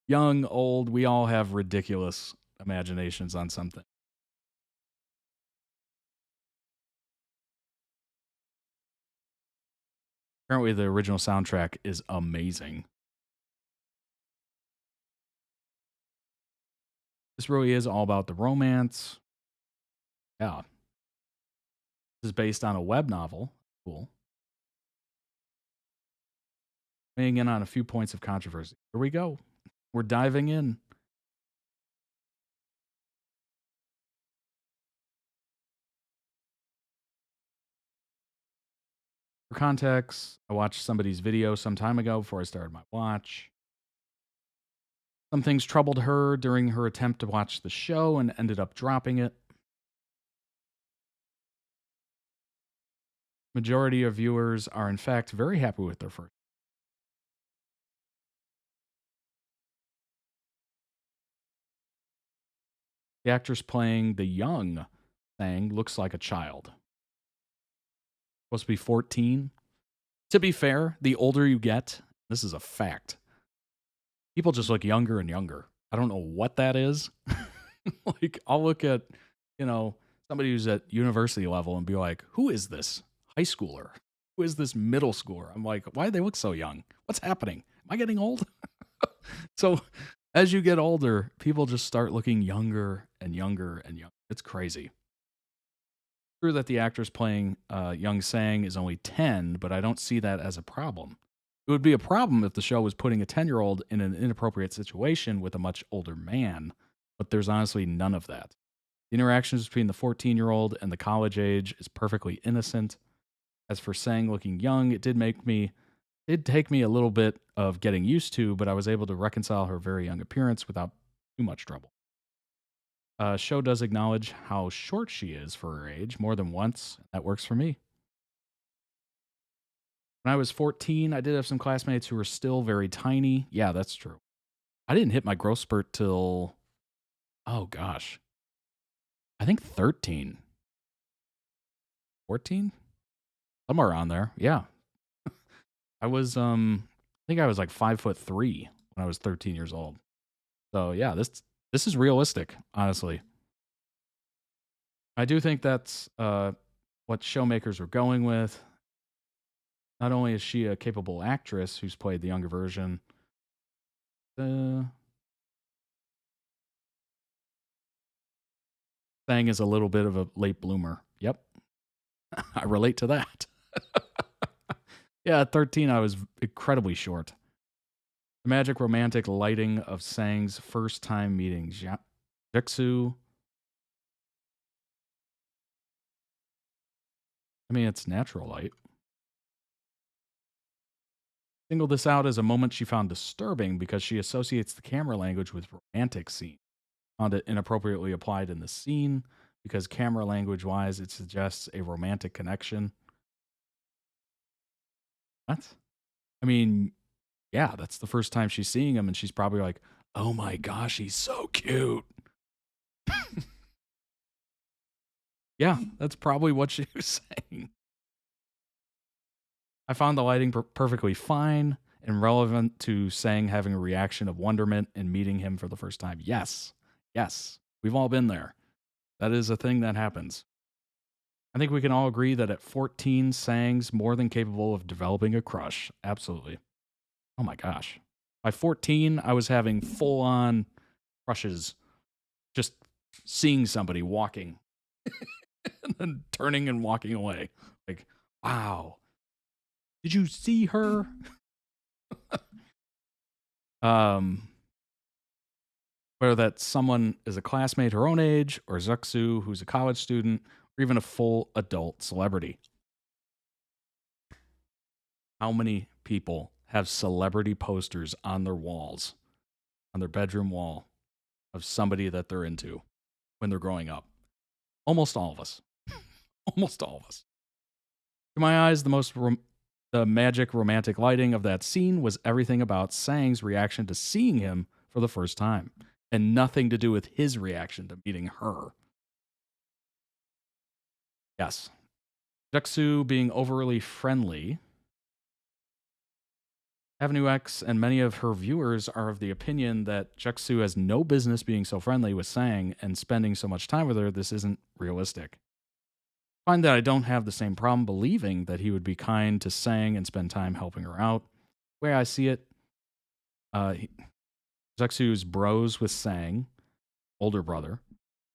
Young, old, we all have ridiculous imaginations on something. Apparently, the original soundtrack is amazing. This really is all about the romance. Yeah. This is based on a web novel. Cool. Weighing in on a few points of controversy. Here we go. We're diving in. For context, I watched somebody's video some time ago before I started my watch. Some things troubled her during her attempt to watch the show and ended up dropping it. Majority of viewers are in fact very happy with their first. The actress playing the young Thang looks like a child. Supposed to be 14. To be fair, the older you get, this is a fact, people just look younger and younger. I don't know what that is. Like, I'll look at, somebody who's at university level and be like, who is this high schooler? Who is this middle schooler? I'm like, why do they look so young? What's happening? Am I getting old? So as you get older, people just start looking younger and younger and younger. It's crazy. True that the actress playing young Sang is only 10, but I don't see that as a problem. It would be a problem if the show was putting a 10-year-old in an inappropriate situation with a much older man, but there's honestly none of that. The interactions between the 14-year-old and the college age is perfectly innocent. As for Sang looking young, it did take me a little bit of getting used to, but I was able to reconcile her very young appearance without too much trouble. Show does acknowledge how short she is for her age more than once. That works for me. When I was 14, I did have some classmates who were still very tiny. Yeah, that's true. I didn't hit my growth spurt till, oh gosh, I think 13. 14? Somewhere around there. Yeah. I think I was like 5'3" when I was 13 years old. So yeah, this is realistic, honestly. I do think that's what showmakers were going with. Not only is she a capable actress who's played the younger version, Sang is a little bit of a late bloomer. Yep. I relate to that. Yeah, at 13, I was incredibly short. The magic romantic lighting of Sang's first time meeting Jeksu. I mean, it's natural light. Single this out as a moment she found disturbing because she associates the camera language with romantic scene. Found it inappropriately applied in the scene because camera language wise it suggests a romantic connection. What? I mean, yeah, that's the first time she's seeing him and she's probably like, oh my gosh, he's so cute. Yeah, that's probably what she was saying. I found the lighting perfectly fine and relevant to Sang having a reaction of wonderment and meeting him for the first time. Yes. Yes. We've all been there. That is a thing that happens. I think we can all agree that at 14, Sang's more than capable of developing a crush. Absolutely. Oh my gosh. By 14, I was having full-on crushes. Just seeing somebody walking and then turning and walking away. Like, wow. Did you see her? Whether that someone is a classmate her own age, or Zuxu, who's a college student, or even a full adult celebrity. How many people have celebrity posters on their walls, on their bedroom wall, of somebody that they're into when they're growing up? Almost all of us. Almost all of us. To my eyes, the magic romantic lighting of that scene was everything about Sang's reaction to seeing him for the first time, and nothing to do with his reaction to meeting her. Yes. Jeksu being overly friendly. Avenue X and many of her viewers are of the opinion that Jeksu has no business being so friendly with Sang and spending so much time with her. This isn't realistic. I find that I don't have the same problem believing that he would be kind to Sang and spend time helping her out. The way I see it, Jeksu's bros with Sang, older brother,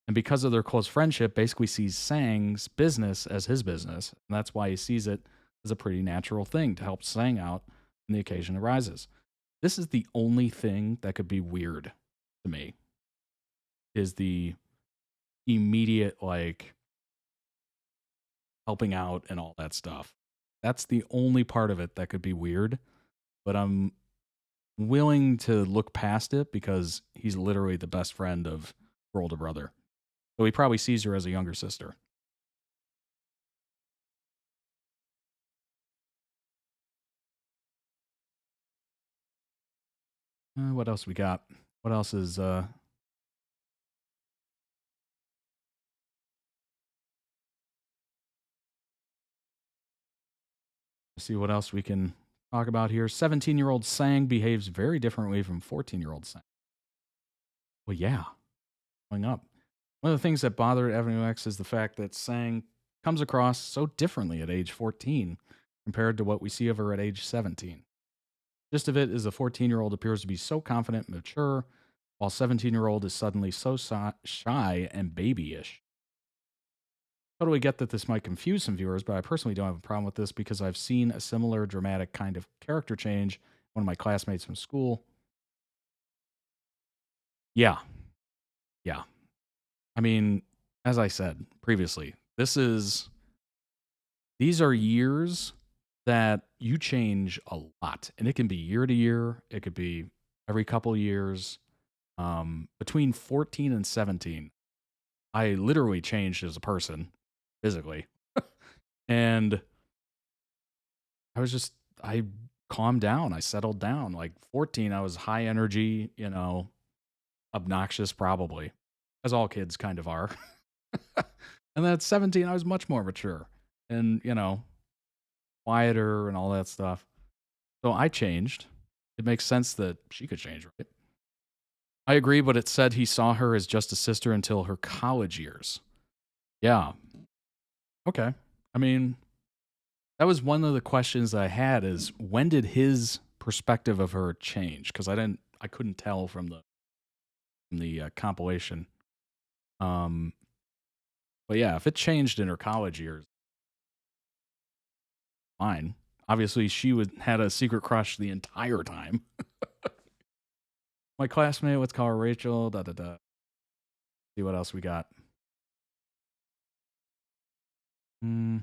and because of their close friendship, basically sees Sang's business as his business, and that's why he sees it as a pretty natural thing to help Sang out when the occasion arises. This is the only thing that could be weird to me, is the immediate, like, helping out and all that stuff. That's the only part of it that could be weird, but I'm willing to look past it because he's literally the best friend of her older brother. So he probably sees her as a younger sister. What else we got? What else is... Let's see what else we can talk about here. 17-year-old Sang behaves very differently from 14-year-old Sang. Well, yeah. Going up. One of the things that bothered Avenue X is the fact that Sang comes across so differently at age 14 compared to what we see of her at age 17. Gist of it is the 14-year-old appears to be so confident and mature, while 17-year-old is suddenly so shy and babyish. Totally get that this might confuse some viewers, but I personally don't have a problem with this because I've seen a similar dramatic kind of character change one of my classmates from school. Yeah. Yeah. I mean, as I said previously, these are years that you change a lot, and it can be year to year. It could be every couple years. Between 14 and 17, I literally changed as a person, physically. And I calmed down. I settled down. Like 14, I was high energy, obnoxious probably, as all kids kind of are. And then at 17, I was much more mature and, quieter and all that stuff. So I changed. It makes sense that she could change, right? I agree, but it said he saw her as just a sister until her college years. Yeah. Okay. I mean, that was one of the questions that I had is when did his perspective of her change? Because I couldn't tell from the compilation. But yeah, if it changed in her college years, fine. Obviously, she had a secret crush the entire time. My classmate, let's call her Rachel. Da da da. See what else we got. I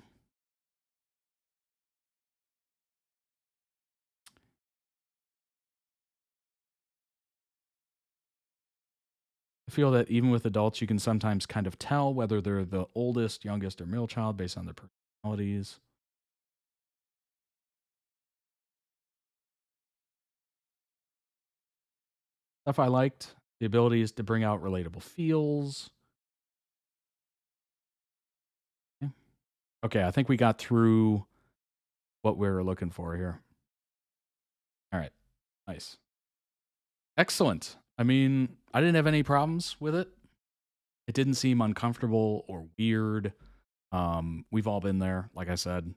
feel that even with adults, you can sometimes kind of tell whether they're the oldest, youngest, or middle child based on their personalities. Stuff I liked, the ability is to bring out relatable feels. Yeah. Okay, I think we got through what we were looking for here. All right, nice. Excellent. I mean, I didn't have any problems with it. It didn't seem uncomfortable or weird. We've all been there, like I said.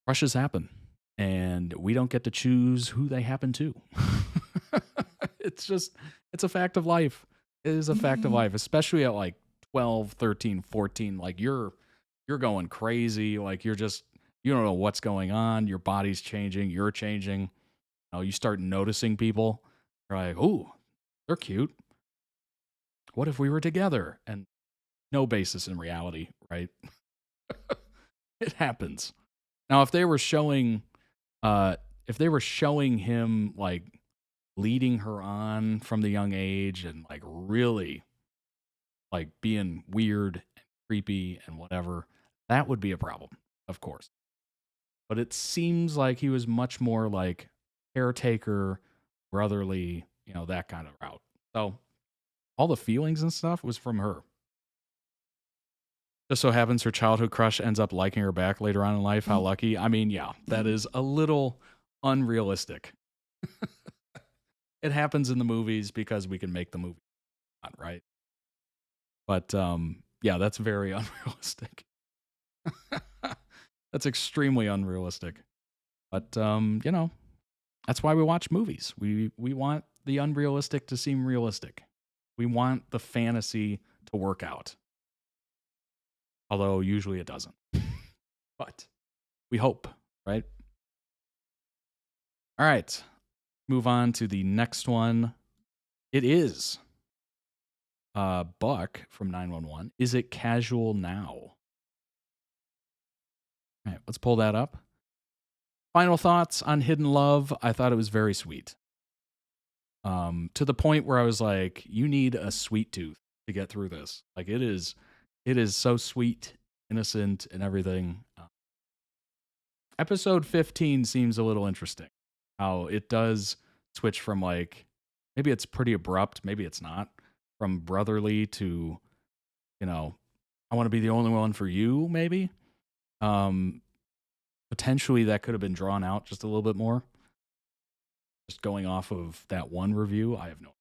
Crushes happen, and we don't get to choose who they happen to. It's a fact of life. It is a fact of life, especially at like 12, 13, 14. Like you're going crazy. Like you don't know what's going on. Your body's changing. You're changing. You start noticing people. You're like, ooh, they're cute. What if we were together? And no basis in reality, right? It happens. Now, if they were showing him like leading her on from the young age and like really like being weird and creepy and whatever, that would be a problem, of course. But it seems like he was much more like caretaker, brotherly, that kind of route. So all the feelings and stuff was from her. Just so happens her childhood crush ends up liking her back later on in life. How lucky. I mean, yeah, that is a little unrealistic. It happens in the movies because we can make the movie, right? But yeah, that's very unrealistic. That's extremely unrealistic. But that's why we watch movies. We want the unrealistic to seem realistic. We want the fantasy to work out. Although usually it doesn't. But we hope, right? All right. Move on to the next one. It is Buck from 911. Is it casual now? All right, let's pull that up. Final thoughts on Hidden Love. I thought it was very sweet. To the point where I was like, you need a sweet tooth to get through this. Like it is so sweet, innocent, and everything. Episode 15 seems a little interesting. How it does switch from like, maybe it's pretty abrupt, maybe it's not, from brotherly to, I want to be the only one for you, maybe. Potentially that could have been drawn out just a little bit more. Just going off of that one review, I have no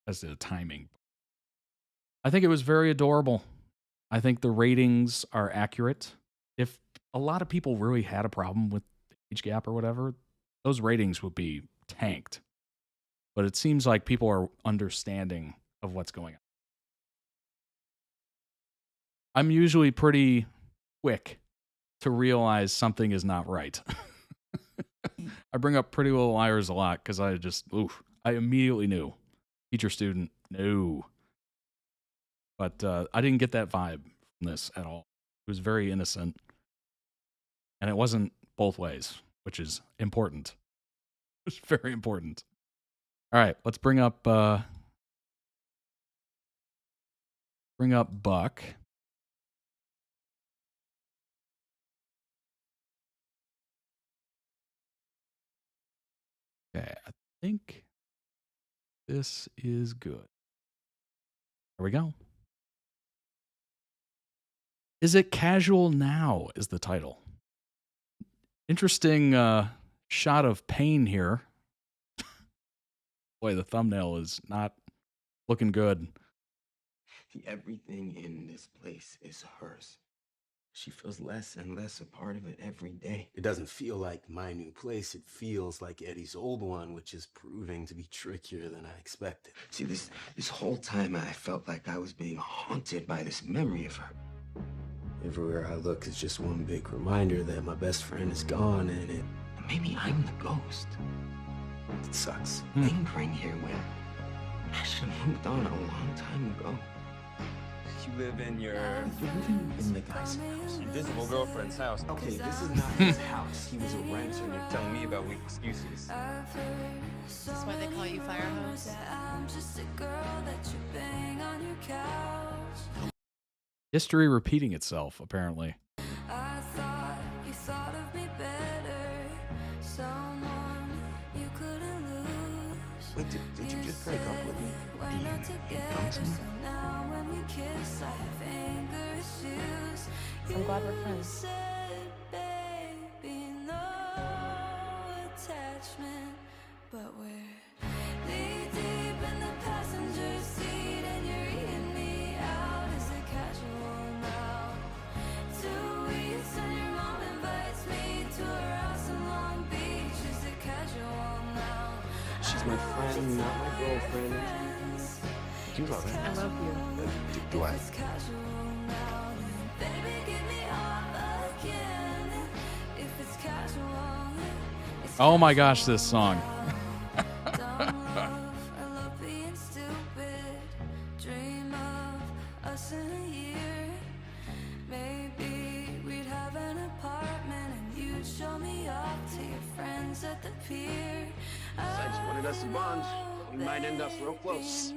as to the timing. I think it was very adorable. I think the ratings are accurate. If a lot of people really had a problem with the age gap or whatever, those ratings would be tanked. But it seems like people are understanding of what's going on. I'm usually pretty quick to realize something is not right. I bring up Pretty Little Liars a lot because I immediately knew. Teacher, student, no. But I didn't get that vibe from this at all. It was very innocent. And it wasn't both ways, which is important. It's very important. All right, let's bring up Buck. Okay, I think this is good. There we go. Is It Casual Now is the title. Interesting shot of pain here. Boy, the thumbnail is not looking good. Everything in this place is hers. She feels less and less a part of it every day. It doesn't feel like my new place. It feels like Eddie's old one, which is proving to be trickier than I expected. See, this whole time I felt like I was being haunted by this memory of her. Everywhere I look is just one big reminder that my best friend is gone, and maybe I'm the ghost. It sucks. Lingering here when I should have moved on a long time ago. You live in your You're living in the guy's house. invisible girlfriend's house. Okay, this is not his house. He was a renter. You're telling me about weak excuses. That's why they call you Firehose. History repeating itself, apparently. Wait, did you just break up with me? Do you promise me? I'm glad we're friends. She's my friend, not my girlfriend. Do you love her? I love you. Do I? Oh my gosh, this song. Besides, you wanted us to bond. We might end up real close.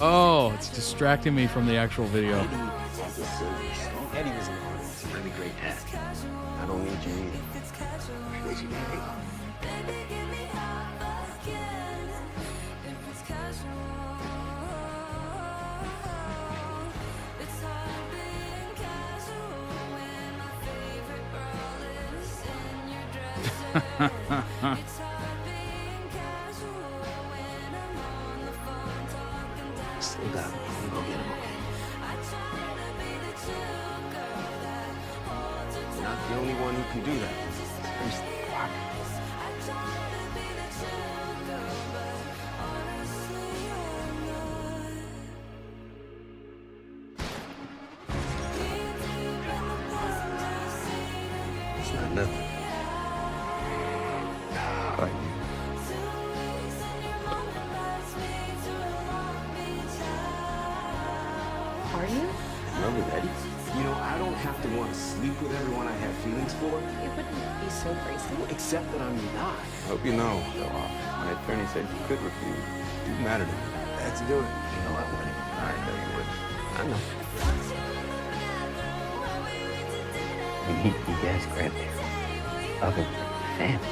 Oh, it's distracting me from the actual video. Eddie was an artist, a really great dad. I don't need you either. Need you, baby. Slow down. I'm gonna go get him, okay? You're not the only one who can do that. Seriously, fuck. It's not nothing. I like you. Are you? In love with Eddie? You know, I don't have to want to sleep with everyone I have feelings for. It wouldn't be so crazy. Except that I'm not. I hope you know, my attorney said you could refuse. You matter to me. Let's do it. You know I wouldn't. I know you would. I know. We need to be Dad's grandparents. Other than family.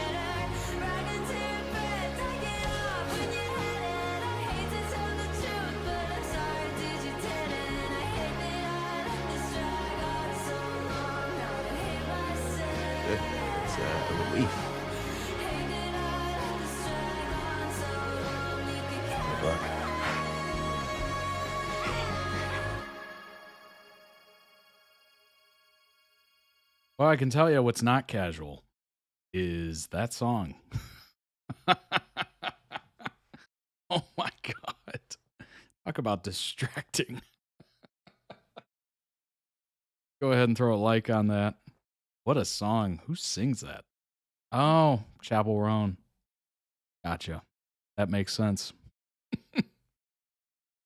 It's a relief. Good luck. Well, I can tell you what's not casual is that song. Oh my God. Talk about distracting. Go ahead and throw a like on that. What a song. Who sings that? Oh, Chapel Roan. Gotcha. That makes sense.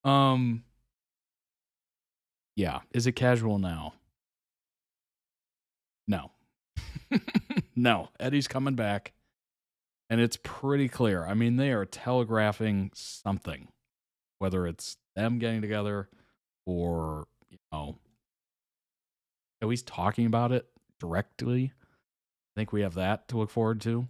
Yeah. Is it casual now? No. No. Eddie's coming back. And it's pretty clear. I mean, they are telegraphing something, whether it's them getting together or, at least talking about it directly. I think we have that to look forward to.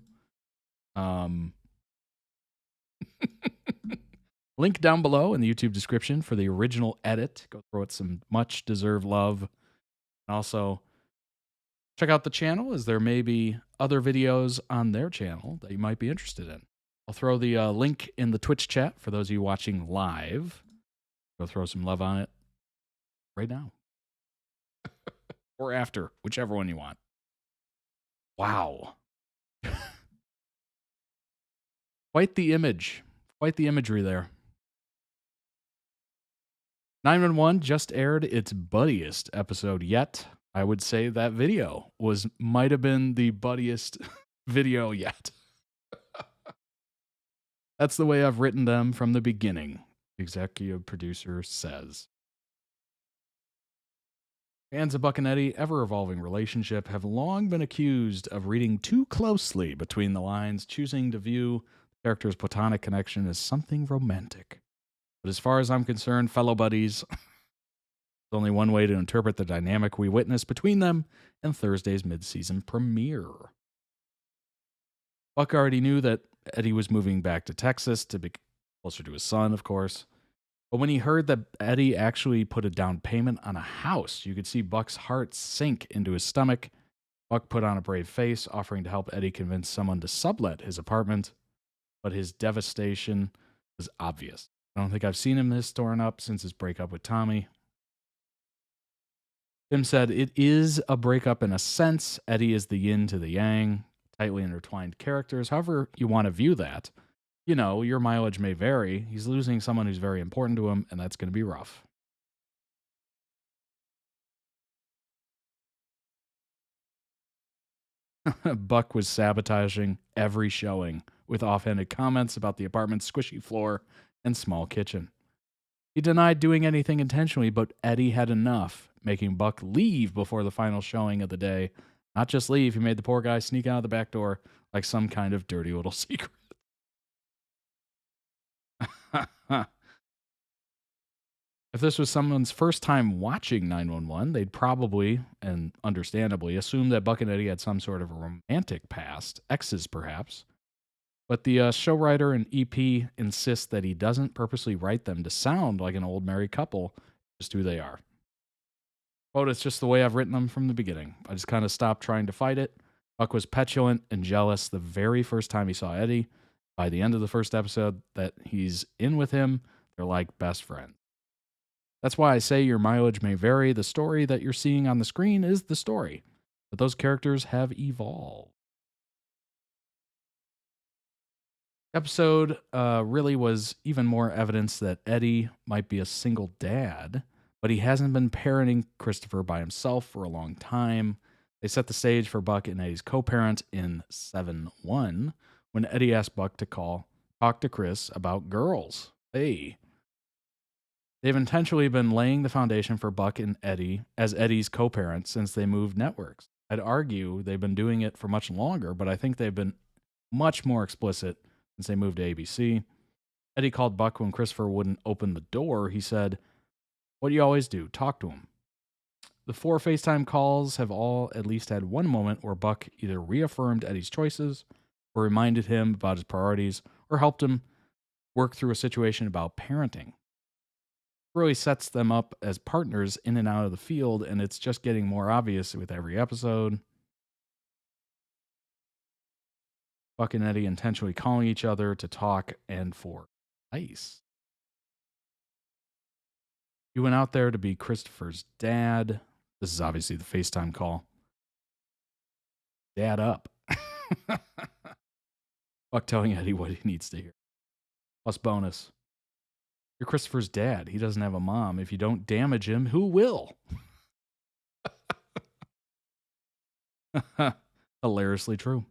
Link down below in the YouTube description for the original edit. Go throw it some much deserved love. And also, check out the channel, as there may be other videos on their channel that you might be interested in. I'll throw the link in the Twitch chat for those of you watching live. Go throw some love on it right now. Or after, whichever one you want. Wow. Quite the image. Quite the imagery there. 911 just aired its buddiest episode yet. I would say that video might have been the buddiest video yet. That's the way I've written them from the beginning, the executive producer says. Fans of Buck and Eddie, ever-evolving relationship, have long been accused of reading too closely between the lines, choosing to view the character's platonic connection as something romantic. But as far as I'm concerned, fellow buddies, there's only one way to interpret the dynamic we witnessed between them in Thursday's mid-season premiere. Buck already knew that Eddie was moving back to Texas to be closer to his son, of course. But when he heard that Eddie actually put a down payment on a house, you could see Buck's heart sink into his stomach. Buck put on a brave face, offering to help Eddie convince someone to sublet his apartment. But his devastation was obvious. I don't think I've seen him this torn up since his breakup with Tommy. Tim said, it is a breakup in a sense. Eddie is the yin to the yang, tightly intertwined characters. However you want to view that, your mileage may vary. He's losing someone who's very important to him, and that's going to be rough. Buck was sabotaging every showing with offhanded comments about the apartment's squishy floor and small kitchen. He denied doing anything intentionally, but Eddie had enough, making Buck leave before the final showing of the day. Not just leave, he made the poor guy sneak out of the back door like some kind of dirty little secret. If this was someone's first time watching 911, they'd probably, and understandably, assume that Buck and Eddie had some sort of a romantic past, exes perhaps. But the show writer and EP insists that he doesn't purposely write them to sound like an old married couple, just who they are. Quote, it's just the way I've written them from the beginning. I just kind of stopped trying to fight it. Buck was petulant and jealous the very first time he saw Eddie. By the end of the first episode that he's in with him, they're like best friends. That's why I say your mileage may vary. The story that you're seeing on the screen is the story, but those characters have evolved. Episode really was even more evidence that Eddie might be a single dad, but he hasn't been parenting Christopher by himself for a long time. They set the stage for Buck and Eddie's co-parent in 7-1 when Eddie asked Buck to talk to Chris about girls. Hey. They've intentionally been laying the foundation for Buck and Eddie as Eddie's co-parent since they moved networks. I'd argue they've been doing it for much longer, but I think they've been much more explicit since they moved to ABC. Eddie called Buck when Christopher wouldn't open the door. He said, what do you always do? Talk to him. The 4 FaceTime calls have all at least had one moment where Buck either reaffirmed Eddie's choices or reminded him about his priorities or helped him work through a situation about parenting. It really sets them up as partners in and out of the field, and it's just getting more obvious with every episode. Buck and Eddie intentionally calling each other to talk and for advice. You went out there to be Christopher's dad. This is obviously the FaceTime call. Dad up. Buck telling Eddie what he needs to hear. Plus bonus. You're Christopher's dad. He doesn't have a mom. If you don't damage him, who will? Hilariously true.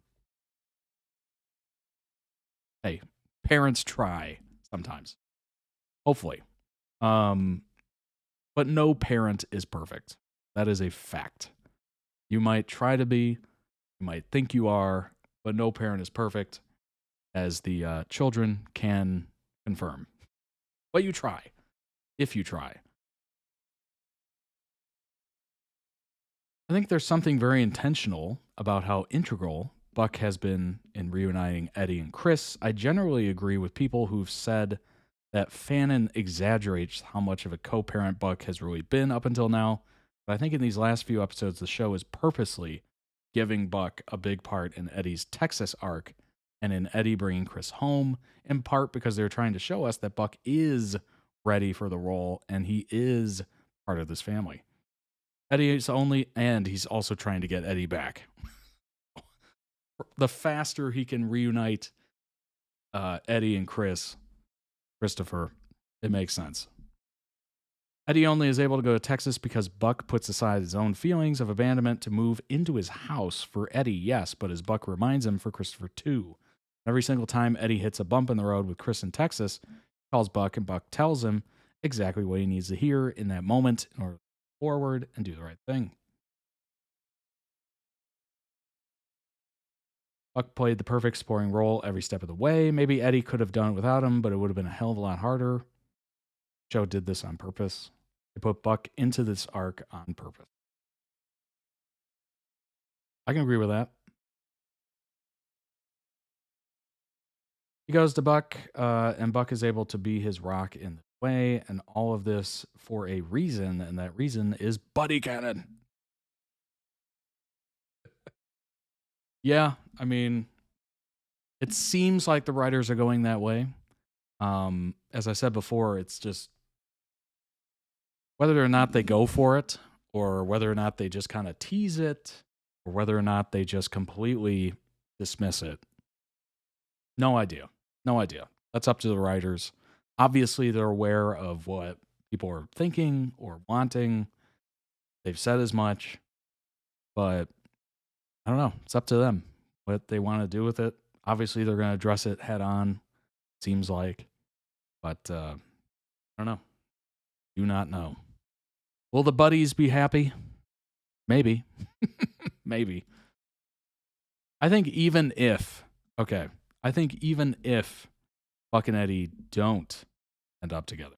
Hey, Parents try sometimes, hopefully. But no parent is perfect. That is a fact. You might try to be, you might think you are, but no parent is perfect, as the children can confirm. But you try, if you try. I think there's something very intentional about how integral Buck has been in reuniting Eddie and Chris. I generally agree with people who've said that Fannin exaggerates how much of a co-parent Buck has really been up until now. But I think in these last few episodes, the show is purposely giving Buck a big part in Eddie's Texas arc and in Eddie bringing Chris home, in part because they're trying to show us that Buck is ready for the role and he is part of this family. Eddie is only, and he's also trying to get Eddie back. The faster he can reunite Eddie and Christopher, it makes sense. Eddie only is able to go to Texas because Buck puts aside his own feelings of abandonment to move into his house for Eddie, yes, but as Buck reminds him, for Christopher too. Every single time Eddie hits a bump in the road with Chris in Texas, he calls Buck, and Buck tells him exactly what he needs to hear in that moment in order to move forward and do the right thing. Buck played the perfect supporting role every step of the way. Maybe Eddie could have done it without him, but it would have been a hell of a lot harder. The show did this on purpose. They put Buck into this arc on purpose. I can agree with that. He goes to Buck, and Buck is able to be his rock in the way, and all of this for a reason, and that reason is Buddie Cannon. Yeah, I mean, it seems like the writers are going that way. As I said before, it's just whether or not they go for it, or whether or not they just kind of tease it, or whether or not they just completely dismiss it. No idea. No idea. That's up to the writers. Obviously, they're aware of what people are thinking or wanting. They've said as much, but I don't know. It's up to them what they want to do with it. Obviously, they're going to address it head on, seems like. But I don't know. Do not know. Will the buddies be happy? Maybe. Maybe. I think even if Buck and Eddie don't end up together,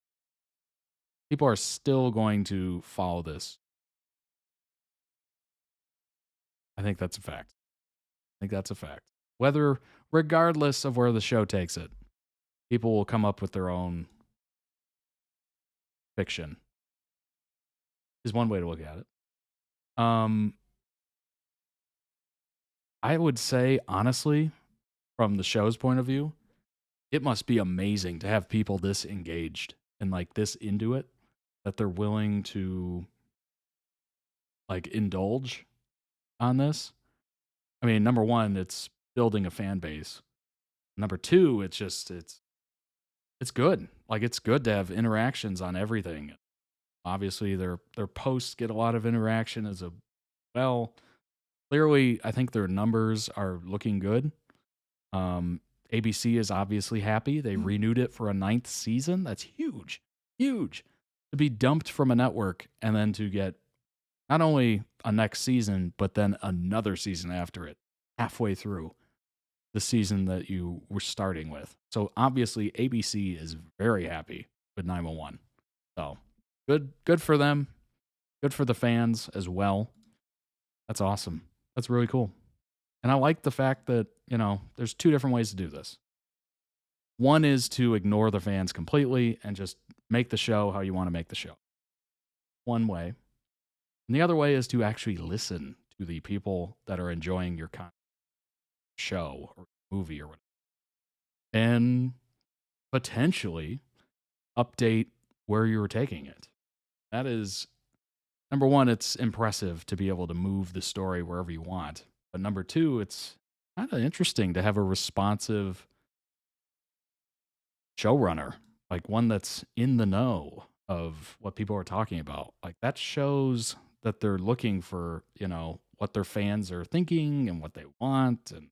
people are still going to follow this. I think that's a fact. Whether, regardless of where the show takes it, people will come up with their own fiction, is one way to look at it. I would say, honestly, from the show's point of view, it must be amazing to have people this engaged and like this into it, that they're willing to like indulge on this. I mean, number one, it's building a fan base. Number two, it's good. Like, it's good to have interactions on everything. Obviously, their posts get a lot of interaction as well. Clearly, I think their numbers are looking good. ABC is obviously happy. They renewed it for a 9th season. That's huge. Huge. To be dumped from a network and then to get not only a next season, but then another season after it, halfway through the season that you were starting with. So obviously, ABC is very happy with 911. So good for them. Good for the fans as well. That's awesome. That's really cool. And I like the fact that, there's two different ways to do this. One is to ignore the fans completely and just make the show how you want to make the show. One way. And the other way is to actually listen to the people that are enjoying your show or movie or whatever. And potentially update where you were taking it. That is, number one, it's impressive to be able to move the story wherever you want. But number two, it's kind of interesting to have a responsive showrunner, like one that's in the know of what people are talking about. Like, that shows that they're looking for, what their fans are thinking and what they want, and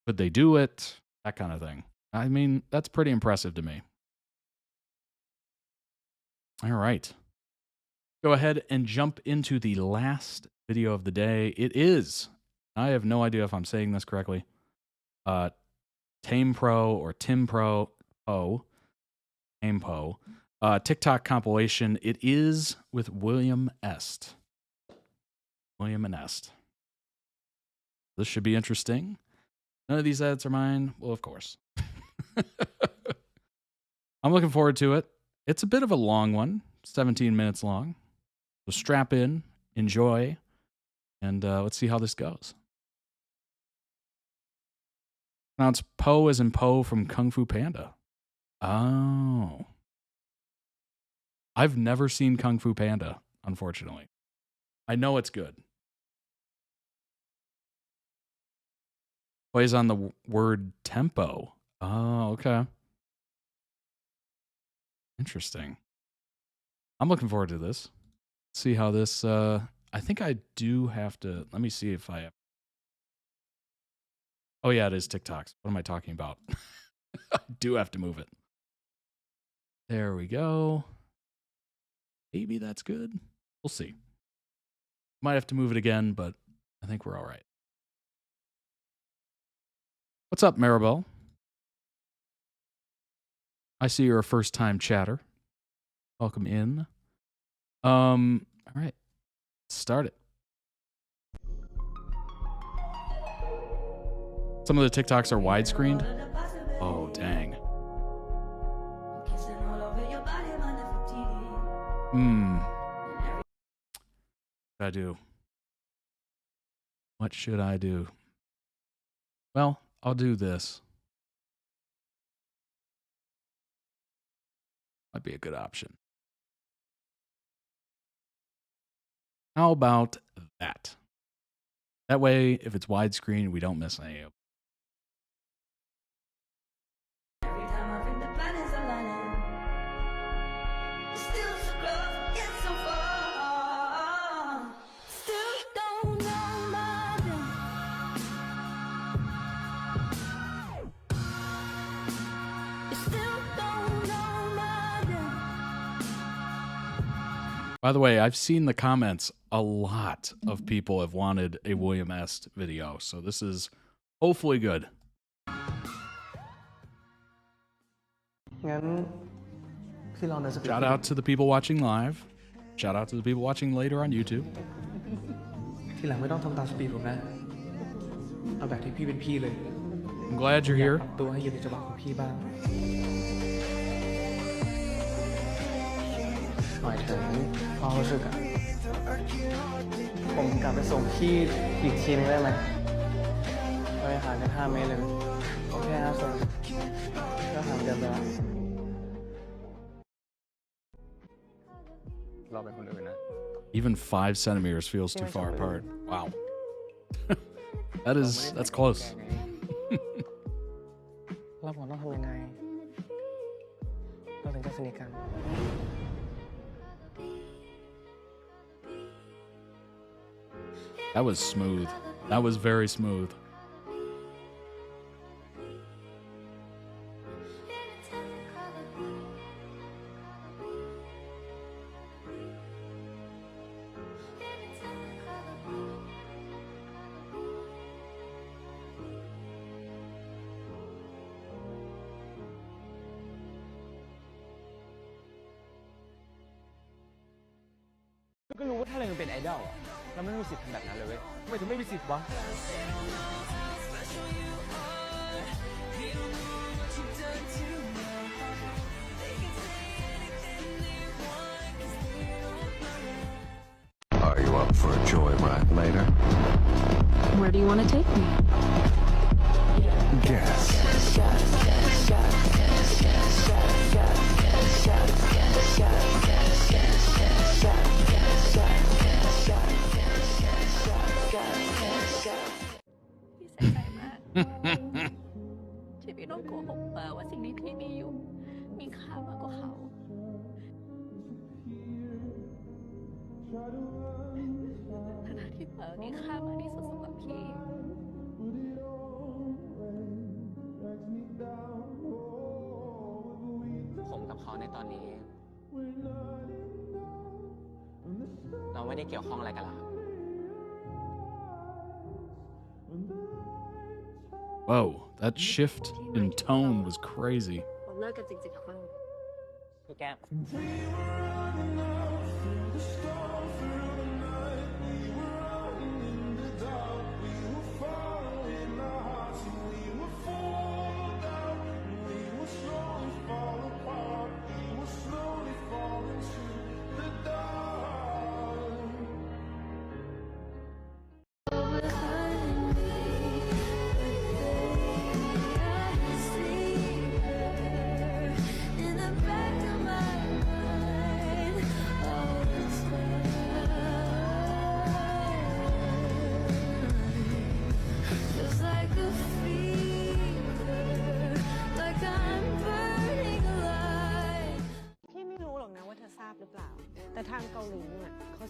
could they do it, that kind of thing. I mean, that's pretty impressive to me. All right. Go ahead and jump into the last video of the day. It is, I have no idea if I'm saying this correctly, ThamePo or TimPro, ThamePo, TikTok compilation. It is with WilliamEst. WilliamEst. This should be interesting. None of these ads are mine. Well, of course. I'm looking forward to it. It's a bit of a long one, 17 minutes long. So strap in, enjoy, and let's see how this goes. Now it's Po as in Po from Kung Fu Panda. Oh. I've never seen Kung Fu Panda, unfortunately. I know it's good. Plays on the word tempo. Oh, okay. Interesting. I'm looking forward to this. See how this, I think I do have to, let me see if I have. Oh yeah, it is TikToks. What am I talking about? I do have to move it. There we go. Maybe that's good. We'll see. Might have to move it again, but I think we're all right. What's up, Maribel? I see you're a first-time chatter. Welcome in. All right. Start it. Some of the TikToks are widescreened. Oh, dang. What should I do? What should I do? Well, I'll do this. Might be a good option. How about that? That way, if it's widescreen, we don't miss any of it. By the way, I've seen the comments. A lot of people have wanted a WilliamEst video, so this is hopefully good. Shout out to the people watching live. Shout out to the people watching later on YouTube. I'm glad you're here. Even 5 centimeters feels too far apart. Wow. That's close. That was smooth. That was very smooth. Are you up for a joyride later? Where do you want to take me? Guess. ผมกับเขาในตอนนี้ เราไม่ได้เกี่ยวข้องอะไรกันละ Whoa, that shift in tone was crazy. เลิกกันจริงๆค่ะเพิ่ง พี่แก้ม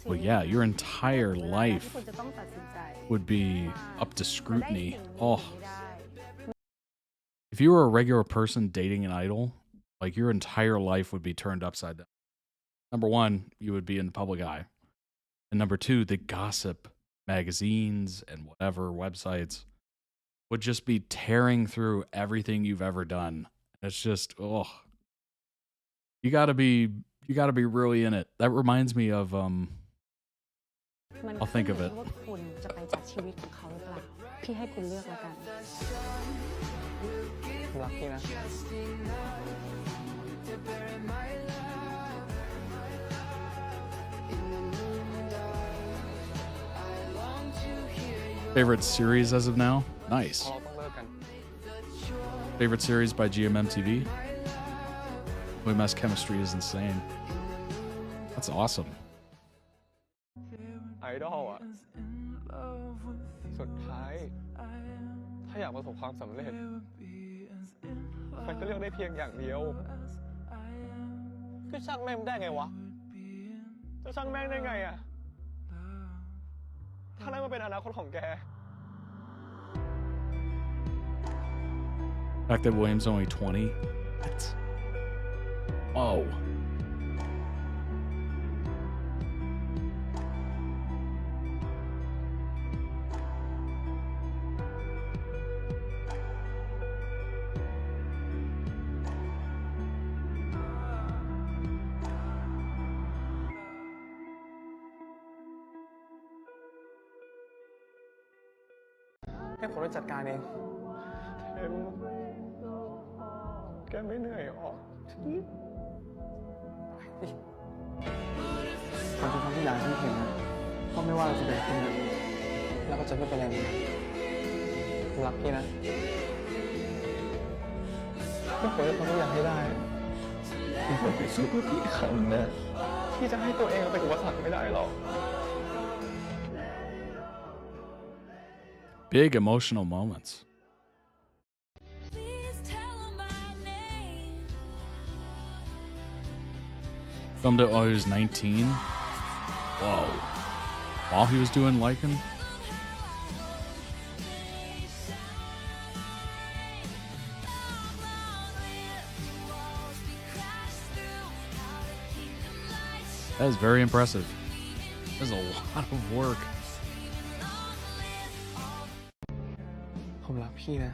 Well, yeah, your entire life would be up to scrutiny. Oh. If you were a regular person dating an idol, like your entire life would be turned upside down. Number one, you would be in the public eye. And number two, the gossip magazines and whatever websites would just be tearing through everything you've ever done. It's just, oh. You gotta be really in it. That reminds me of I'll think of it. Favorite series as of now? Nice. Favorite series by GMMTV? WilliamEst chemistry is insane. That's awesome. ไอดอลอะสุดท้ายถ้าอยากประสบความสำเร็จมันก็เลือกได้เพียงอย่างเดียวก็ช่างแม่งได้ไงวะจะช่างแม่งได้ไงอะถ้านั่นมันเป็นอนาคตของแก The fact that William's only 20. That's... Whoa. Emผมจะจัดการเองแกไม่เหนื่อยหรอผมจะทำทุกอย่างที่เห็นนะก็ไม่ว่าเราจะเกิดขึ้นแล้วก็จะไม่เป็นอะไรผมรักพี่นะพี่ผมจะทำทุกอย่างให้ได้พี่ผมไปสู้เพื่อพี่อีกครั้งนะพี่จะให้ตัวเองเป็นอุปสรรคไม่ได้หรอก Big emotional moments. Filmed it while he was 19. Whoa. While he was doing Lycan? That is very impressive. There's a lot of work. ผมรักพี่นะ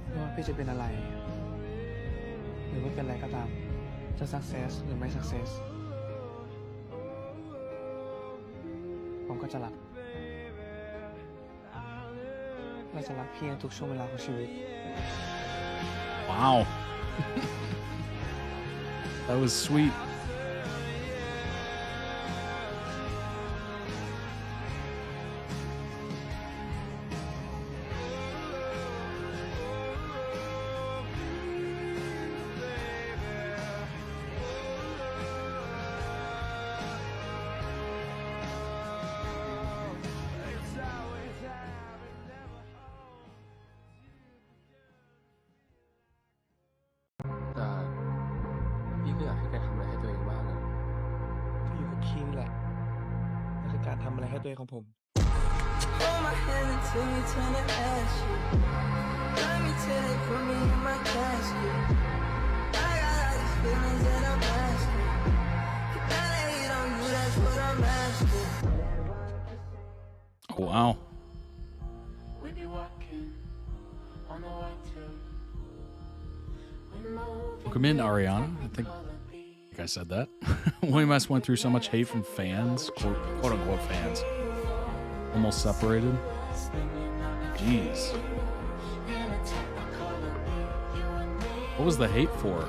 ไม่ว่าพี่จะเป็นอะไรหรือไม่เป็นอะไรก็ตามจะ success หรือไม่ success ผมก็จะรักและจะรักพี่ในทุกช่วงเวลาของชีวิต Wow. That was sweet. Oh, wow. Welcome in, Ariana. I think I said that. WilliamEst went through so much hate from fans, quote unquote fans. Almost separated. Jeez. What was the hate for?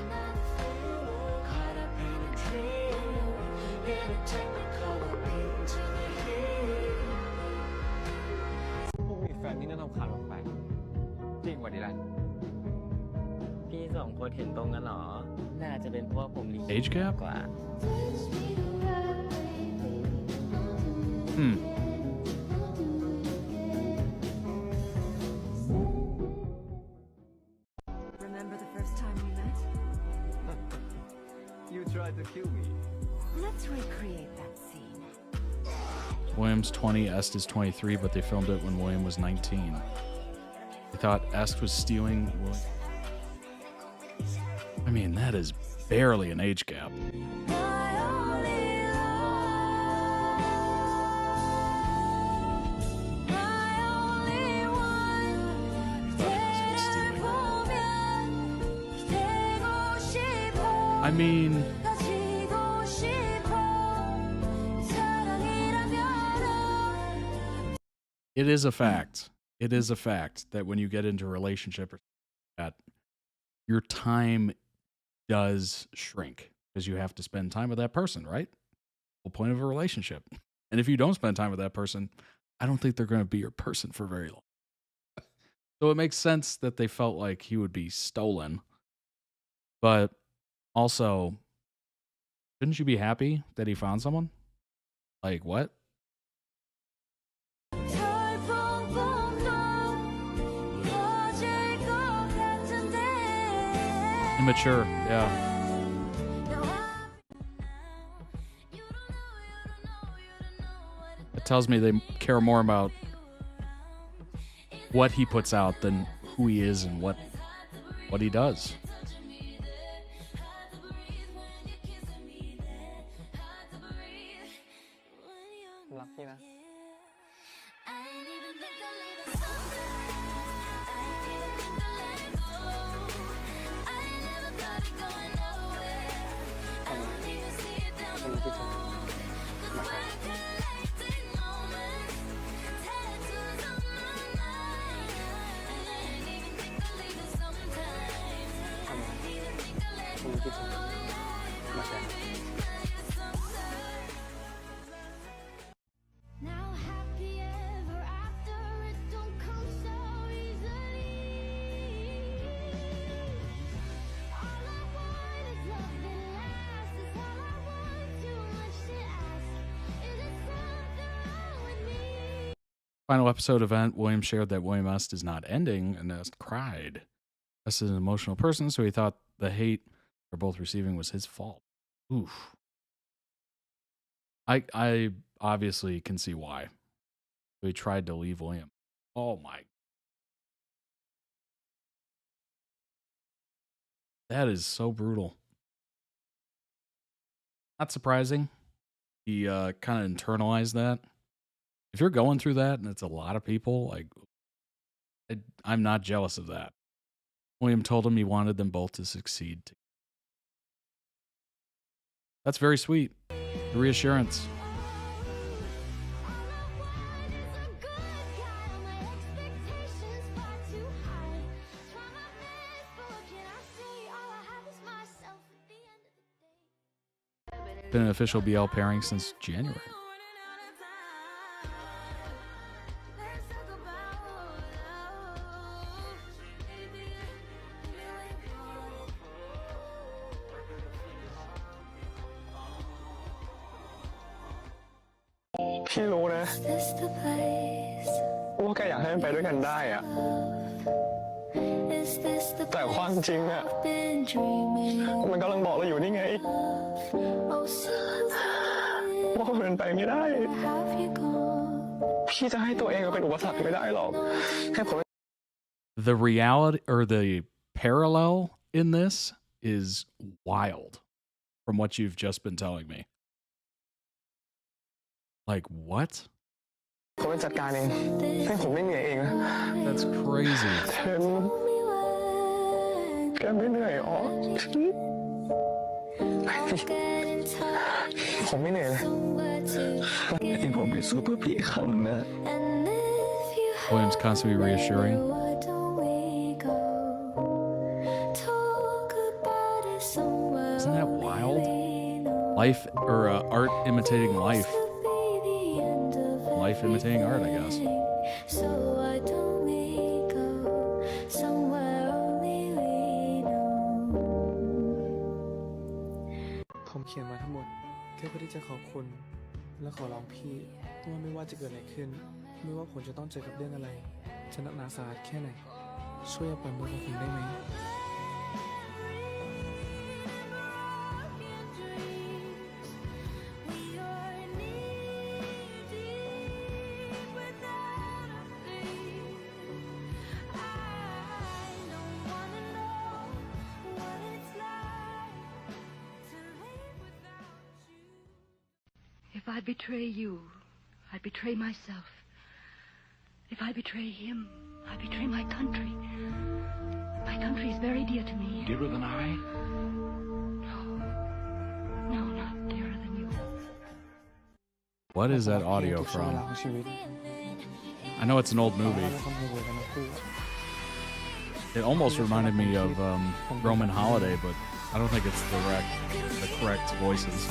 Age gap? Remember the first time we met? You tried to kill me. Let's recreate that scene. William's 20, Est is 23, but they filmed it when William was 19. They thought Est was stealing William. I mean, that is barely an age gap. I mean, it is a fact. It is a fact that when you get into a relationship or that, your time does shrink because you have to spend time with that person, right? The whole point of a relationship. And if you don't spend time with that person, I don't think they're going to be your person for very long. So it makes sense that they felt like he would be stolen. But also, shouldn't you be happy that he found someone? Like, what? Immature, yeah. It tells me they care more about what he puts out than who he is and what he does. Final episode event, William shared that WilliamEst is not ending, and Est cried. Est is an emotional person, so he thought the hate they're both receiving was his fault. Oof. I obviously can see why. So he tried to leave William. Oh my. That is so brutal. Not surprising. He kind of internalized that. If you're going through that, and it's a lot of people, like, I'm not jealous of that. William told him he wanted them both to succeed. That's very sweet. The reassurance. Been an official BL pairing since January.พี่รู้นะว่าแกอยากให้มันไปด้วยกันได้อะแต่ความจริงอะมันกำลังบอกเราอยู่นี่ไงว่ามันไปไม่ได้พี่จะให้ตัวเองเป็นอุปสรรคไม่ได้หรอกให้ผม The reality or the parallel in this is wild from what you've just been telling me. Like, what? ผมจะจัดการเองให้ผมไม่เหนื่อยเองนะ That's crazy. แกไม่เหนื่อยอ๋อผมไม่เหนื่อยเลยให้ผมไปสู้เพื่อพี่เขานะ William's constantly reassuring. Isn't that wild? Life or art imitating life. Life imitating art, I guess. ผมเขียนมาทั้งหมดแค่เพื่อที่จะขอบคุณและขอร้องพี่ว่าไม่ว่าจะเกิดอะไรขึ้นไม่ว่าผมจะต้องเจอกับเรื่องอะไรจะหนักหนาสาหัสแค่ไหนช่วยอย่าปล่อยมือของผมได้ไหม If I betray you, I betray myself. If I betray him, I betray my country. My country is very dear to me. Dearer than I? No, not dearer than you. What is that audio from? I know it's an old movie. It almost reminded me of Roman Holiday, but I don't think it's the correct voices.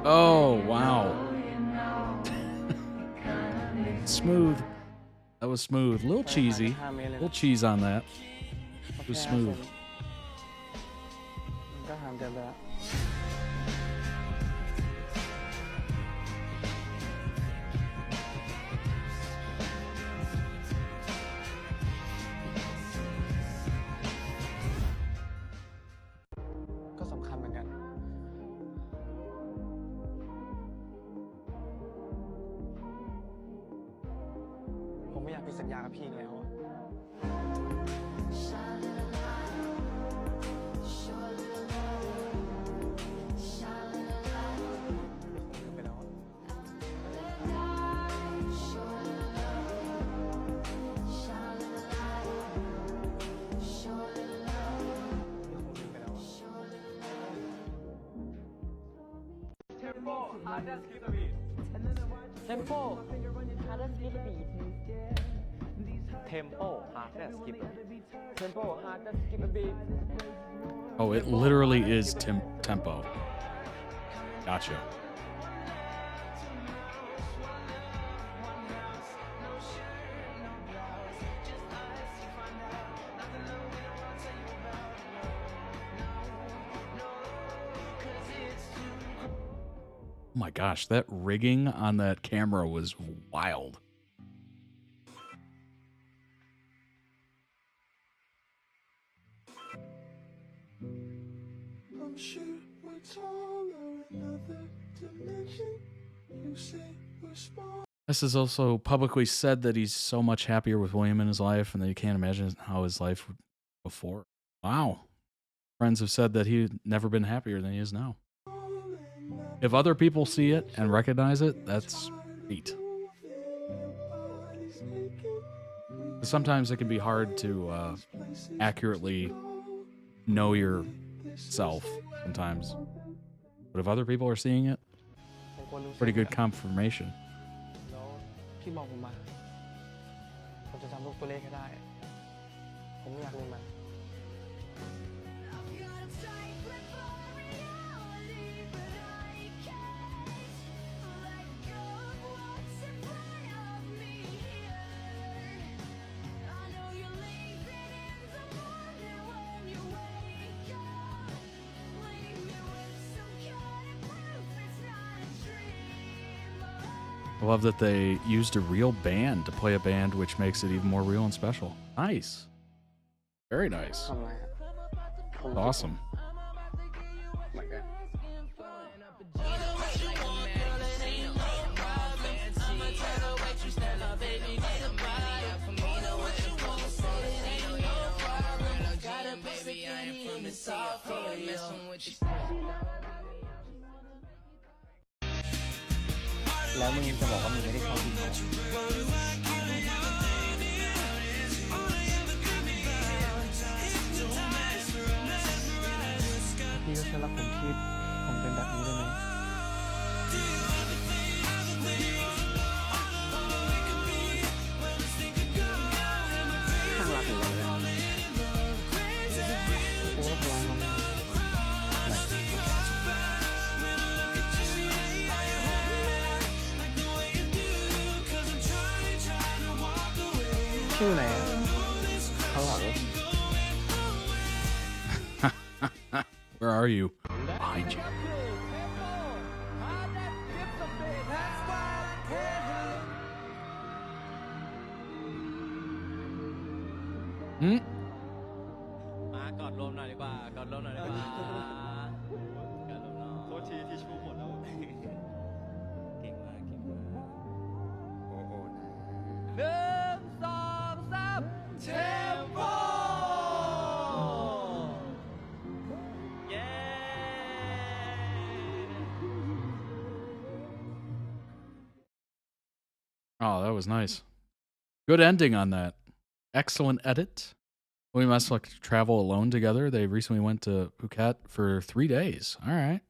Oh, wow. Smooth. That was smooth. A little cheesy. A little cheese on that. It was smooth. ThamePo, hardest skip the beat. ThamePo, hardest skip the beat. ThamePo, hardest skip the beat. Oh, it literally is tempo. Gotcha. Oh my gosh, that rigging on that camera was wild. I'm sure we're taller in other dimension. You say we're small. This has also publicly said that he's so much happier with William in his life and that he can't imagine how his life was before. Wow. Friends have said that he'd never been happier than he is now. If other people see it and recognize it, that's great. Sometimes it can be hard to accurately know yourself sometimes. But if other people are seeing it, pretty good confirmation. พี่บอกผมมาผมจะจำรูปตัวเลขให้ได้ผมไม่อยากลืมมัน Leave me with some kind of I love that they used a real band to play a band, which makes it even more real and special. Nice. Very nice. Awesome. Where are you? Behind you. Hmm? มากอดรวมหน่อยดีกว่ากอดรวมหน่อยดีกว่ากอดรวมหน่อยโทษทีที่ชูหมดแล้วเก่งมากเก่งมากโอ้โห1 2 3 ThamePo เย้ Oh, that was nice. Good ending on that. Excellent edit. WilliamEst like to travel alone together. They recently went to Phuket for 3 days. All right.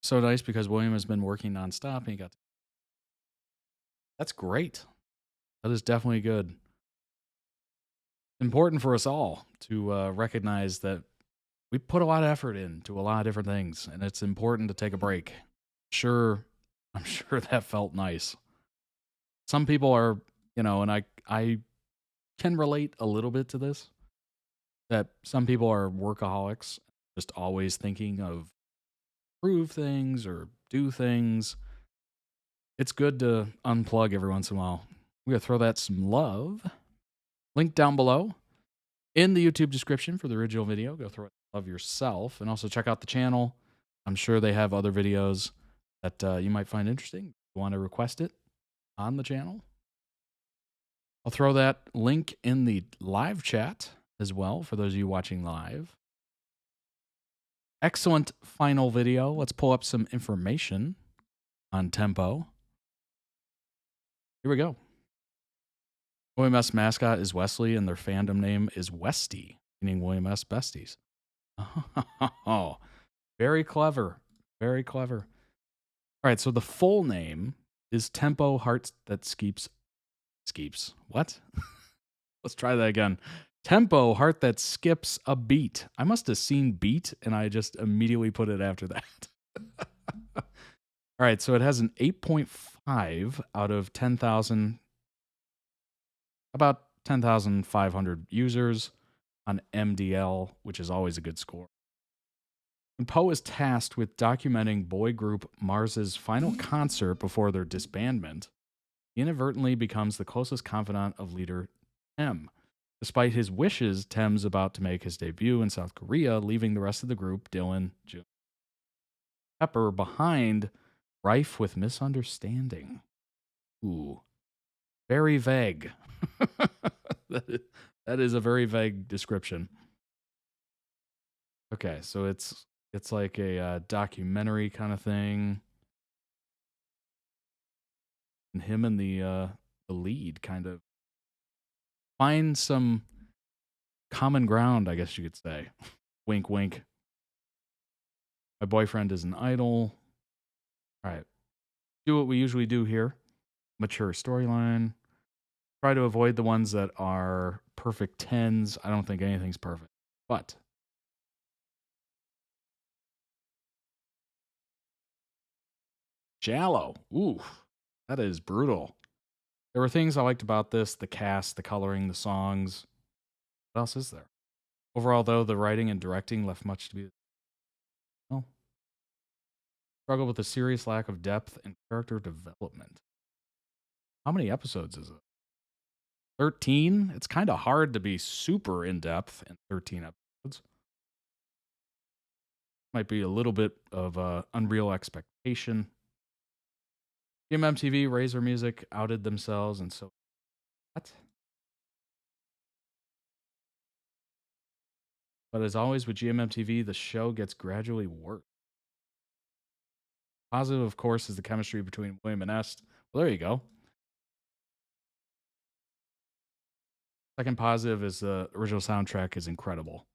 So nice because William has been working nonstop and he got to... That's great. That is definitely good. Important for us all to recognize that we put a lot of effort into a lot of different things, and it's important to take a break. I'm sure that felt nice. Some people are, you know, and I can relate a little bit to this, that some people are workaholics, just always thinking of prove things or do things. It's good to unplug every once in a while. We're going to throw that some love. Link down below in the YouTube description for the original video. Go throw it love yourself. And also check out the channel. I'm sure they have other videos that you might find interesting. If you want to request it on the channel, I'll throw that link in the live chat as well for those of you watching live. Excellent final video. Let's pull up some information on ThamePo. Here we go. WilliamEst mascot is Wesley, and their fandom name is Westy, meaning WilliamEst besties. Oh, very clever. Very clever. All right, so the full name is ThamePo Hearts That Skips. What? Let's try that again. ThamePo Heart That Skips a Beat. I must have seen beat, and I just immediately put it after that. All right, so it has an 8.5 out of 10,000, about 10,500 users on MDL, which is always a good score. And Poe is tasked with documenting boy group Mars's final concert before their disbandment. He inadvertently becomes the closest confidant of leader Tem. Despite his wishes, Tem's about to make his debut in South Korea, leaving the rest of the group, Dylan, June, Pepper, behind, rife with misunderstanding. Ooh. Very vague. That is a very vague description. Okay, so it's like a documentary kind of thing. And him and the lead kind of find some common ground, I guess you could say. Wink, wink. My boyfriend is an idol. All right. Do what we usually do here. Mature storyline. Try to avoid the ones that are perfect 10s. I don't think anything's perfect. But shallow. Ooh, that is brutal. There were things I liked about this, the cast, the coloring, the songs. What else is there? Overall, though, the writing and directing left much to be... Oh. Struggle with a serious lack of depth and character development. how many episodes is it? 13? It's kind of hard to be super in-depth in 13 episodes. Might be a little bit of unreal expectation. GMMTV, Razor Music outed themselves, and so what? But as always with GMMTV, the show gets gradually worse. Positive, of course, is the chemistry between William and Est. Well, there you go. Second positive is the original soundtrack is incredible.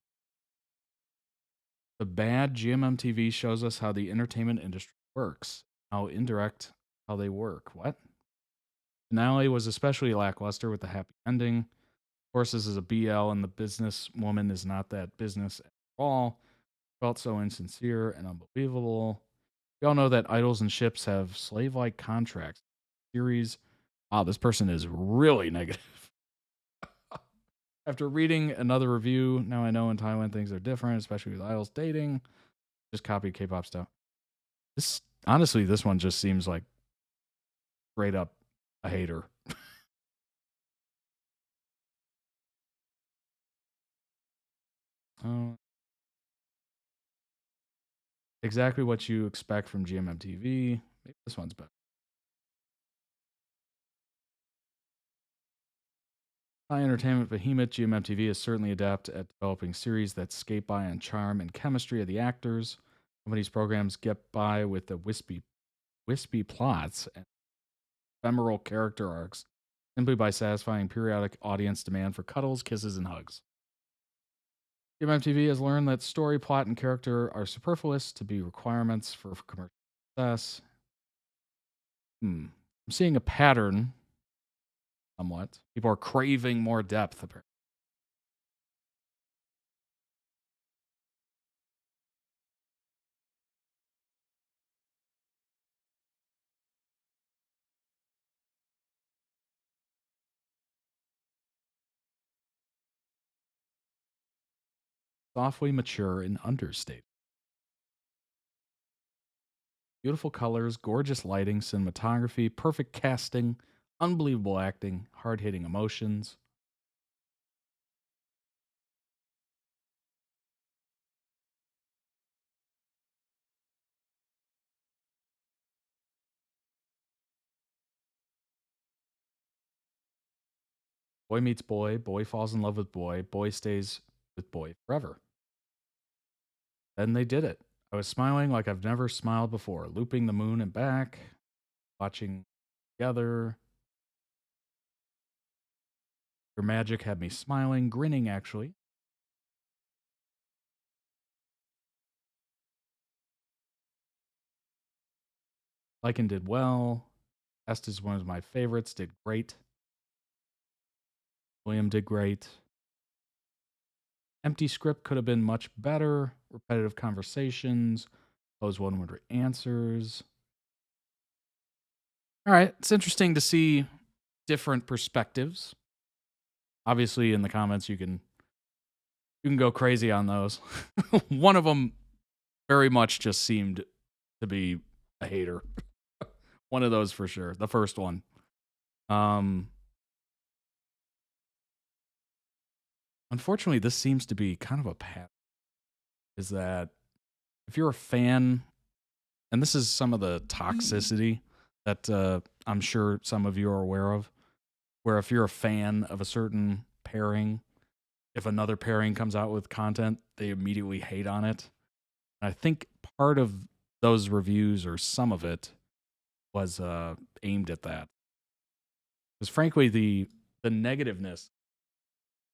The bad GMMTV shows us how the entertainment industry works, how indirect, how they work. What? Finale was especially lackluster with the happy ending. Of course, this is a BL, and the businesswoman is not that business at all. Felt so insincere and unbelievable. We all know that idols and ships have slave-like contracts. Series. Wow, this person is really negative. After reading another review, now I know in Thailand things are different, especially with idols dating. Just copy K-pop stuff. Honestly, this one just seems like straight up a hater. Exactly what you expect from GMMTV. Maybe this one's better. High entertainment behemoth GMMTV is certainly adept at developing series that skate by on charm and chemistry of the actors. Some of these programs get by with the wispy plots and ephemeral character arcs simply by satisfying periodic audience demand for cuddles, kisses, and hugs. GMMTV has learned that story, plot, and character are superfluous to be requirements for commercial success. I'm seeing a pattern somewhat. People are craving more depth, apparently. Softly mature and understated. Beautiful colors, gorgeous lighting, cinematography, perfect casting, unbelievable acting, hard-hitting emotions. Boy meets boy, boy falls in love with boy, boy stays with boy forever. Then they did it. I was smiling like I've never smiled before, looping the moon and back, watching together. Your magic had me smiling, grinning actually. Lycan did well. Est is one of my favorites, did great. William did great. Empty script could have been much better. Repetitive conversations. Pose one-word answers. All right. It's interesting to see different perspectives. Obviously, in the comments, you can go crazy on those. One of them very much just seemed to be a hater. One of those for sure. The first one. Unfortunately, this seems to be kind of a pattern. Is that if you're a fan, and this is some of the toxicity that I'm sure some of you are aware of, where if you're a fan of a certain pairing, if another pairing comes out with content, they immediately hate on it. And I think part of those reviews, or some of it, was aimed at that. Because frankly, the negativeness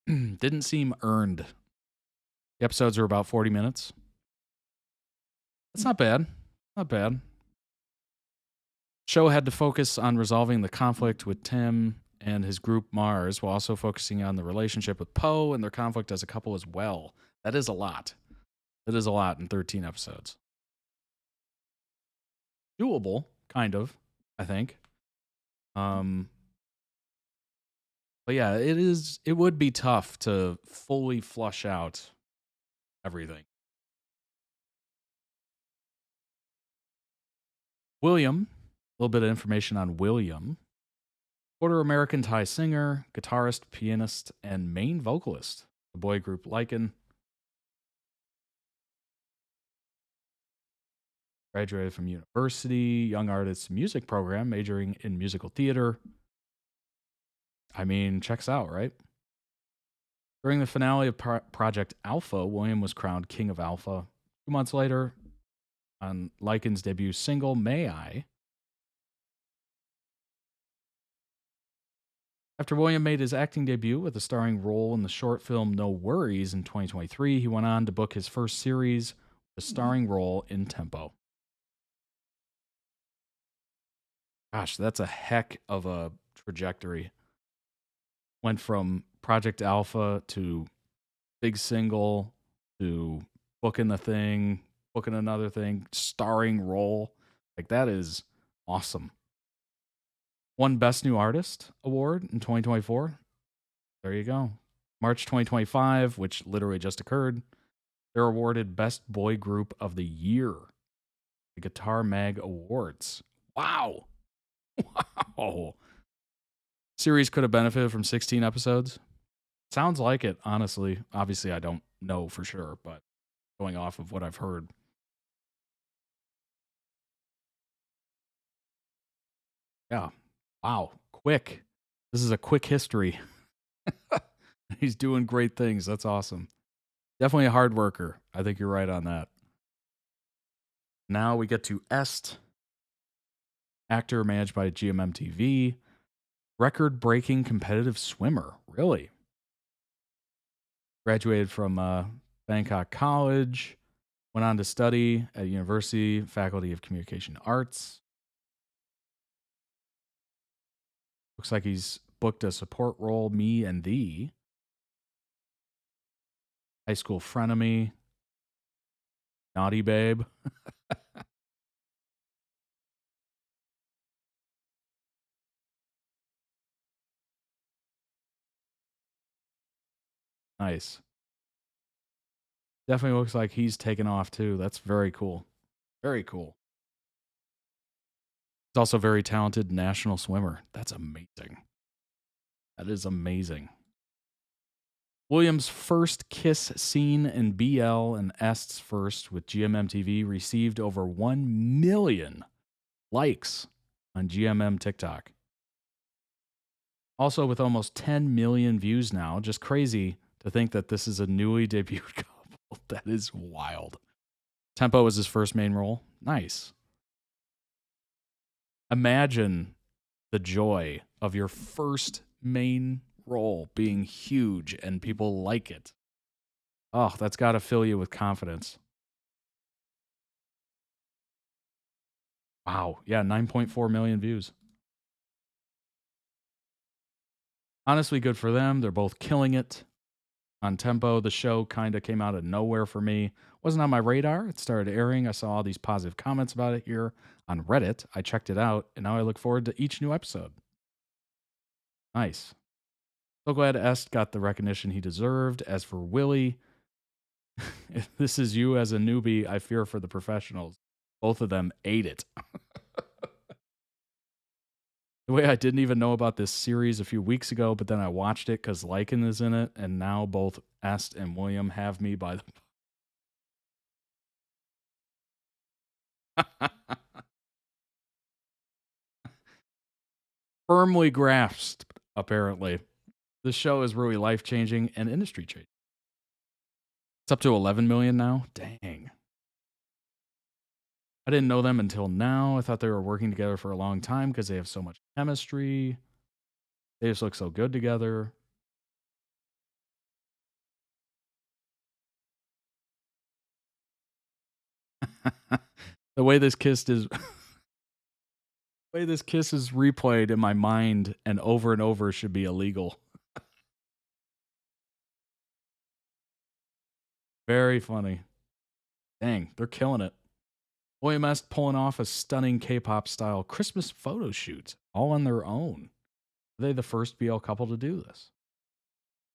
didn't seem earned. The episodes are about 40 minutes. That's not bad. Not bad. Show had to focus on resolving the conflict with Tim and his group Mars, while also focusing on the relationship with Poe and their conflict as a couple as well. That is a lot. That is a lot in 13 episodes. Doable, kind of, I think. But yeah, it would be tough to fully flush out everything. William, a little bit of information on William. Quarter American Thai singer, guitarist, pianist, and main vocalist. The boy group Lycan. Graduated from university, young artist music program, majoring in musical theater. I mean, checks out, right? During the finale of Project Alpha, William was crowned King of Alpha. 2 months later, on Lycan's debut single, May I. After William made his acting debut with a starring role in the short film No Worries in 2023, he went on to book his first series, a starring role in ThamePo. Gosh, that's a heck of a trajectory. Went from Project Alpha to big single to booking the thing, booking another thing, starring role. Like, that is awesome. Won Best New Artist award in 2024. There you go. March 2025, which literally just occurred, they're awarded Best Boy Group of the Year, the Guitar Mag Awards. Wow. Wow. Series could have benefited from 16 episodes. Sounds like it, honestly. Obviously, I don't know for sure, but going off of what I've heard. Yeah. Wow. Quick. This is a quick history. He's doing great things. That's awesome. Definitely a hard worker. I think you're right on that. Now we get to Est. Actor managed by GMMTV. Record-breaking competitive swimmer. Really? Graduated from Bangkok College. Went on to study at University Faculty of Communication Arts. Looks like he's booked a support role, Me and Thee. High School Frenemy. Naughty Babe. Nice. Definitely looks like he's taken off too. That's very cool. Very cool. He's also a very talented national swimmer. That's amazing. That is amazing. Williams' first kiss scene in BL and Est's first with GMMTV received over 1 million likes on GMM TikTok. Also with almost 10 million views now. Just crazy to think that this is a newly debuted couple. That is wild. ThamePo was his first main role. Nice. Imagine the joy of your first main role being huge and people like it. Oh, that's got to fill you with confidence. Wow. Yeah, 9.4 million views. Honestly, good for them. They're both killing it. On ThamePo, the show kind of came out of nowhere for me. Wasn't on my radar. It started airing. I saw all these positive comments about it here on Reddit. I checked it out, and now I look forward to each new episode. Nice. So glad Est got the recognition he deserved. As for Willie, if this is you as a newbie, I fear for the professionals. Both of them ate it. The way I didn't even know about this series a few weeks ago, but then I watched it because Lycan is in it, and now both Est and William have me by the firmly grasped, apparently. This show is really life-changing and industry-changing. It's up to 11 million now? Dang. I didn't know them until now. I thought they were working together for a long time because they have so much chemistry. They just look so good together. The way this kiss is replayed in my mind and over should be illegal. Very funny. Dang, they're killing it. WilliamEst pulling off a stunning K-pop style Christmas photo shoot all on their own. Are they the first BL couple to do this?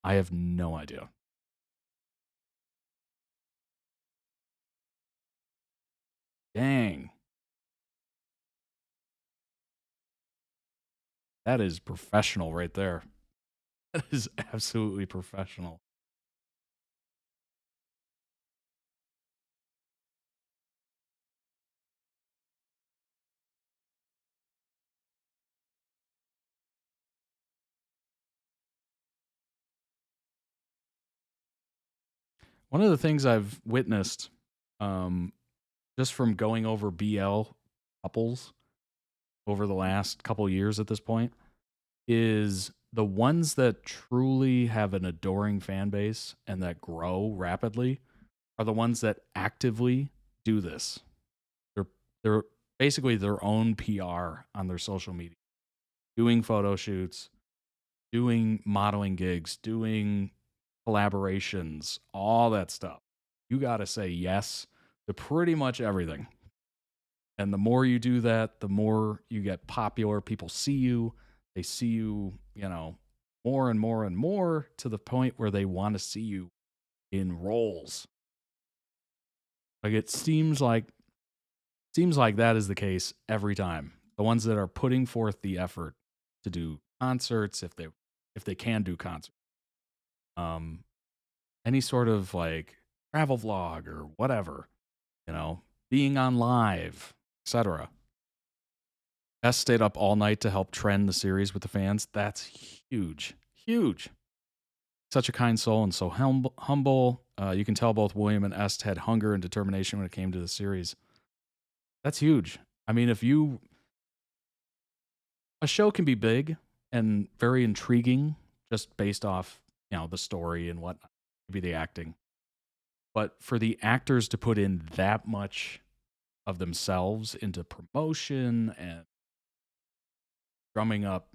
I have no idea. Dang. That is professional right there. That is absolutely professional. One of the things I've witnessed, just from going over BL couples over the last couple years at this point, is the ones that truly have an adoring fan base and that grow rapidly are the ones that actively do this. They're basically their own PR on their social media, doing photo shoots, doing modeling gigs, doing collaborations, all that stuff. You got to say yes to pretty much everything. And the more you do that, the more you get popular. People see you. They see you, more and more and more, to the point where they want to see you in roles. Like it seems like that is the case every time. The ones that are putting forth the effort to do concerts, if they can do concerts, any sort of like travel vlog or whatever, being on live, etc. S stayed up all night to help trend the series with the fans. That's huge, huge. Such a kind soul and so humble. You can tell both William and Est had hunger and determination when it came to the series. That's huge. I mean, a show can be big and very intriguing just based off, the story and what, maybe the acting. But for the actors to put in that much of themselves into promotion and drumming up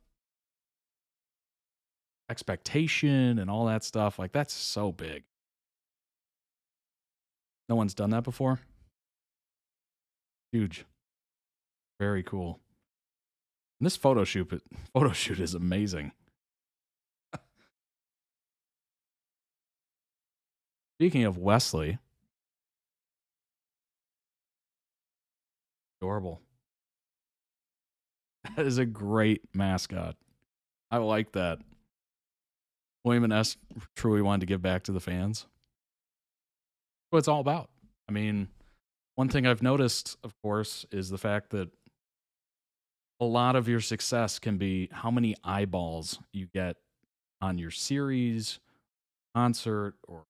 expectation and all that stuff, like that's so big. No one's done that before. Huge. Very cool. And this photo shoot is amazing. Speaking of Wesley, adorable. That is a great mascot. I like that. William and S truly wanted to give back to the fans. That's what it's all about. I mean, one thing I've noticed, of course, is the fact that a lot of your success can be how many eyeballs you get on your series, concert, or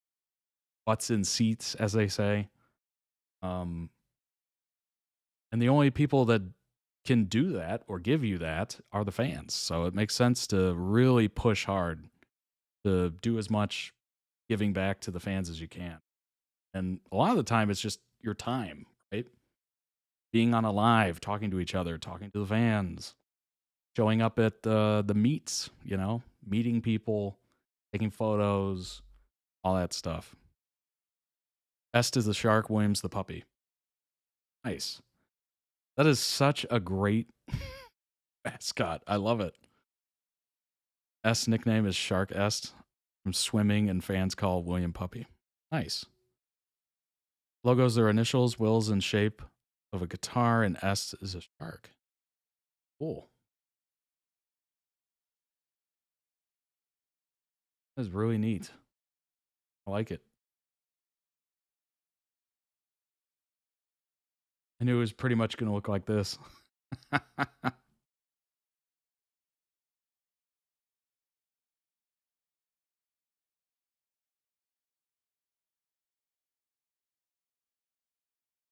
butts in seats, as they say. And the only people that can do that or give you that are the fans. So it makes sense to really push hard to do as much giving back to the fans as you can. And a lot of the time, it's just your time, right? Being on a live, talking to each other, talking to the fans, showing up at the meets, meeting people, taking photos, all that stuff. Est is the shark, William's the puppy. Nice. That is such a great mascot. I love it. Est's nickname is Shark Est from swimming, and fans call William Puppy. Nice. Logos are initials. Will's in shape of a guitar, and Est is a shark. Cool. That's really neat. I like it. I knew it was pretty much going to look like this.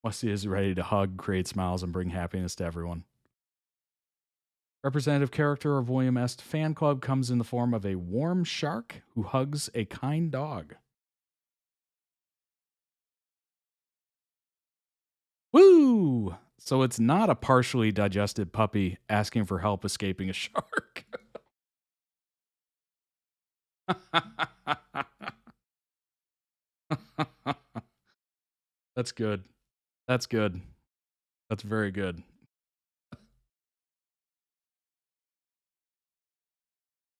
Wesley is ready to hug, create smiles, and bring happiness to everyone. Representative character of William Est fan club comes in the form of a warm shark who hugs a kind dog. Woo! So it's not a partially digested puppy asking for help escaping a shark. That's good. That's good. That's very good.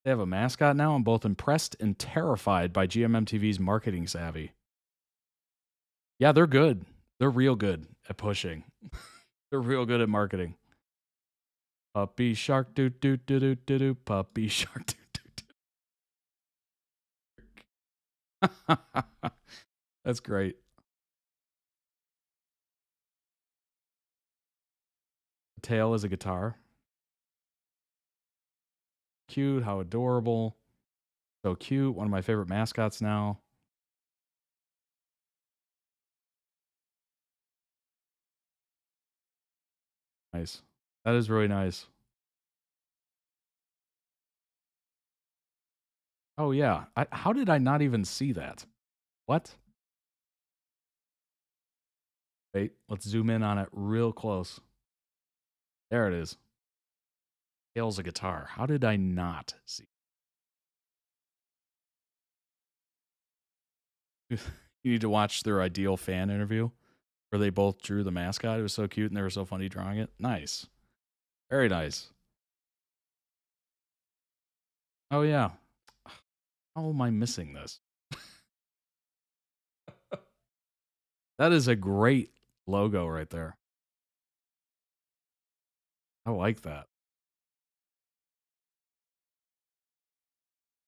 They have a mascot now. I'm both impressed and terrified by GMMTV's marketing savvy. Yeah, they're good. They're real good at pushing. They're real good at marketing. Puppy shark doo doo doo doo doo doo. Puppy shark doo doo doo. That's great. The tail is a guitar. Cute. How adorable. So cute. One of my favorite mascots now. Nice. That is really nice. Oh, yeah. How did I not even see that? What? Wait, let's zoom in on it real close. There it is. Tail's a guitar. How did I not see? You need to watch their ideal fan interview where they both drew the mascot. It was so cute and they were so funny drawing it. Nice. Very nice. Oh, yeah. How am I missing this? That is a great logo right there. I like that.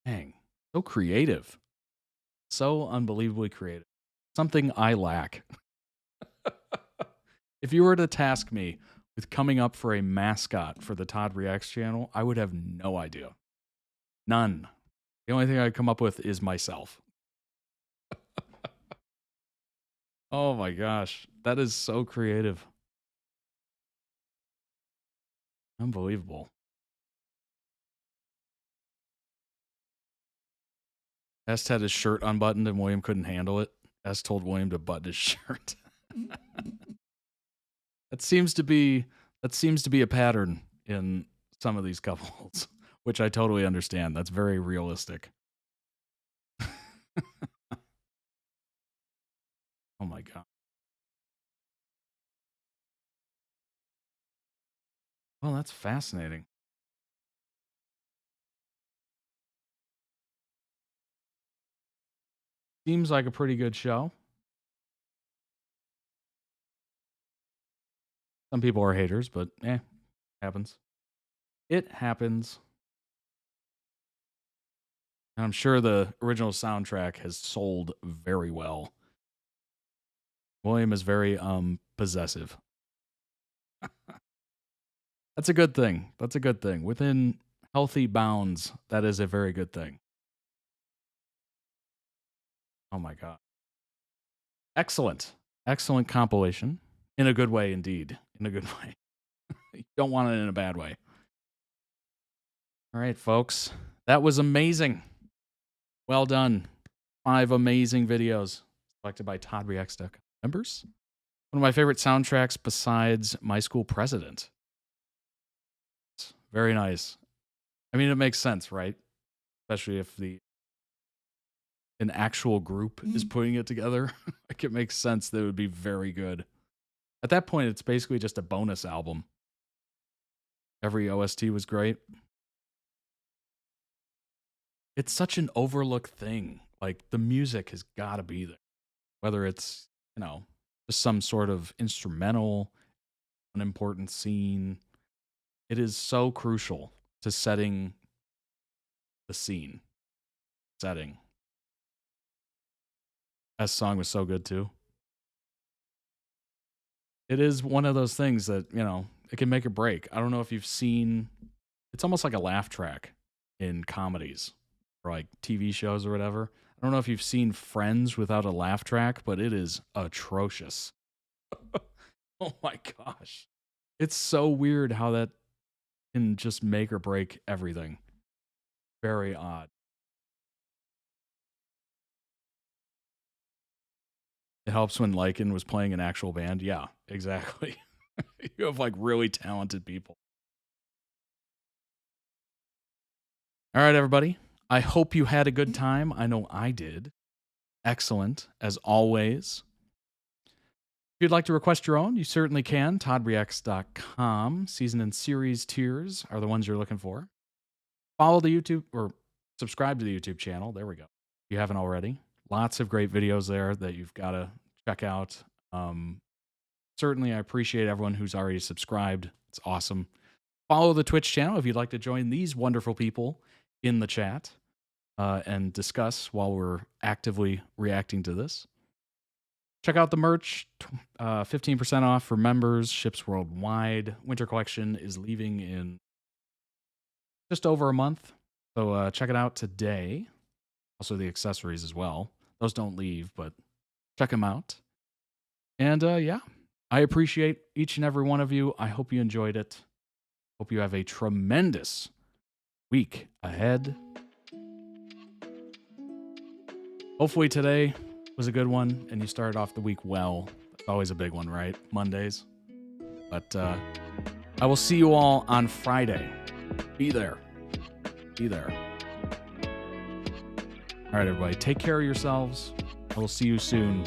Dang. So creative. So unbelievably creative. Something I lack. If you were to task me with coming up for a mascot for the Todd Reacts channel, I would have no idea. None. The only thing I'd come up with is myself. Oh my gosh. That is so creative. Unbelievable. Est had his shirt unbuttoned and William couldn't handle it. Est told William to button his shirt. That seems to be a pattern in some of these couples, which I totally understand. That's very realistic. Oh my God. Well, that's fascinating. Seems like a pretty good show. Some people are haters, but happens. It happens. And I'm sure the original soundtrack has sold very well. William is very possessive. That's a good thing. That's a good thing. Within healthy bounds, that is a very good thing. Oh my God. Excellent. Excellent compilation. In a good way, indeed. In a good way. You don't want it in a bad way. All right, folks. That was amazing. Well done. 5 amazing videos selected by ToddReacts.com members. One of my favorite soundtracks besides My School President. Very nice. I mean, it makes sense, right? Especially if an actual group is putting it together. Like, it makes sense that it would be very good. At that point, it's basically just a bonus album. Every OST was great. It's such an overlooked thing. Like, the music has got to be there. Whether it's, just some sort of instrumental, unimportant scene. It is so crucial to setting the scene. Setting. That song was so good, too. It is one of those things that, it can make or break. I don't know if you've seen, it's almost like a laugh track in comedies or like TV shows or whatever. I don't know if you've seen Friends without a laugh track, but it is atrocious. Oh my gosh. It's so weird how that can just make or break everything. Very odd. It helps when Lycan was playing an actual band. Yeah, exactly. You have like really talented people. All right, everybody. I hope you had a good time. I know I did. Excellent, as always. If you'd like to request your own, you certainly can. ToddReacts.com. Season and series tiers are the ones you're looking for. Follow the YouTube or subscribe to the YouTube channel. There we go. If you haven't already. Lots of great videos there that you've got to check out. Certainly, I appreciate everyone who's already subscribed. It's awesome. Follow the Twitch channel if you'd like to join these wonderful people in the chat and discuss while we're actively reacting to this. Check out the merch, 15% off for members, ships worldwide. Winter collection is leaving in just over a month, so check it out today. Also the accessories as well. Those don't leave, but check them out. And yeah, I appreciate each and every one of you. I hope you enjoyed it. Hope you have a tremendous week ahead. Hopefully today was a good one and you started off the week well. It's always a big one, right? Mondays. But I will see you all on Friday. Be there. Be there. All right, everybody. Take care of yourselves. I will see you soon.